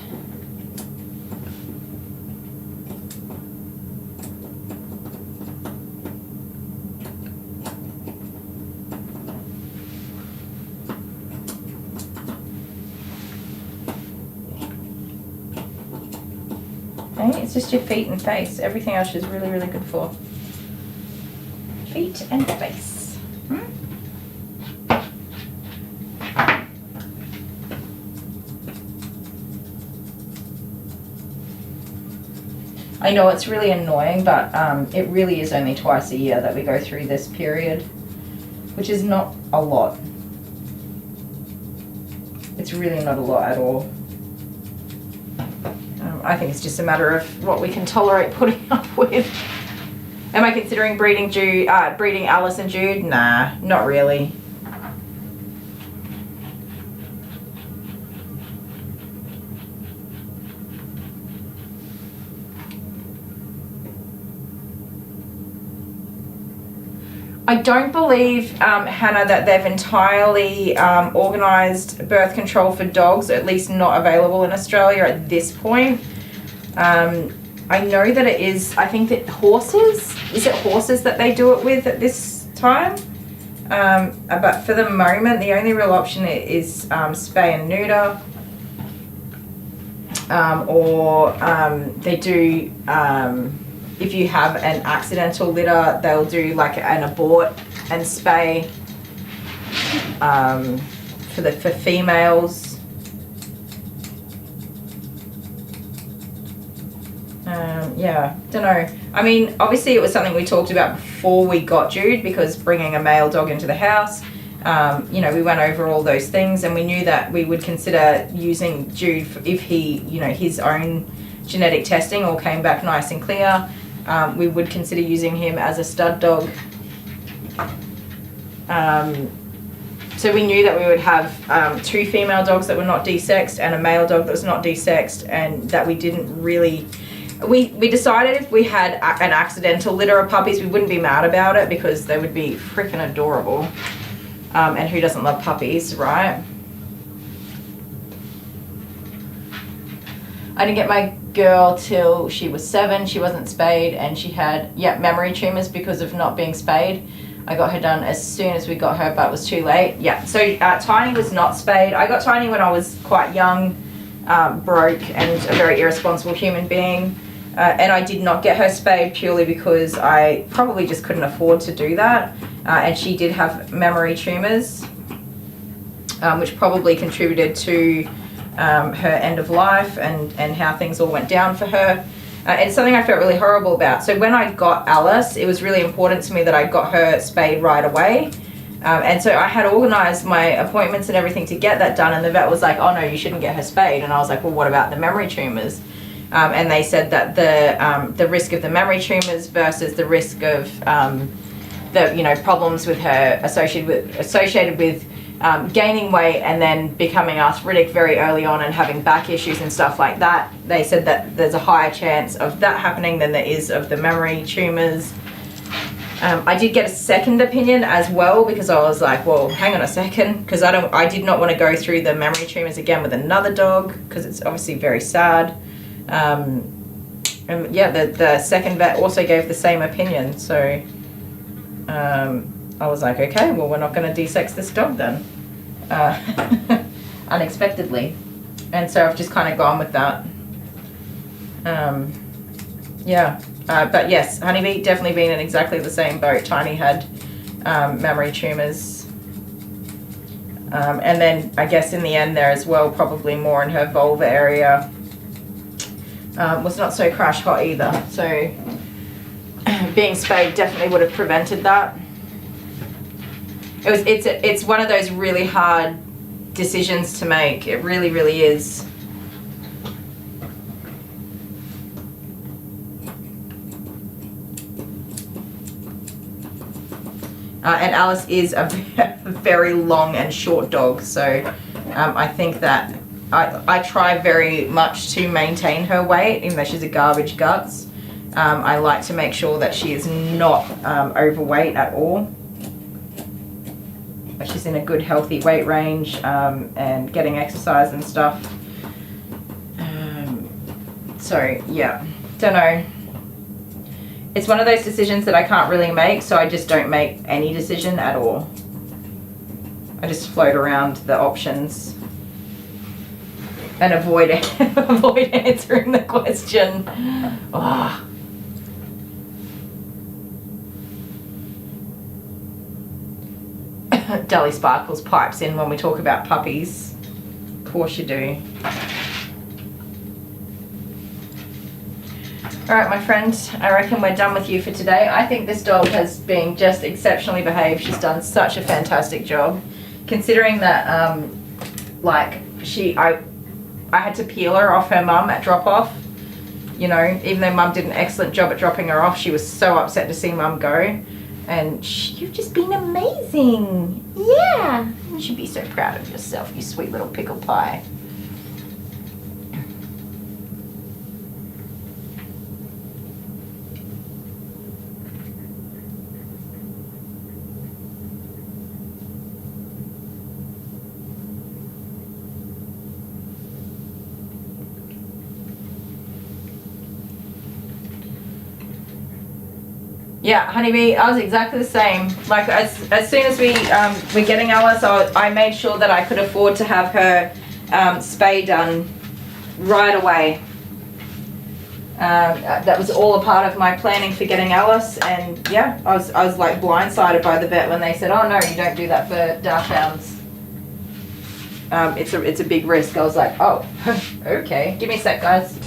Okay, it's just your feet and face. Everything else is really, really good for. Feet and face. I know it's really annoying, but it really is only twice a year that we go through this period, which is not a lot. It's really not a lot at all. I think it's just a matter of what we can tolerate putting up with. Am I considering breeding Alice and Jude? Nah, not really. I don't believe, Hannah, that they've entirely organised birth control for dogs, at least not available in Australia at this point. I know that it is, I think that is it horses that they do it with at this time? But for the moment, the only real option is spay and neuter. Or they do, if you have an accidental litter, they'll do like an abort and spay for females. Yeah, don't know. I mean, obviously it was something we talked about before we got Jude, because bringing a male dog into the house, you know, we went over all those things, and we knew that we would consider using Jude if he, you know, his own genetic testing all came back nice and clear. We would consider using him as a stud dog. So we knew that we would have 2 female dogs that were not desexed and a male dog that was not desexed, and that we didn't really... We decided if we had an accidental litter of puppies, we wouldn't be mad about it because they would be freaking adorable. And who doesn't love puppies, right? I didn't get my girl till she was 7. She wasn't spayed, and she had, memory tumors because of not being spayed. I got her done as soon as we got her, but it was too late. Yeah, so Tiny was not spayed. I got Tiny when I was quite young, broke, and a very irresponsible human being. And I did not get her spayed purely because I probably just couldn't afford to do that. And she did have memory tumors, which probably contributed to her end of life and how things all went down for her. It's something I felt really horrible about. So when I got Alice, it was really important to me that I got her spayed right away. And so I had organized my appointments and everything to get that done, and the vet was like, oh no, you shouldn't get her spayed. And I was like, well, what about the memory tumors? And they said that the risk of the memory tumors versus the risk of the problems with her associated with gaining weight and then becoming arthritic very early on and having back issues and stuff like that. They said that there's a higher chance of that happening than there is of the memory tumors. I did get a second opinion as well because I was like, well, hang on a second, because I did not want to go through the memory tumors again with another dog because it's obviously very sad. And yeah, the second vet also gave the same opinion. So I was like, okay, well, we're not going to desex this dog then, unexpectedly. And so I've just kind of gone with that. Yeah, but yes, Honeybee definitely been in exactly the same boat. Tiny had memory tumors. And then I guess in the end there as well, probably more in her vulva area. Was not so crash hot either. So being spayed definitely would have prevented that. It's one of those really hard decisions to make. It really, really is. And Alice is a very long and short dog, so I think that I try very much to maintain her weight, even though she's a garbage guts. I like to make sure that she is not overweight at all. She's in a good healthy weight range and getting exercise and stuff. So yeah, don't know. It's one of those decisions that I can't really make, so I just don't make any decision at all. I just float around the options and avoid answering the question. Oh. Deli Sparkles pipes in when we talk about puppies. Of course you do. Alright, my friend, I reckon we're done with you for today. I think this dog has been just exceptionally behaved. She's done such a fantastic job. Considering that, I had to peel her off her mum at drop-off. You know, even though mum did an excellent job at dropping her off, she was so upset to see mum go. And you've just been amazing. Yeah. You should be so proud of yourself, you sweet little pickle pie. Yeah, Honeybee, I was exactly the same. Like, as soon as we were getting Alice, I made sure that I could afford to have her spay done right away. That was all a part of my planning for getting Alice, and yeah, I was like blindsided by the vet when they said, oh no, you don't do that for dachshunds. It's a big risk. I was like, oh, okay. Give me a sec, guys.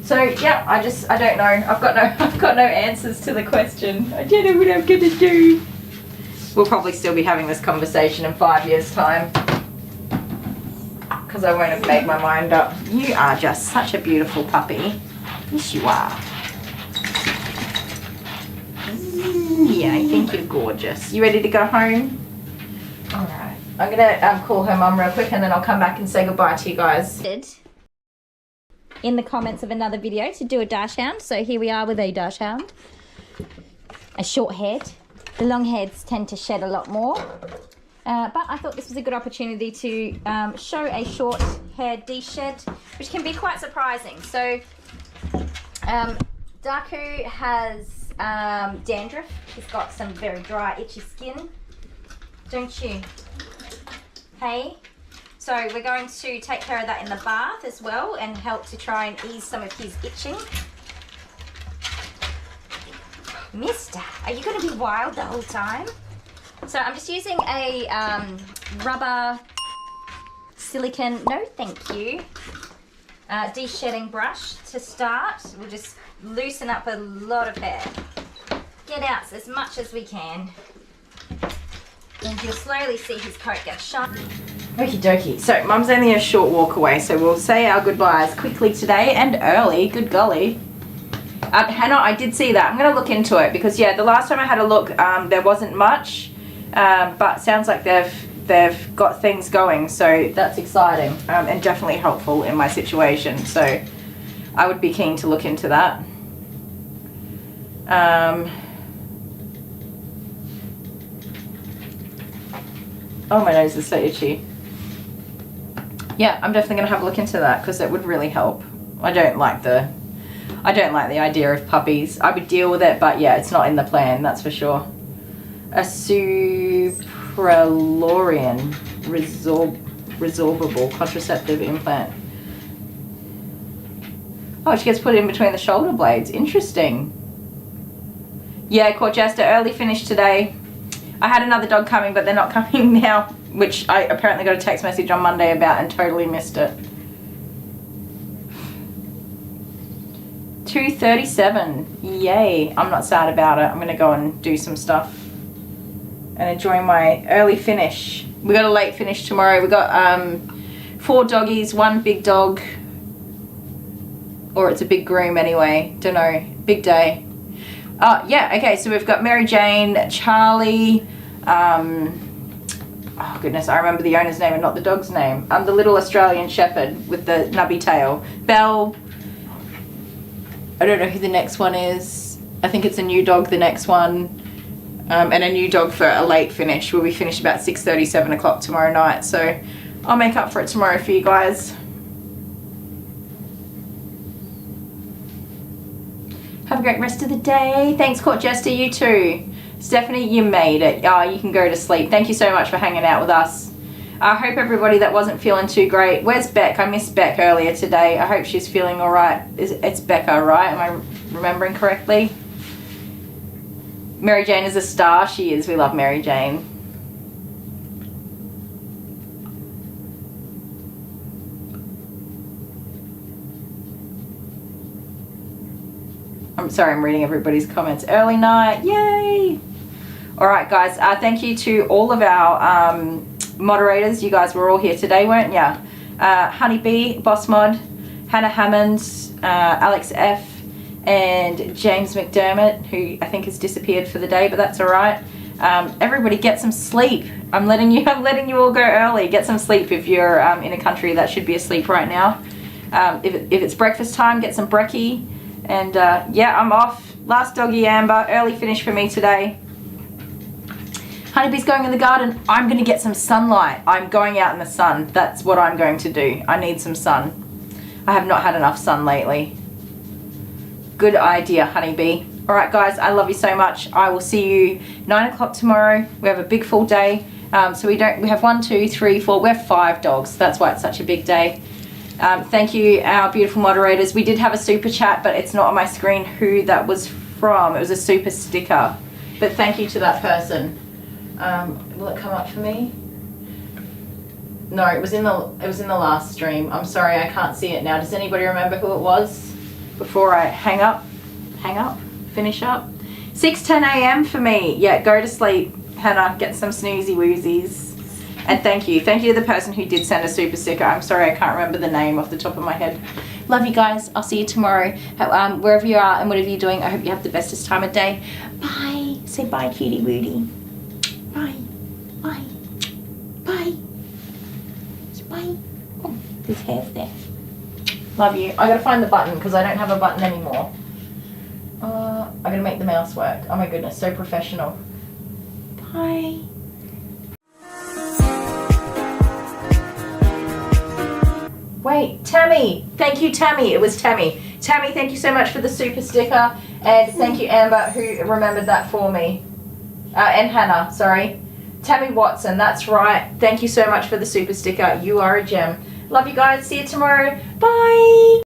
So yeah, I don't know. I've got no answers to the question. I don't know what I'm gonna do. We'll probably still be having this conversation in 5 years' time. Because I won't have made my mind up. You are just such a beautiful puppy. Yes, you are. Yeah, I think you're gorgeous. You ready to go home? Alright. I'm gonna call her mum real quick and then I'll come back and say goodbye to you guys. In the comments of another video to do a dachshund. So here we are with a dachshund. A short head. The long heads tend to shed a lot more. But I thought this was a good opportunity to show a short hair de-shed, which can be quite surprising. So Daku has dandruff. He's got some very dry, itchy skin. Don't you? Hey? So we're going to take care of that in the bath as well and help to try and ease some of his itching. Mister, are you going to be wild the whole time? So I'm just using a rubber silicone, no thank you, de-shedding brush to start. We'll just loosen up a lot of hair. Get out as much as we can. And you'll slowly see his coat get shiny. Okie dokie. So mum's only a short walk away, so we'll say our goodbyes quickly today and early. Good golly. Hannah, I did see that. I'm going to look into it because, yeah, the last time I had a look, there wasn't much. But sounds like they've got things going, so that's exciting and definitely helpful in my situation. So I would be keen to look into that. Oh, my nose is so itchy. Yeah, I'm definitely going to have a look into that because it would really help. I don't like the idea of puppies. I would deal with it, but yeah, it's not in the plan, that's for sure. A supralorian resorbable contraceptive implant. Oh, she gets put in between the shoulder blades. Interesting. Yeah, Corchester, early finish today. I had another dog coming, but they're not coming now, which I apparently got a text message on Monday about and totally missed it. 2:37. Yay. I'm not sad about it. I'm going to go and do some stuff and enjoy my early finish. We got a late finish tomorrow. We got 4 doggies, 1 big dog. Or it's a big groom anyway. Don't know. Big day. Yeah, okay, so we've got Mary Jane, Charlie, oh goodness, I remember the owner's name and not the dog's name. The little Australian Shepherd with the nubby tail. Belle, I don't know who the next one is. I think it's a new dog, the next one. And a new dog for a late finish. We'll be finished about 6:30, 7 o'clock tomorrow night. So I'll make up for it tomorrow for you guys. Have a great rest of the day. Thanks, Court Jester. You too. Stephanie, you made it. Oh, you can go to sleep. Thank you so much for hanging out with us. I hope everybody that wasn't feeling too great. Where's Beck? I missed Beck earlier today. I hope she's feeling all right. It's Becca, right? Am I remembering correctly? Mary Jane is a star. She is. We love Mary Jane. I'm sorry, I'm reading everybody's comments. Early night, yay! All right, guys, thank you to all of our moderators. You guys were all here today, weren't ya? Honeybee, Boss Mod, Hannah Hammond, Alex F, and James McDermott, who I think has disappeared for the day, but that's all right. Everybody get some sleep. I'm letting you all go early. Get some sleep if you're in a country that should be asleep right now. If it's breakfast time, get some brekkie. And yeah, I'm off. Last doggy Amber, early finish for me today. Honeybee's going in the garden. I'm going to get some sunlight. I'm going out in the sun. That's what I'm going to do. I need some sun. I have not had enough sun lately. Good idea, Honeybee. All right, guys, I love you so much. I will see you 9 o'clock tomorrow. We have a big full day. So we have 1, 2, 3, 4. We have 5 dogs. That's why it's such a big day. Thank you, our beautiful moderators. We did have a super chat, but it's not on my screen who that was from. It was a super sticker. But thank you to that person. Will it come up for me? No, it was in the last stream. I'm sorry, I can't see it now. Does anybody remember who it was? Before I finish up. 6:10 a.m. for me. Yeah, go to sleep. Hannah, get some snoozy woozies. And thank you to the person who did send a super sticker. I'm sorry, I can't remember the name off the top of my head. Love you guys. I'll see you tomorrow. Wherever you are and whatever you're doing, I hope you have the bestest time of day. Bye. Say bye, cutie woody. Bye. Bye. Bye. Bye. Oh, there's hairs there. Love you. I gotta find the button because I don't have a button anymore. I gotta make the mouse work. Oh my goodness, so professional. Bye. Wait, Tammy. Thank you, Tammy. It was Tammy. Tammy, thank you so much for the super sticker. And thank you, Amber, who remembered that for me. And Hannah, sorry. Tammy Watson, that's right. Thank you so much for the super sticker. You are a gem. Love you guys. See you tomorrow. Bye.